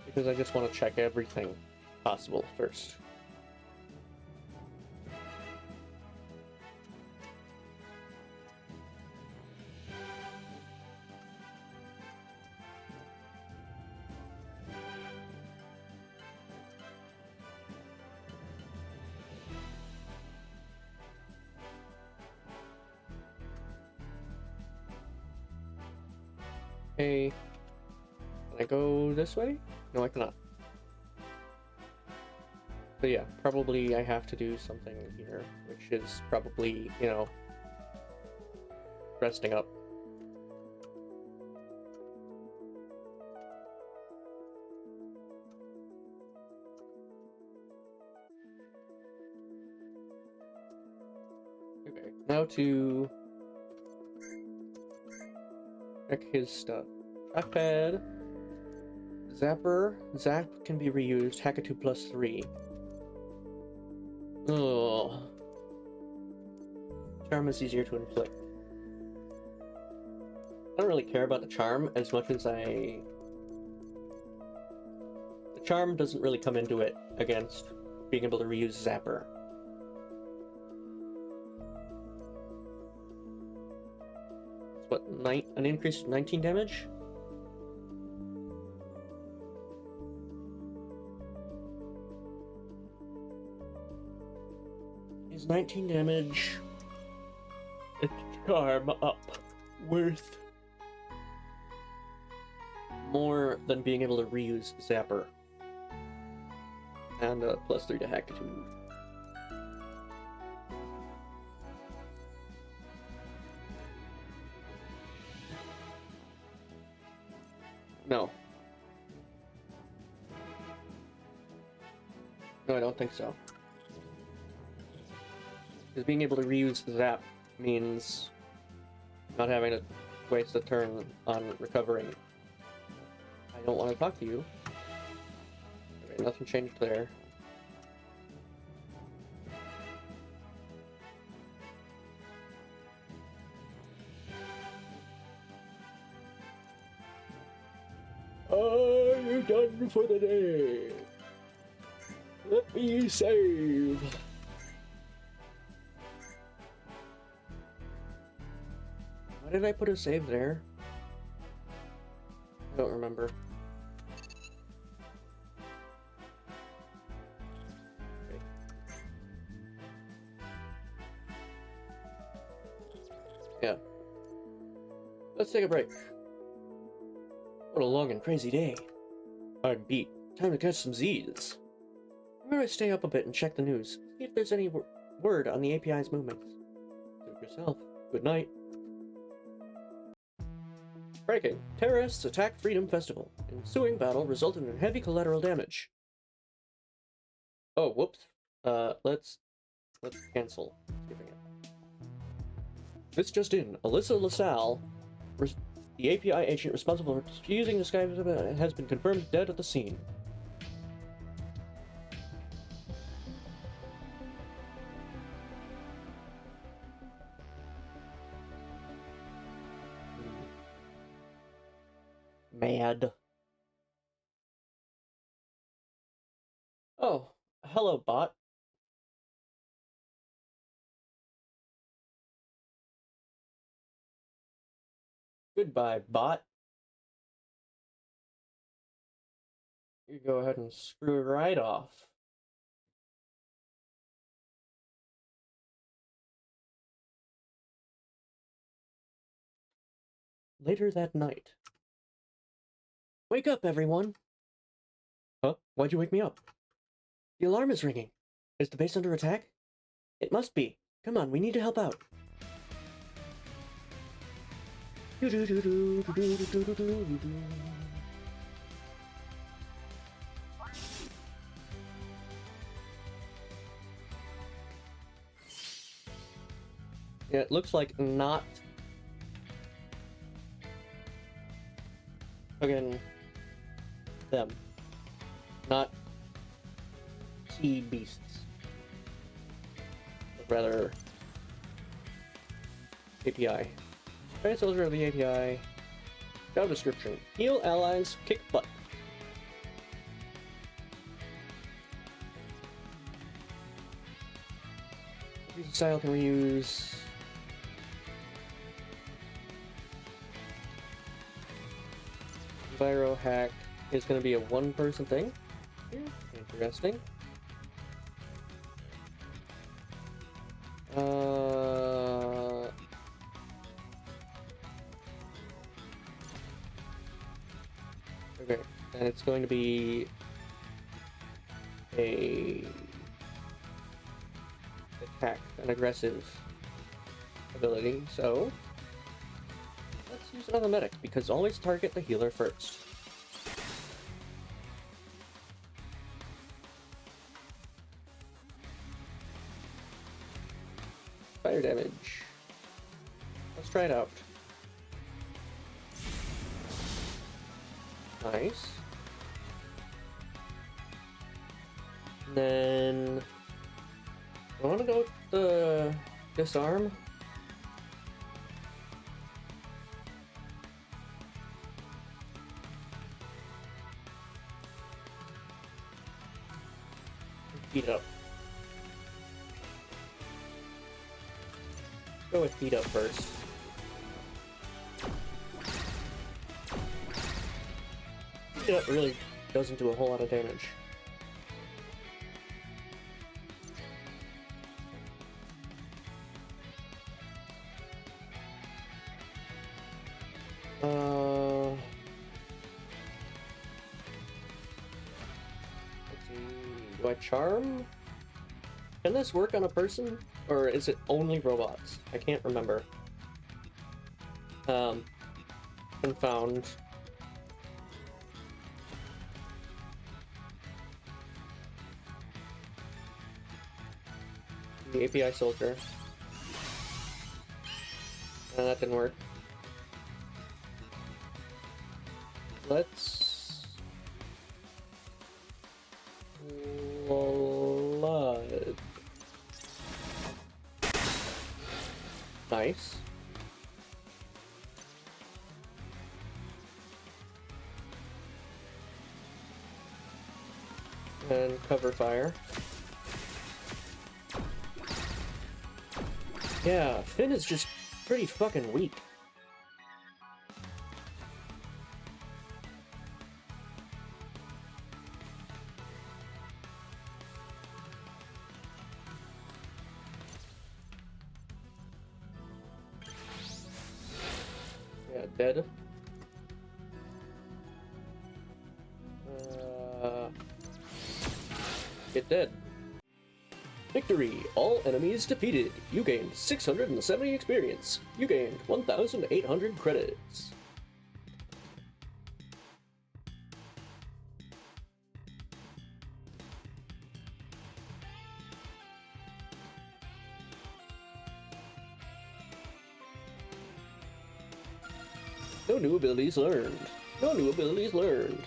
Because I just want to check everything possible first. Okay, can I go this way? No, I cannot. So yeah, probably I have to do something here, which is probably, you know, resting up. Okay, now to check his stuff. Trackpad. Zapper. Zap can be reused. Hackatoo +3. Oh. Charm is easier to inflict. I don't really care about the charm as much as the charm doesn't really come into it against being able to reuse Zapper. It's what, an increase of 19 damage? Is 19 damage a charm up worth more than being able to reuse Zapper? And +3 to Hackatoo. No. No, I don't think so. Because being able to reuse Zap means not having to waste a turn on recovering. I don't want to talk to you. Okay, nothing changed there. Are you done for the day? Let me save. Why did I put a save there? I don't remember. Okay. Yeah. Let's take a break. What a long and crazy day. I'm beat. Time to catch some Z's. I'm gonna stay up a bit and check the news. See if there's any word on the API's movements. Suit yourself. Good night. Breaking. Terrorists attack Freedom Festival. Ensuing battle resulted in heavy collateral damage. Oh, whoops. Let's cancel. Skipping it. This just in. Alyssa LaSalle, the API agent responsible for using the sky, has been confirmed dead at the scene. Mad. Oh, hello, bot. Goodbye, bot. You go ahead and screw right off. Later that night. Wake up, everyone! Huh? Why'd you wake me up? The alarm is ringing. Is the base under attack? It must be. Come on, we need to help out. Yeah, it looks like not again them, not sea beasts, but rather API. Giant soldier of the API. Job description: heal allies, kick butt. Use style can reuse. Viral hack is going to be a one-person thing. Interesting. Okay, and it's going to be a attack, an aggressive ability. So let's use it on the medic because always target the healer first. Fire damage. Let's try it out. Nice. And then I want to go with the disarm. Heat up. Go with heat up first. Heat up really doesn't do a whole lot of damage. Let's see. Do I charm? Can this work on a person? Or is it only robots? I can't remember. Confound. The API soldier. That didn't work. Let's... Blood. Nice. And cover fire. Yeah, Finn is just pretty fucking weak. Yeah, dead. Get dead. Victory! All enemies defeated. You gained 670 experience. You gained 1,800 credits. No new abilities learned. No new abilities learned.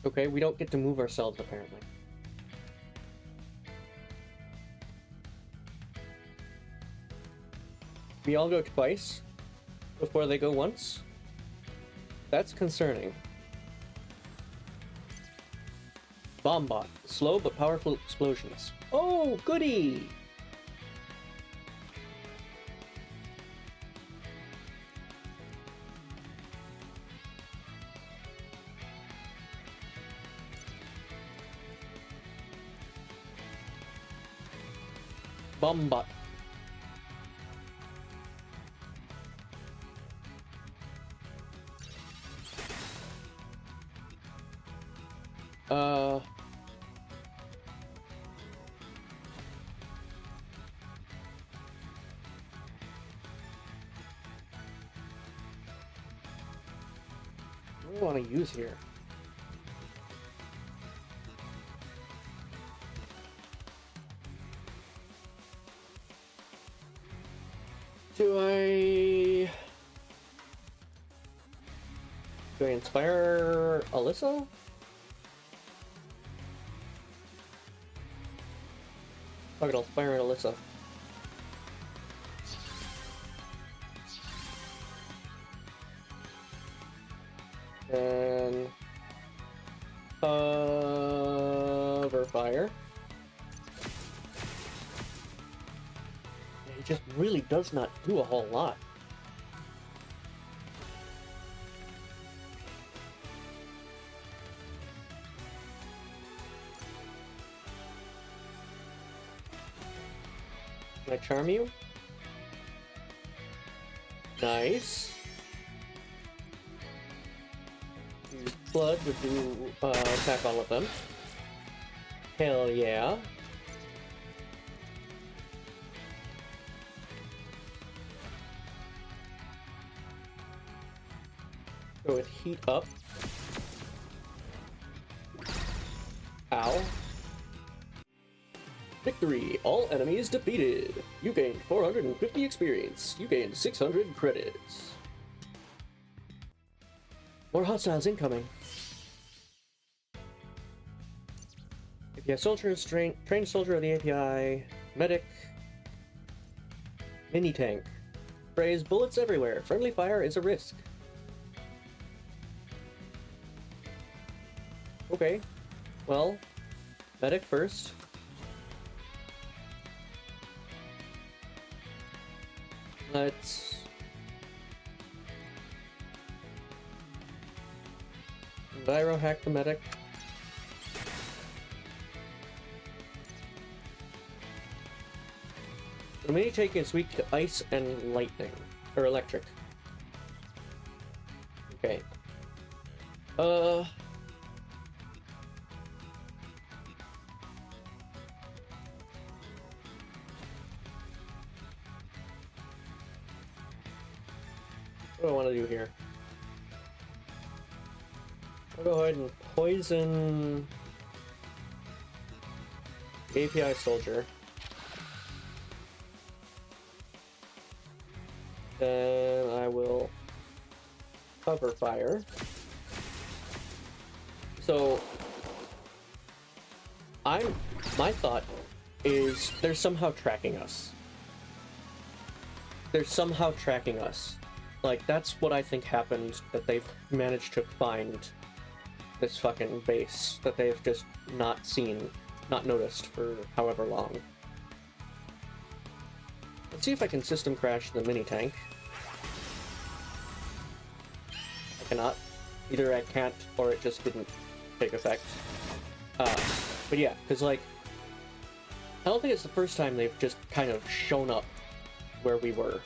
Okay, we don't get to move ourselves, apparently. We all go twice before they go once? That's concerning. Bombot. Slow but powerful explosions. Oh, goody! Bombot. What do I want to use here? Do I inspire Alyssa? Fuck it, I'll inspire Alyssa. And cover fire. It just really does not do a whole lot. Can I charm you? Nice. Use blood would do attack all of them. Hell yeah. Go with heat up. Ow. Victory! All enemies defeated! You gained 450 experience. You gained 600 credits. More hostiles incoming. API soldier, trained soldier of the API, medic, mini tank. Sprays bullets everywhere. Friendly fire is a risk. Okay. Well, medic first. Let's Enviro hack the medic. The mini tank is weak to ice and lightning. Or electric. Okay. What do I want to do here? I'll go ahead and poison the API soldier. Then I will cover fire. So my thought is they're somehow tracking us. They're somehow tracking us. Like, that's what I think happened, that they've managed to find this fucking base that they've just not seen, not noticed for however long. Let's see if I can system crash the mini tank. I cannot. Either I can't or it just didn't take effect. But yeah, because like, I don't think it's the first time they've just kind of shown up where we were.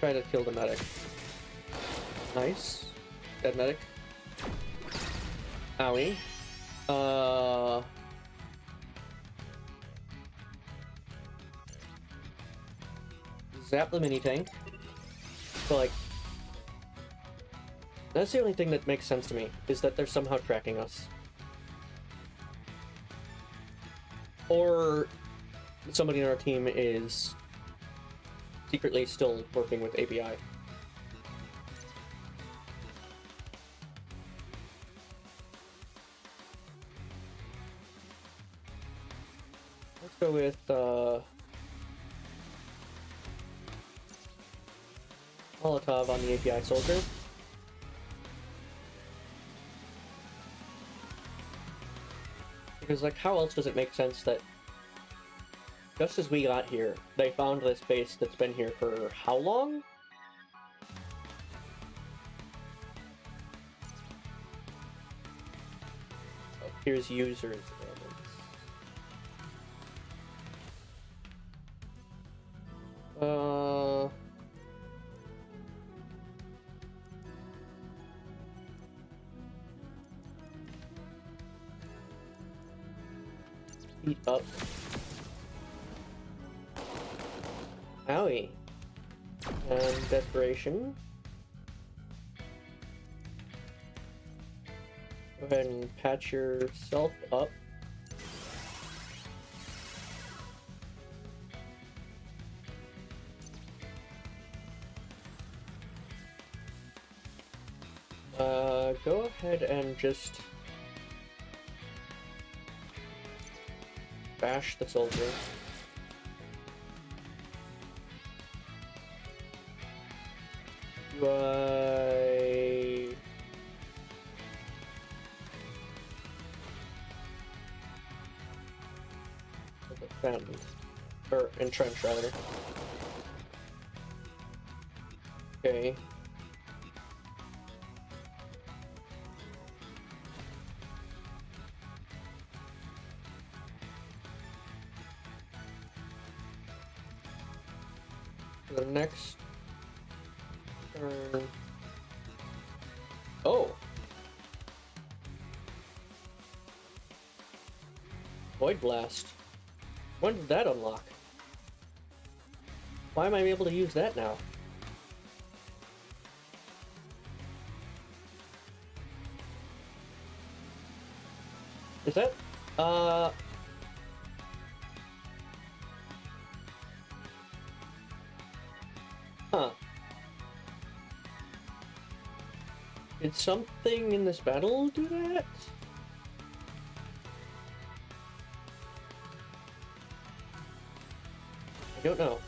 Try to kill the medic. Nice. Dead medic. Owie. Zap the mini tank. So like, that's the only thing that makes sense to me, is that they're somehow tracking us. Or somebody in our team is secretly still working with API. Let's go with Molotov on the API soldier. Because like, how else does it make sense that just as we got here, they found this base that's been here for how long? Oh, here's users. Heat up. Owie. And desperation. Go ahead and patch yourself up. Go ahead and just bash the soldier. Do I... Defend. Or entrench, rather. Okay. The next turn. Oh! Void Blast. When did that unlock? Why am I able to use that now? Is that, huh. Did something in this battle do that? I don't know.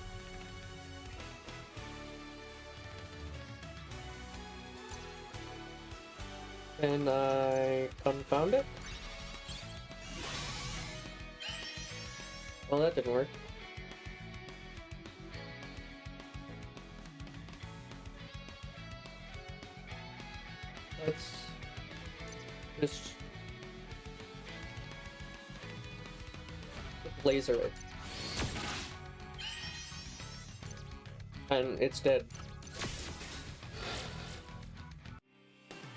Can I confound it? Well, that didn't work. Let's just laser it. And it's dead.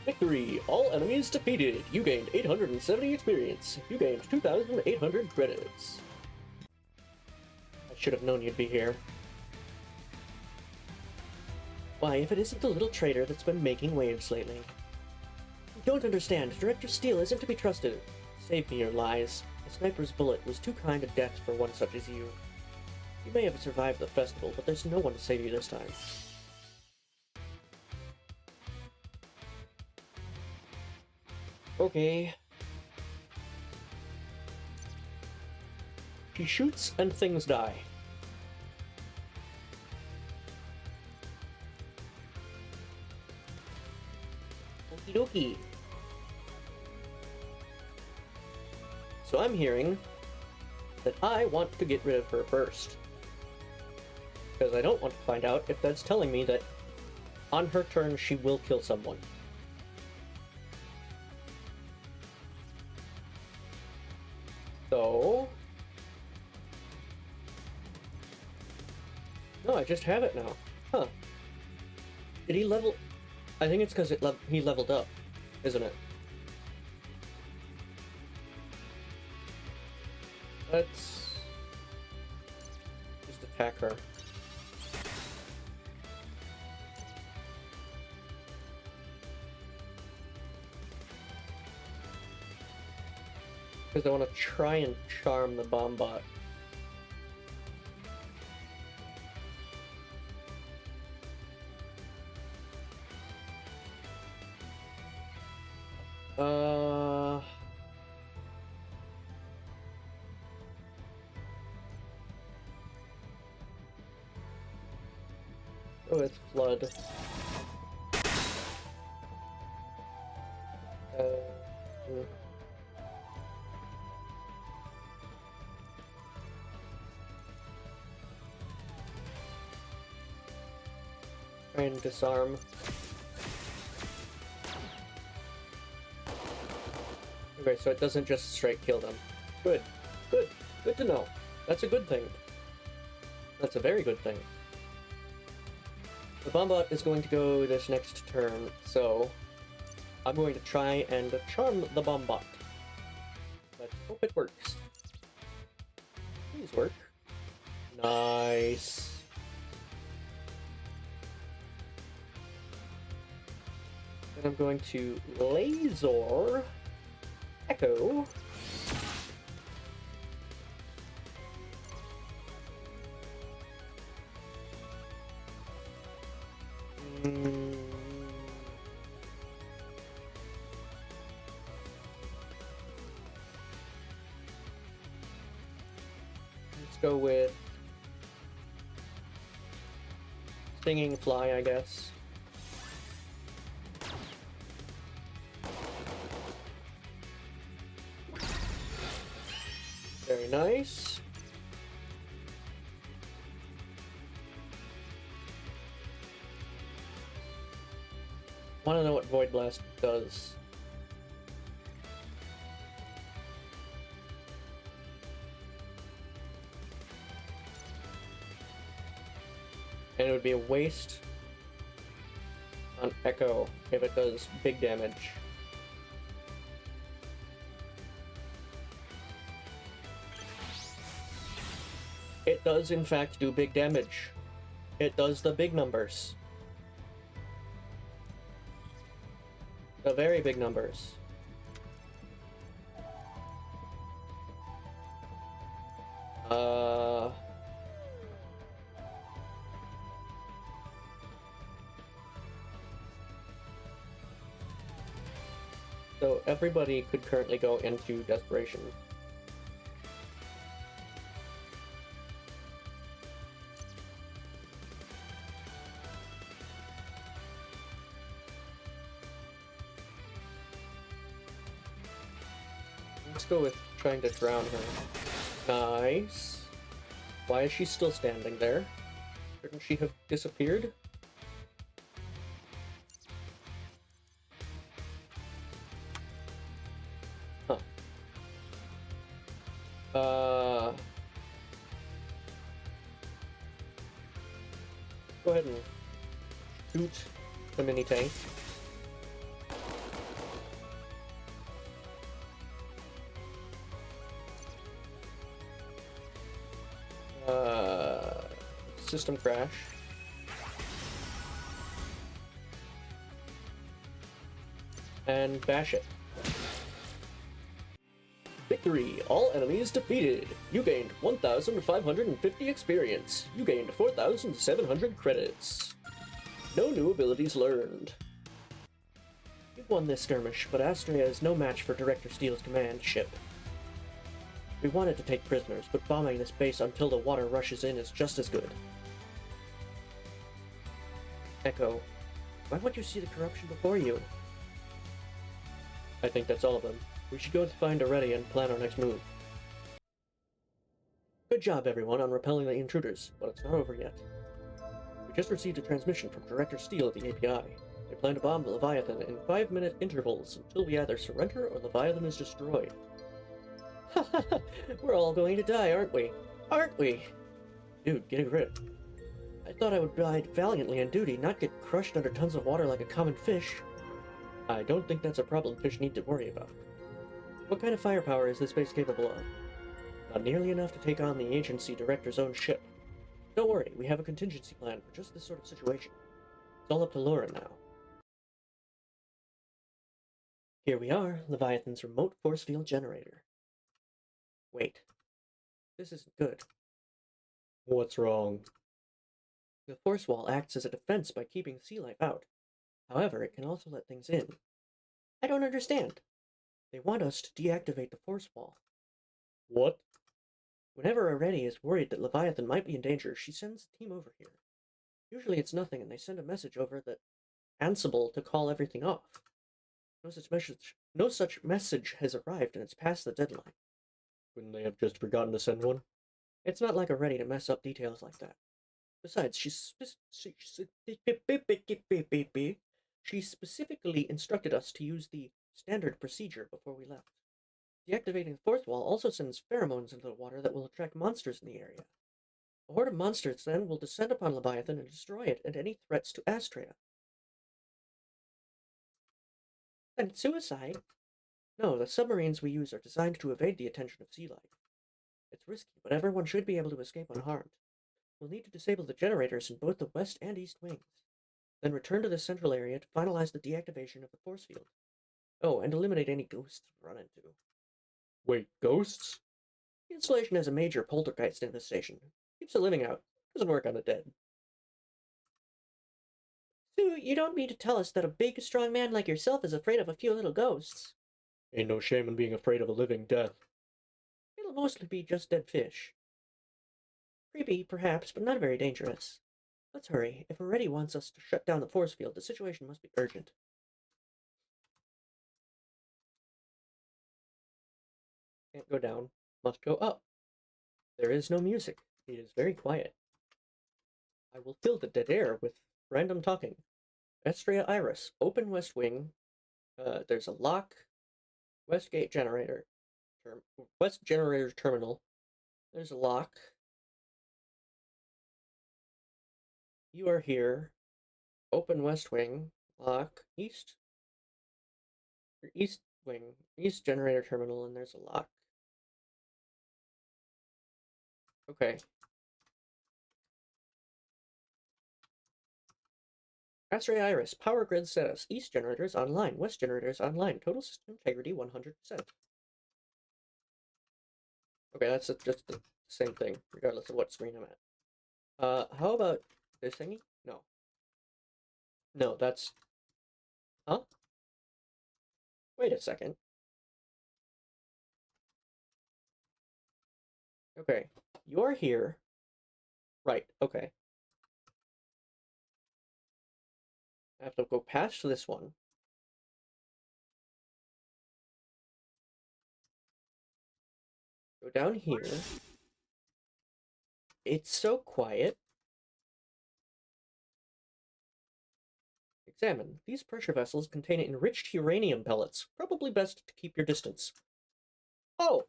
Victory! All enemies defeated! You gained 870 experience. You gained 2,800 credits. I should have known you'd be here. Why, if it isn't the little traitor that's been making waves lately. You don't understand. Director Steele isn't to be trusted. Save me your lies. A sniper's bullet was too kind a death for one such as you. You may have survived the festival, but there's no one to save you this time. Okay. She shoots and things die. Okie dokie. So I'm hearing that I want to get rid of her first. Because I don't want to find out if that's telling me that on her turn she will kill someone. So... No, I just have it now. Huh. Did he level... I think it's because he leveled up, isn't it? Let's... just attack her. Because I want to try and charm the bomb bot. Oh, it's flood. Try and disarm. Okay, so it doesn't just straight kill them. Good. Good. Good to know. That's a good thing. That's a very good thing. The Bombot is going to go this next turn, so I'm going to try and charm the Bombot. Let's hope it works. Please work. Nice. Then I'm going to laser Echo. Mm, let's go with Stinging Fly, I guess. Very nice. Want to know what Void Blast does? And it would be a waste on Echo if it does big damage. It does in fact do big damage. It does the big numbers. The very big numbers. So everybody could currently go into Desperation. Let's go with trying to drown her. Nice. Why is she still standing there? Shouldn't she have disappeared? Huh. Go ahead and shoot the mini tank. System crash. And bash it. Victory! All enemies defeated! You gained 1,550 experience. You gained 4,700 credits. No new abilities learned. You've won this skirmish, but Astrea is no match for Director Steele's command ship. We wanted to take prisoners, but bombing this base until the water rushes in is just as good. Echo, why won't you see the corruption before you? I think that's all of them. We should go find Aurelia and plan our next move. Good job, everyone, on repelling the intruders, but it's not over yet. We just received a transmission from Director Steele at the API. They plan to bomb the Leviathan in 5-minute intervals until we either surrender or Leviathan is destroyed. Hahaha, we're all going to die, aren't we? Aren't we? Dude, get a grip. I thought I would ride valiantly on duty, not get crushed under tons of water like a common fish. I don't think that's a problem fish need to worry about. What kind of firepower is this base capable of? Not nearly enough to take on the agency director's own ship. Don't worry, we have a contingency plan for just this sort of situation. It's all up to Laura now. Here we are, Leviathan's remote force field generator. Wait. This isn't good. What's wrong? The force wall acts as a defense by keeping sea life out. However, it can also let things in. I don't understand. They want us to deactivate the force wall. What? Whenever Aurelia is worried that Leviathan might be in danger, she sends the team over here. Usually it's nothing, and they send a message over that Ansible to call everything off. No such message has arrived, and it's past the deadline. Couldn't they have just forgotten to send one? It's not like Aurelia to mess up details like that. Besides, she specifically instructed us to use the standard procedure before we left. Deactivating the fourth wall also sends pheromones into the water that will attract monsters in the area. A horde of monsters then will descend upon Leviathan and destroy it and any threats to Astrea. Then it's suicide. No, the submarines we use are designed to evade the attention of sea life. It's risky, but everyone should be able to escape unharmed. We'll need to disable the generators in both the west and east wings. Then return to the central area to finalize the deactivation of the force field. Oh, and eliminate any ghosts we run into. Wait, ghosts? The installation has a major poltergeist infestation. Keeps the living out. Doesn't work on the dead. So, you don't mean to tell us that a big, strong man like yourself is afraid of a few little ghosts? Ain't no shame in being afraid of a living death. It'll mostly be just dead fish. Creepy, perhaps, but not very dangerous. Let's hurry. If Moretti wants us to shut down the force field, the situation must be urgent. Can't go down. Must go up. There is no music. It is very quiet. I will fill the dead air with random talking. Estria Iris. Open west wing. There's a lock. West gate generator. West generator terminal. There's a lock. You are here. Open west wing. Lock. East. East wing. East generator terminal, and there's a lock. Okay. X-ray Iris. Power grid status. East generators online. West generators online. Total system integrity 100%. Okay, that's just the same thing, regardless of what screen I'm at. How about this thingy? No. No, that's... Huh? Wait a second. Okay. You're here. Right, okay. I have to go past this one. Go down here. It's so quiet. Examine. These pressure vessels contain enriched uranium pellets. Probably best to keep your distance. Oh!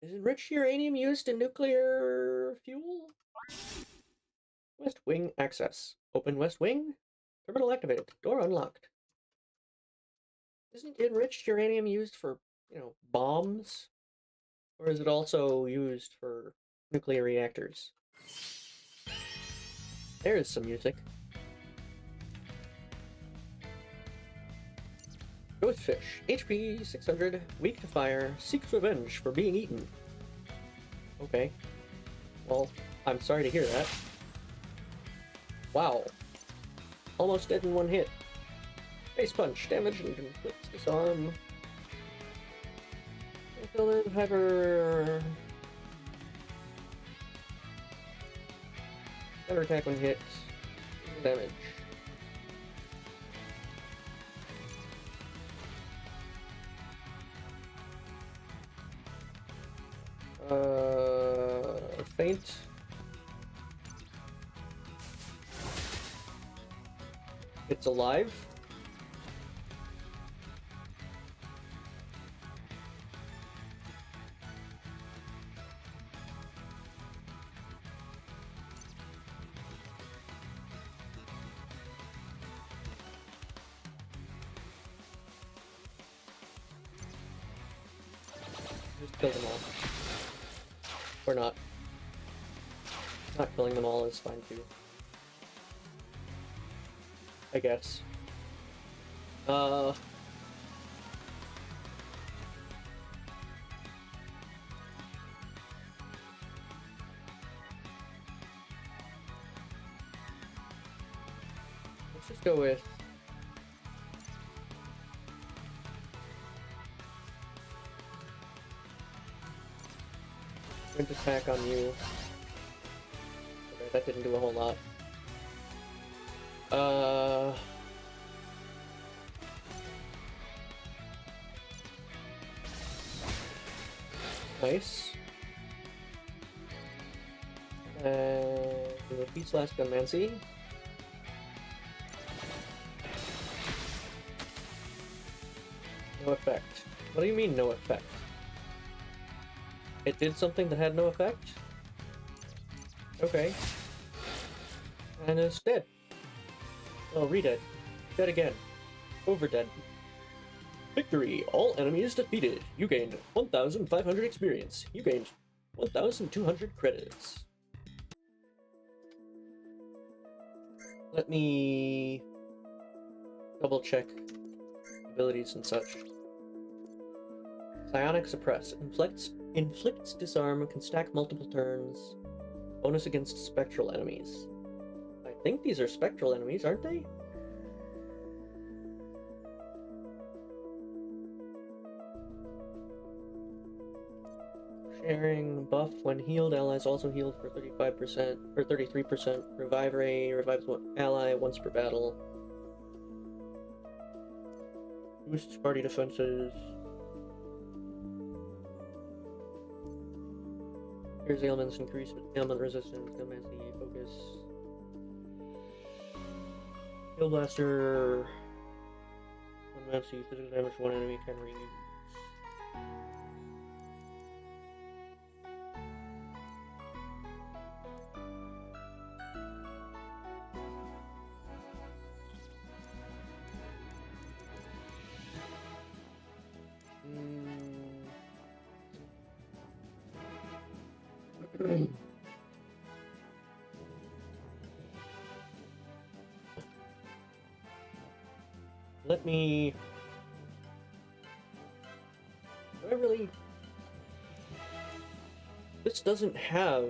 Is enriched uranium used in nuclear fuel? West wing access. Open west wing. Terminal activated. Door unlocked. Isn't enriched uranium used for, bombs? Or is it also used for nuclear reactors? There's some music. Ghostfish. HP 600. Weak to fire. Seeks revenge for being eaten. Okay. Well, I'm sorry to hear that. Wow. Almost dead in one hit. Face punch. Damage and inflicts disarm. Hyper... Counter attack when hit. Damage. Faint. It's alive. Just kill them all. Or not. Not killing them all is fine too. I guess. Let's just go with... Wind attack on you. Okay, that didn't do a whole lot. Nice. Repeat slash Gunmancy. No effect. What do you mean, no effect? It did something that had no effect? Okay. And it's dead. Oh, re-dead. Dead again. Over-dead. Victory! All enemies defeated. You gained 1,500 experience. You gained 1,200 credits. Let me double check abilities and such. Psionic Suppress. Inflicts disarm, can stack multiple turns. Bonus against spectral enemies. I think these are spectral enemies, aren't they? Sharing buff when healed. Allies also healed for 35% or 33%. Revive Ray revives one ally once per battle. Boosts party defenses. Here's ailments, increase ailment resistance, Demacy, focus. Heal Blaster. One Demacy, physical damage, one enemy can reuse. Let me... Do I really... This doesn't have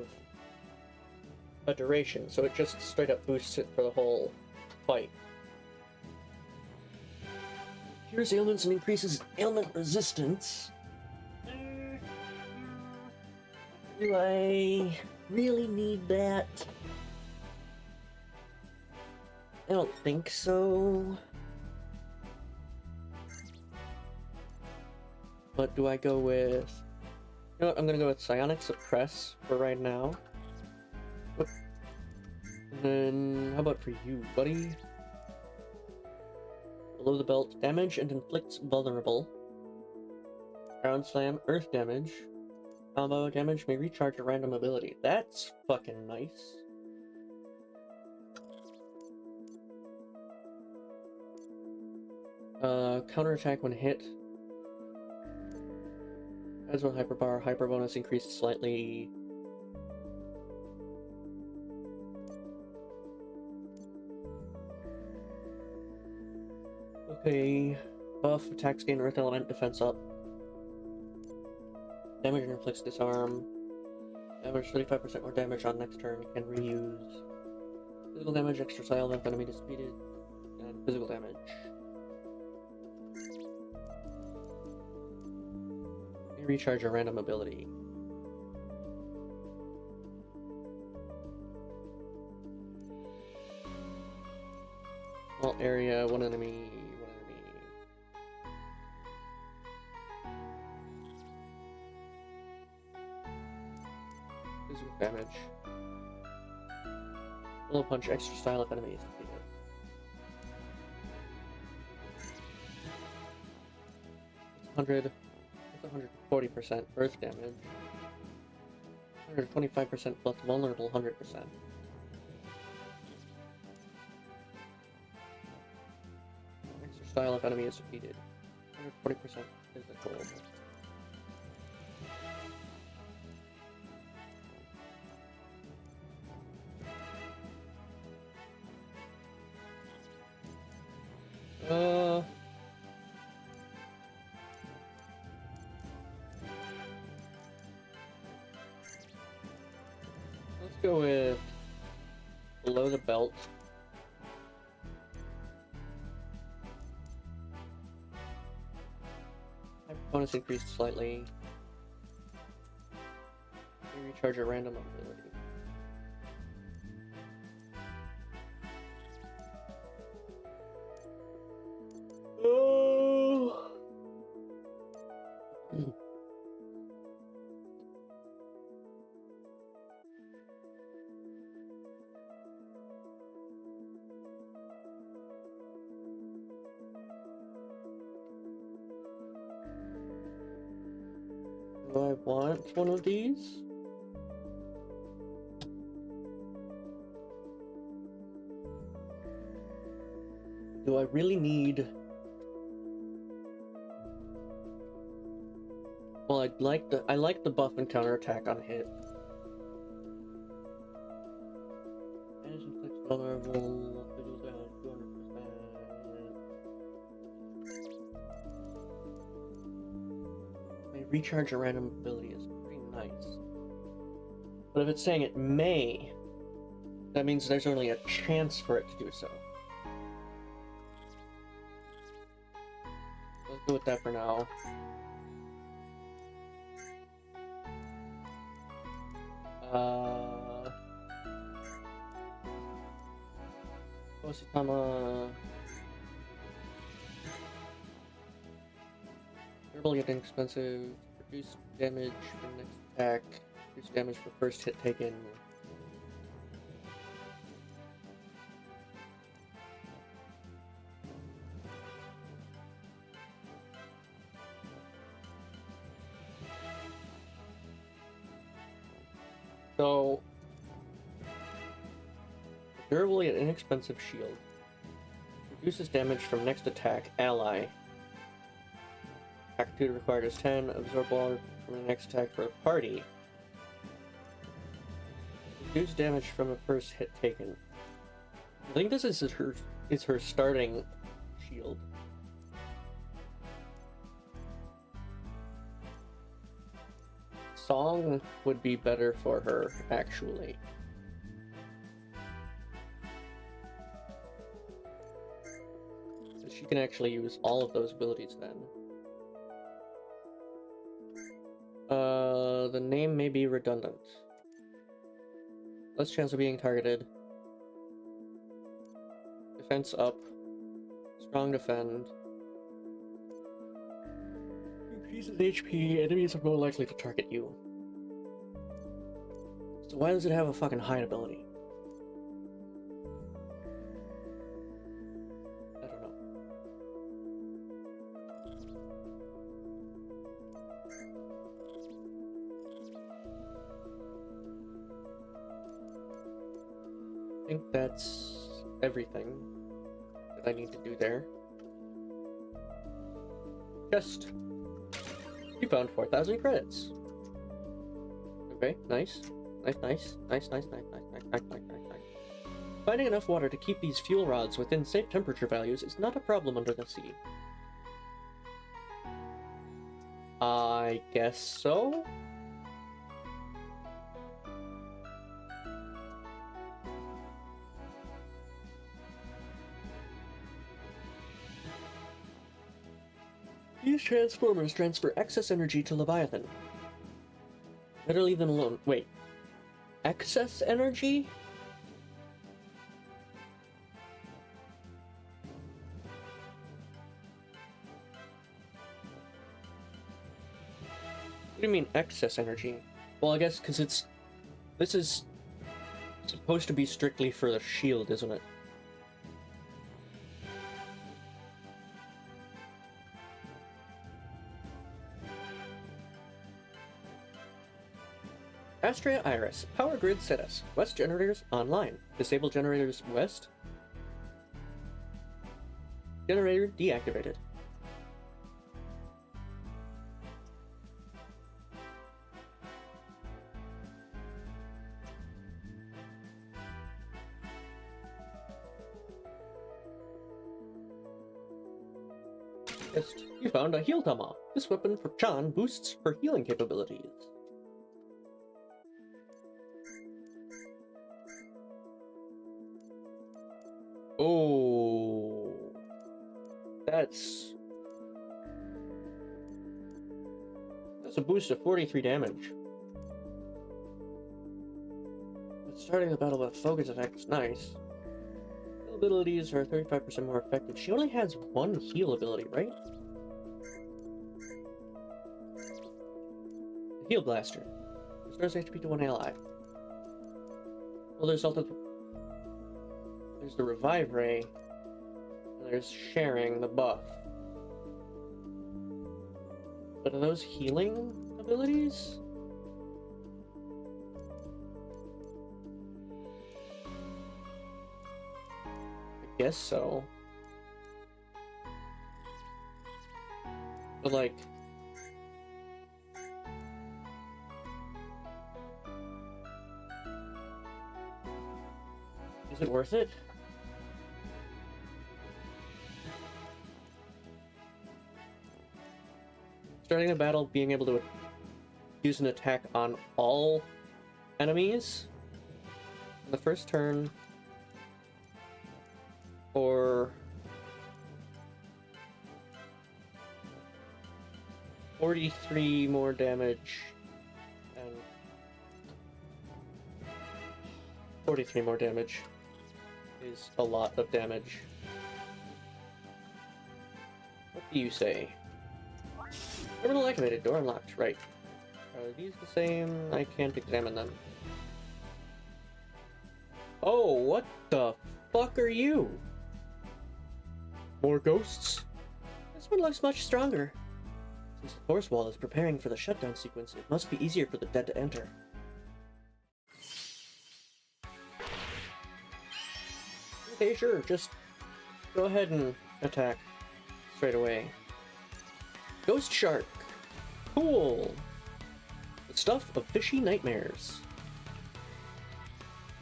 a duration, so it just straight up boosts it for the whole fight. Cures ailments and increases ailment resistance. Do I really need that? I don't think so. But do I go with... You know what, I'm gonna go with Psionic Suppress for right now. And then, how about for you, buddy? Below the belt, damage and inflicts vulnerable. Ground Slam, earth damage. Combo damage may recharge a random ability. That's fucking nice. Counterattack when hit. As well, hyperbar, hyper bonus increased slightly. Okay, buff, attacks gain earth element, defense up. Damage and inflicts disarm. Damage 35% more damage on next turn, can reuse. Physical damage, extra style if enemy defeated. And physical damage. Recharge a random ability. Small area, one enemy. Physical damage. Blow punch, extra style if enemy is defeated. It's 100. 140% earth damage. 125% plus vulnerable 100%. Extra style if enemy is defeated. 140% physical. Let's go with below the belt. Hyper bonus increased slightly. You recharge a random ability. Oh. Do I want one of these? Do I really need... Well, I like the buff and counterattack on hit. Manage inflicts vulnerable recharge a random ability is pretty nice. But if it's saying it may, that means there's only a chance for it to do so. Let's go with that for now. Ositama. Durable yet inexpensive. Reduce damage from next attack. Reduce damage for first hit taken. So, durable yet inexpensive shield. Reduces damage from next attack, ally. Aptitude required is 10. Absorb all from the next attack for a party. Reduce damage from a first hit taken. I think this is her starting shield. Song would be better for her, actually. So she can actually use all of those abilities then. The name may be redundant. Less chance of being targeted. Defense up. Strong defend. Increases HP, enemies are more likely to target you. So why does it have a fucking hide ability? I don't know. I think that's everything that I need to do there. Just you found 4,000 credits. Okay, nice. Nice. Finding enough water to keep these fuel rods within safe temperature values is not a problem under the sea. I guess so? These transformers transfer excess energy to Leviathan. Better leave them alone. Wait. Excess energy? What do you mean excess energy? Well, I guess because this is supposed to be strictly for the shield, isn't it? Astrea Iris. Power grid status. West generators online. Disable generators west. Generator deactivated. Yes, you found a heal Tama. This weapon for Chan boosts her healing capabilities. Oh, that's a boost of 43 damage. But starting the battle with a focus effect is nice. Abilities are 35% more effective. She only has one heal ability, right? The Heal Blaster. Restores HP to one ally. Well, there's the Revive Ray, and there's Sharing, the buff. But are those healing abilities? I guess so. But like... is it worth it? starting a battle, being able to use an attack on all enemies on the first turn, or 43 more damage, and 43 more damage is a lot of damage. What do you say? Terminal activated, door unlocked, right. Are these the same? I can't examine them. Oh, what the fuck are you? More ghosts? This one looks much stronger. Since the force wall is preparing for the shutdown sequence, it must be easier for the dead to enter. Okay, sure, just go ahead and attack straight away. Ghost Shark! Cool! The stuff of fishy nightmares.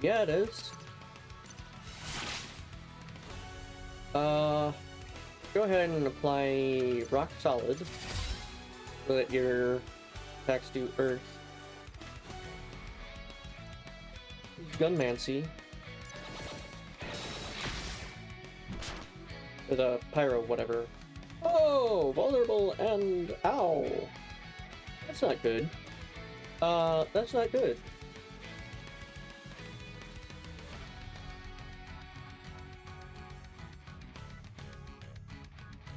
Yeah, it is. Go ahead and apply Rock Solid so that your attacks do Earth. Gunmancy. Or the Pyro, whatever. Oh, vulnerable and ow. That's not good. That's not good.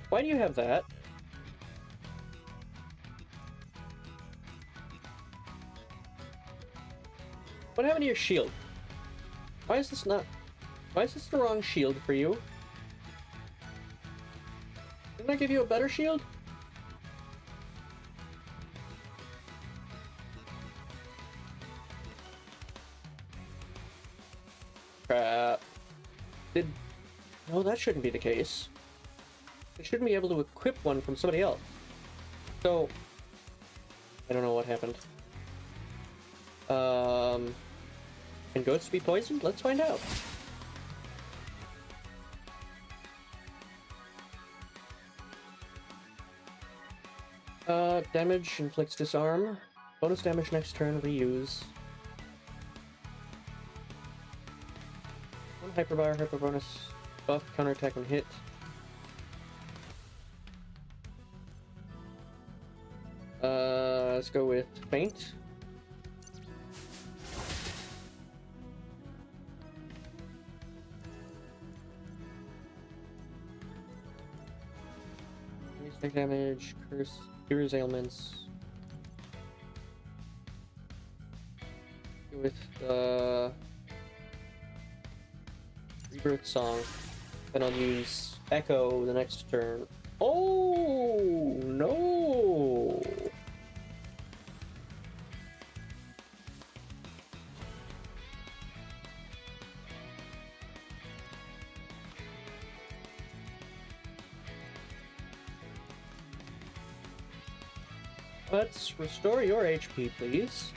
Why do you have that? What happened to your shield? Why is this not... Why is this the wrong shield for you? Didn't I give you a better shield? Crap. No, that shouldn't be the case. I shouldn't be able to equip one from somebody else. So... I don't know what happened. Can ghosts be poisoned? Let's find out. Damage inflicts disarm. Bonus damage next turn, reuse. One hyperbar, hyper bonus, buff, counterattack and hit. Let's go with faint. Take damage, curse, cures ailments. Go with the Rebirth Song. Then I'll use Echo the next turn. Oh no! Let's restore your HP, please.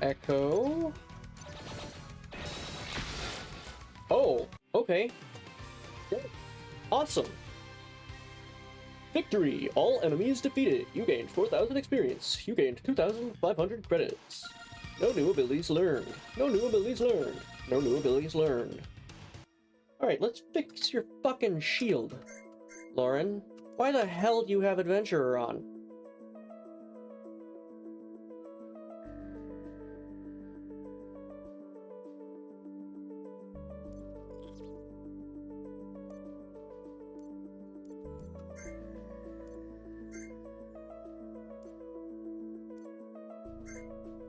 Echo. Oh, okay. Good. Awesome. Victory! All enemies defeated. You gained 4,000 experience. You gained 2,500 credits. No new abilities learned. No new abilities learned. No new abilities learned. Alright, let's fix your fucking shield, Lauren. Why the hell do you have Adventurer on?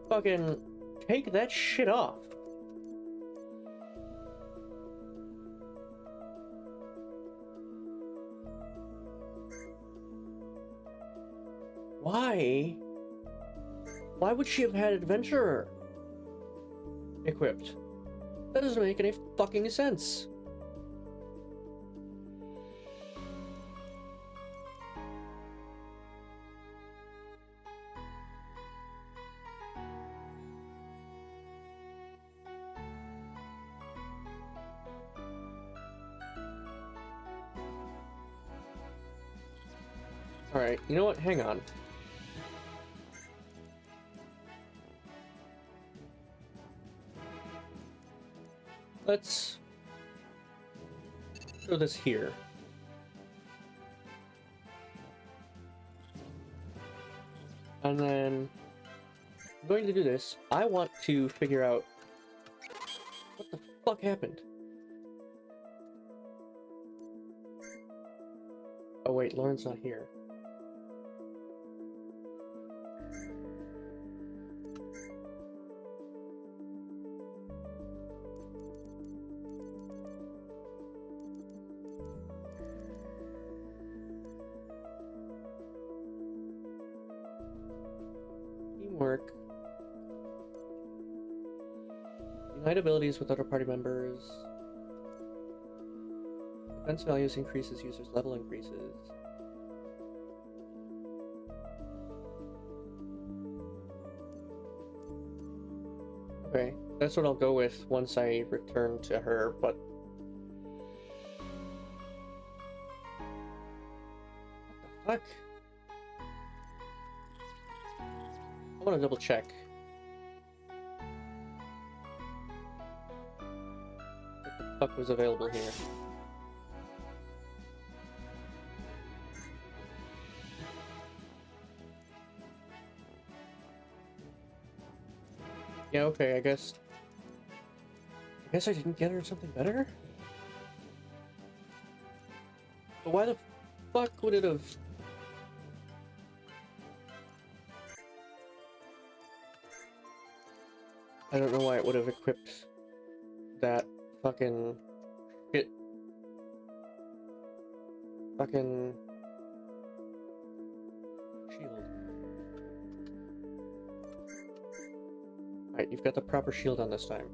Fucking take that shit off. Why? Why would she have had Adventurer equipped? That doesn't make any fucking sense. Alright, you know what? Hang on. Let's throw this here. And then I'm going to do this. I want to figure out what the fuck happened. Oh wait, Lauren's not here. Teamwork. Unite abilities with other party members. Defense values increases, users' level increases. Okay, that's what I'll go with once I return to her, but... What the fuck? I want to double check. What the fuck was available here? Yeah, okay, I guess I didn't get her something better? But why the fuck would it have... I don't know why it would have equipped that fucking shit. Fucking shield. Alright, you've got the proper shield on this time.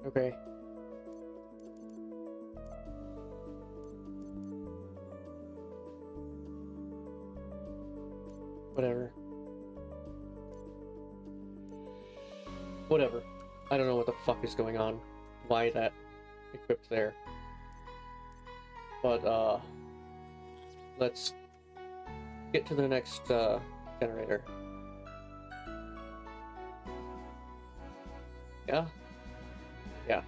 Okay. Whatever. Whatever. I don't know what the fuck is going on. Why that equipped there. But, let's get to the next, generator. Yeah? Yeah.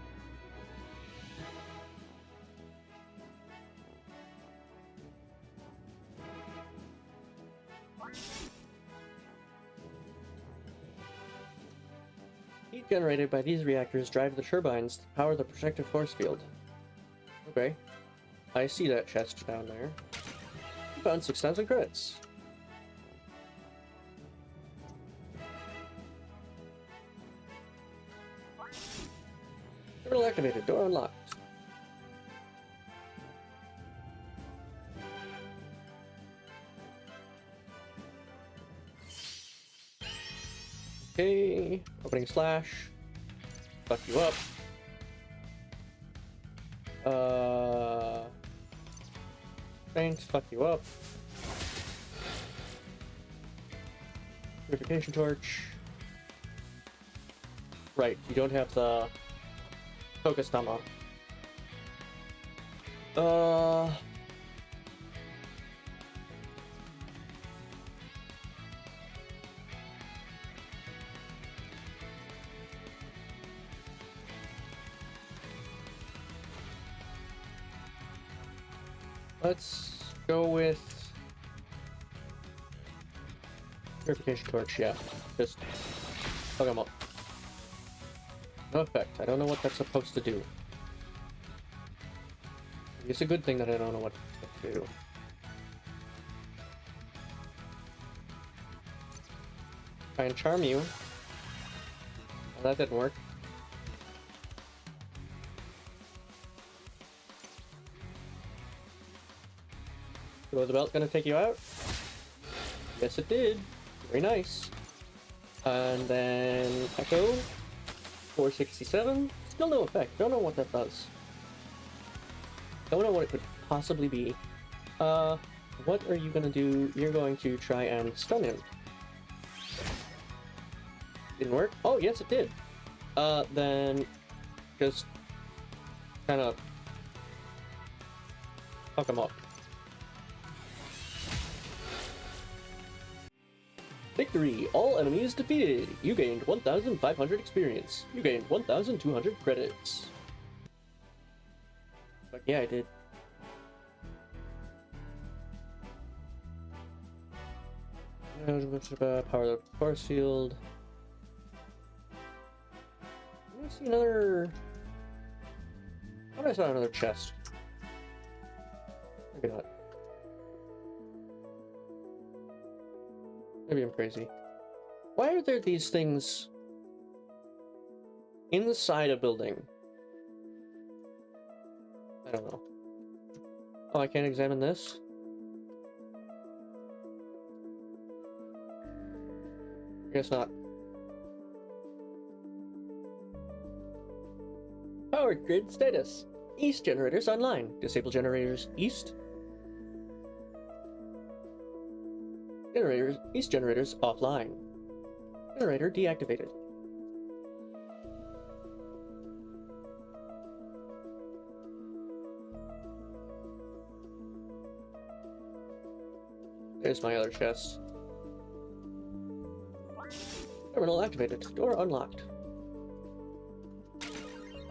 Heat generated by these reactors drive the turbines to power the protective force field. Okay. I see that chest down there. You found 6,000 credits. Terminal activated. Door unlocked. Okay. Opening slash. Fuck you up. Thanks. Fuck you up. Purification torch. Right. You don't have the focus dama. Let's go with purification torch, yeah. Just fuck them up. No effect. I don't know what that's supposed to do. It's a good thing that I don't know what to do. Try and charm you. Well, that didn't work. Was the belt gonna take you out? Yes, it did. Very nice. And then Echo 467. Still no effect. Don't know what that does. Don't know what it could possibly be. What are you gonna do? You're going to try and stun him. Didn't work? Oh, yes, it did. Then just kind of fuck him up. Victory! All enemies defeated! You gained 1,500 experience. You gained 1,200 credits. But yeah, I did. Power the force field. I see another. How did I saw another chest? Maybe not. Maybe I'm crazy. Why are there these things inside a building? I don't know. Oh, I can't examine this? I guess not. Power grid status. East generators online. Disable generators east. East generators offline. Generator deactivated. There's my other chest. Terminal activated. Door unlocked.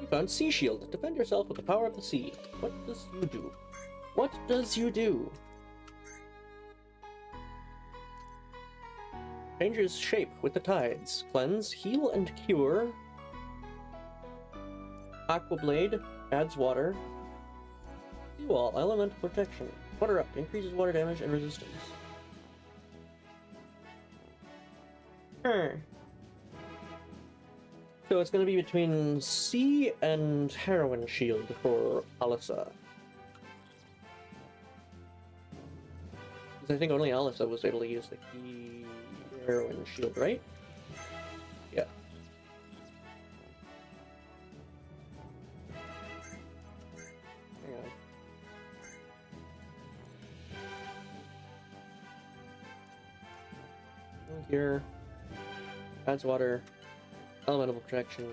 You found Sea Shield. Defend yourself with the power of the sea. What does you do? What does you do? Changes shape with the tides. Cleanse, heal, and cure. Aqua Blade adds water. Seawall elemental protection. Water up increases water damage and resistance. So it's going to be between Sea and Heroine Shield for Alyssa. Because I think only Alyssa was able to use the key Heroine Shield, right? Yeah. Hang on. Here. Adds water. Elemental protection.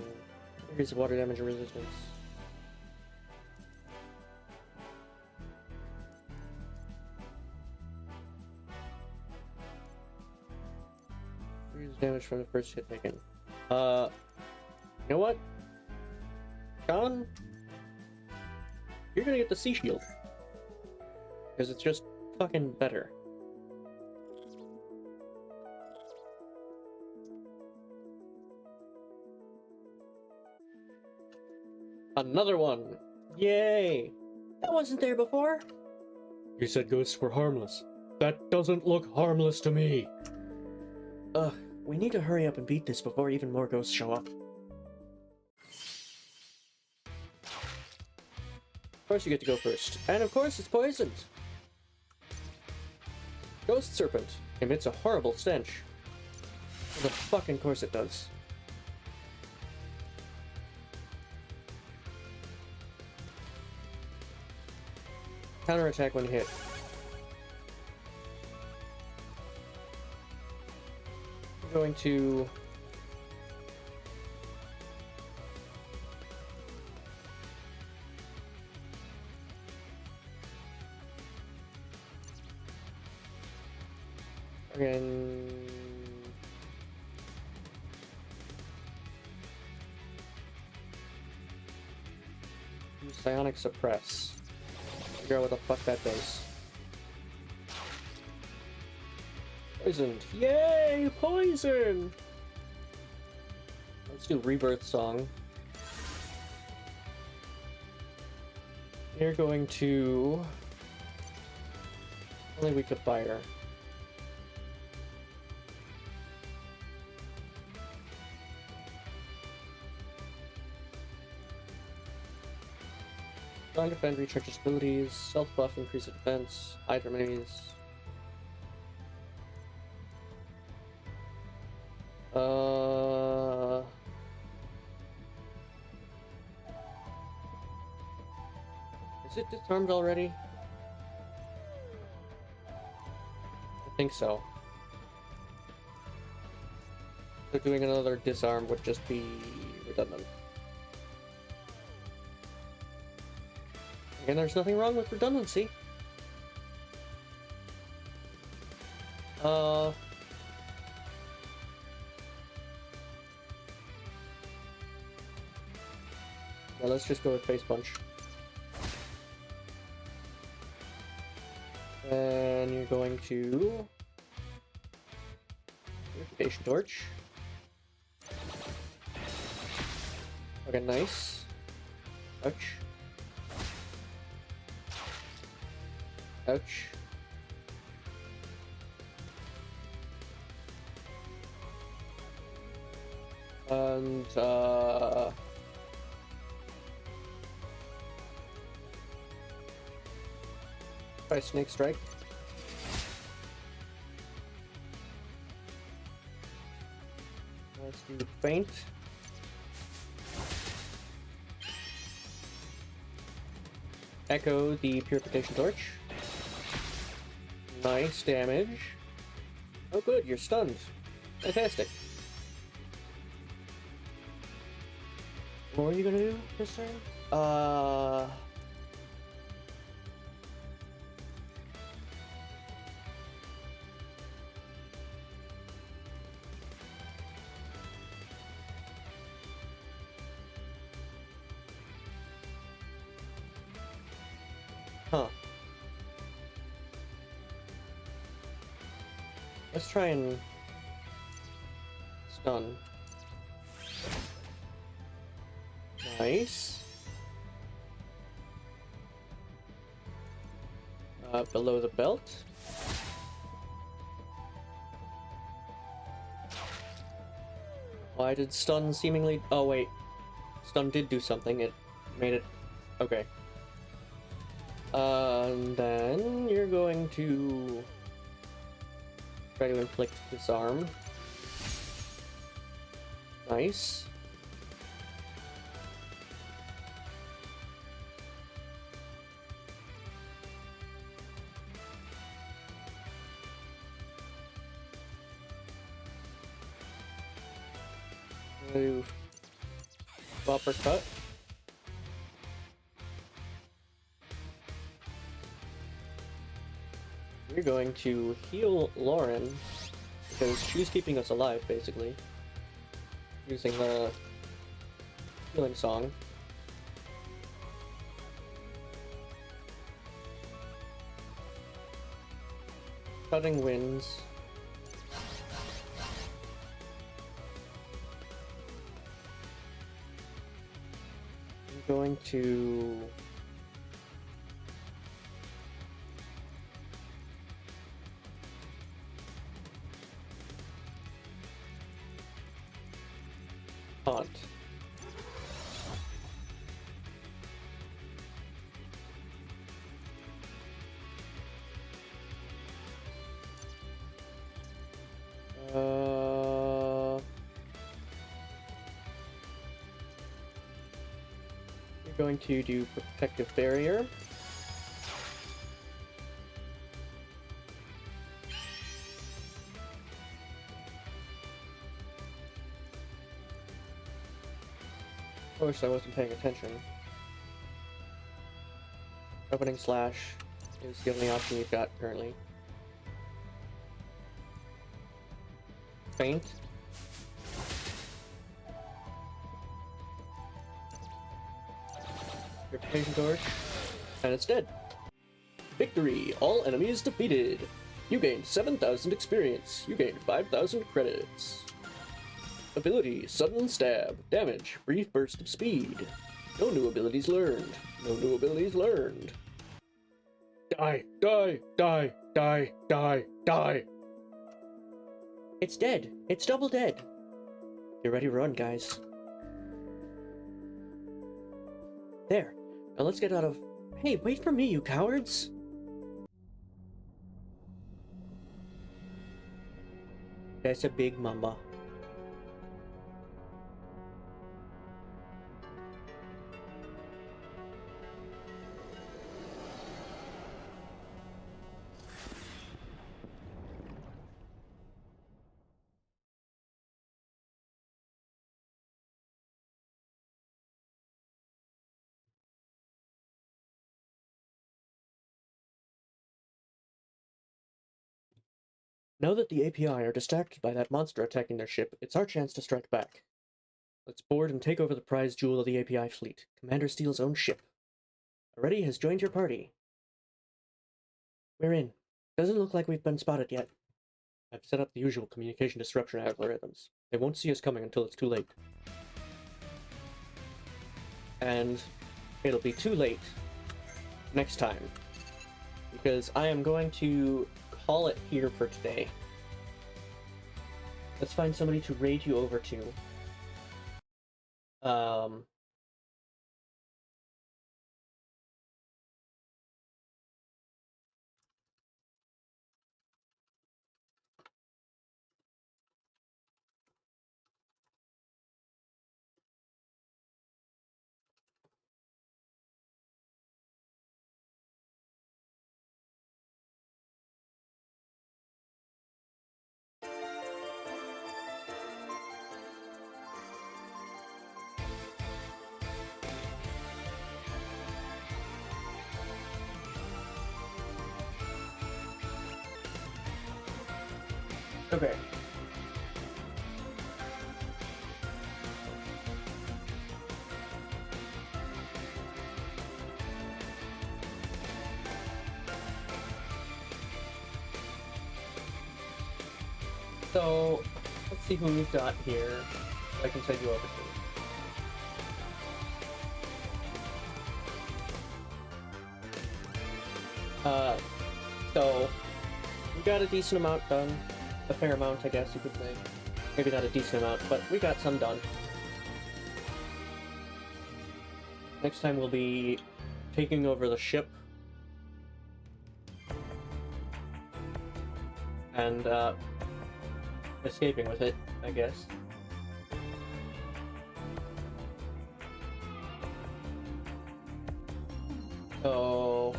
Increases water damage and resistance. Reduces damage from the first hit taken. You know what? John? You're gonna get the Sea Shield. Because it's just fucking better. Another one! Yay! That wasn't there before! You said ghosts were harmless. That doesn't look harmless to me. Ugh, we need to hurry up and beat this before even more ghosts show up. Of course you get to go first. And of course it's poisoned! Ghost Serpent emits a horrible stench. Of the fucking course it does. Counterattack when hit. I'm going to... Again... Use Psionic Suppress. Figure out what the fuck that does. Poisoned. Yay! Poison! Let's do Rebirth Song. You're going to... Only weak to fire. Strong defend, recharges abilities, self buff, increase of defense, hide from enemies. This Is it disarmed already? I think so. So doing another disarm would just be redundant. And there's nothing wrong with redundancy. Yeah, let's just go with face punch. And you're going to purification torch. Okay, nice. Ouch. Ouch. And try snake strike. Let's do faint. Echo the purification torch. Nice damage. Oh good, you're stunned. Fantastic. What were you gonna do this turn? Huh. Let's try and stun. Nice. Below the belt. Why did stun seemingly... Oh wait. Stun did do something. It made it... Okay. And then you're going to try to inflict disarm. Nice. Do uppercut. You're going to heal Lauren because she's keeping us alive, basically, using the healing song. Cutting winds. I'm going to taunt. You're going to do protective barrier. I wish I wasn't paying attention. Opening slash is the only option you've got currently. Faint. Purification torch. And it's dead. Victory! All enemies defeated! You gained 7,000 experience. You gained 5,000 credits. Ability, Sudden Stab. Damage, Brief Burst of Speed. No new abilities learned. No new abilities learned. Die, die, die, die, die, die. It's dead. It's double dead. Get ready to run, guys. There. Now let's get out of... Hey, wait for me, you cowards! That's a big mamba. Now that the API are distracted by that monster attacking their ship, it's our chance to strike back. Let's board and take over the prize jewel of the API fleet, Commander Steele's own ship. Already has joined your party. We're in. Doesn't look like we've been spotted yet. I've set up the usual communication disruption algorithms. They won't see us coming until it's too late. And it'll be too late next time, because I am going to call it here for today. Let's find somebody to raid you over to. Okay. So, let's see who we've got here. I can send you over to. So, we got a decent amount done. A fair amount, I guess you could say. Maybe not a decent amount, but we got some done. Next time we'll be taking over the ship. And, escaping with it, I guess. So,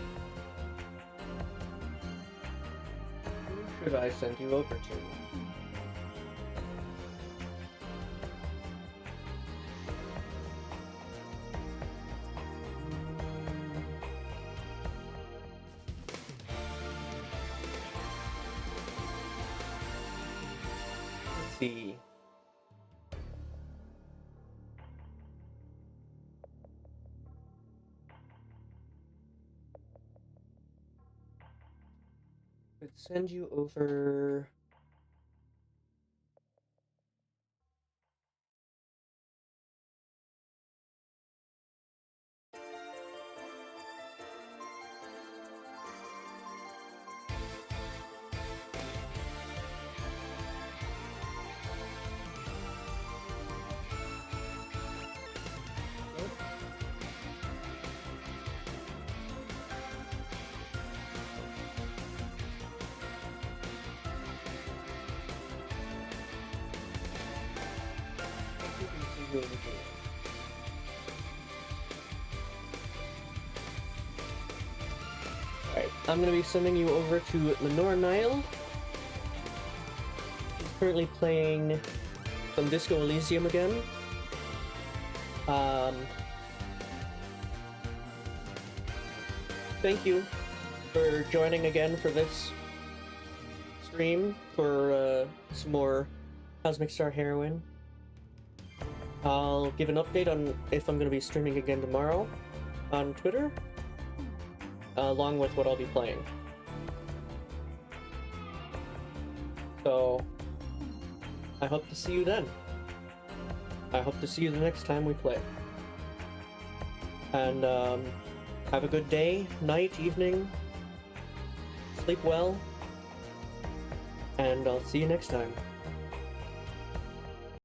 who should I send you over to? Let's see. Could send you over. Alright, I'm gonna be sending you over to Lenore Nile. He's currently playing some Disco Elysium again. Thank you for joining again for this stream for some more Cosmic Star Heroine. I'll give an update on if I'm going to be streaming again tomorrow on Twitter, along with what I'll be playing. So, I hope to see you then. I hope to see you the next time we play. And, have a good day, night, evening. Sleep well. And I'll see you next time.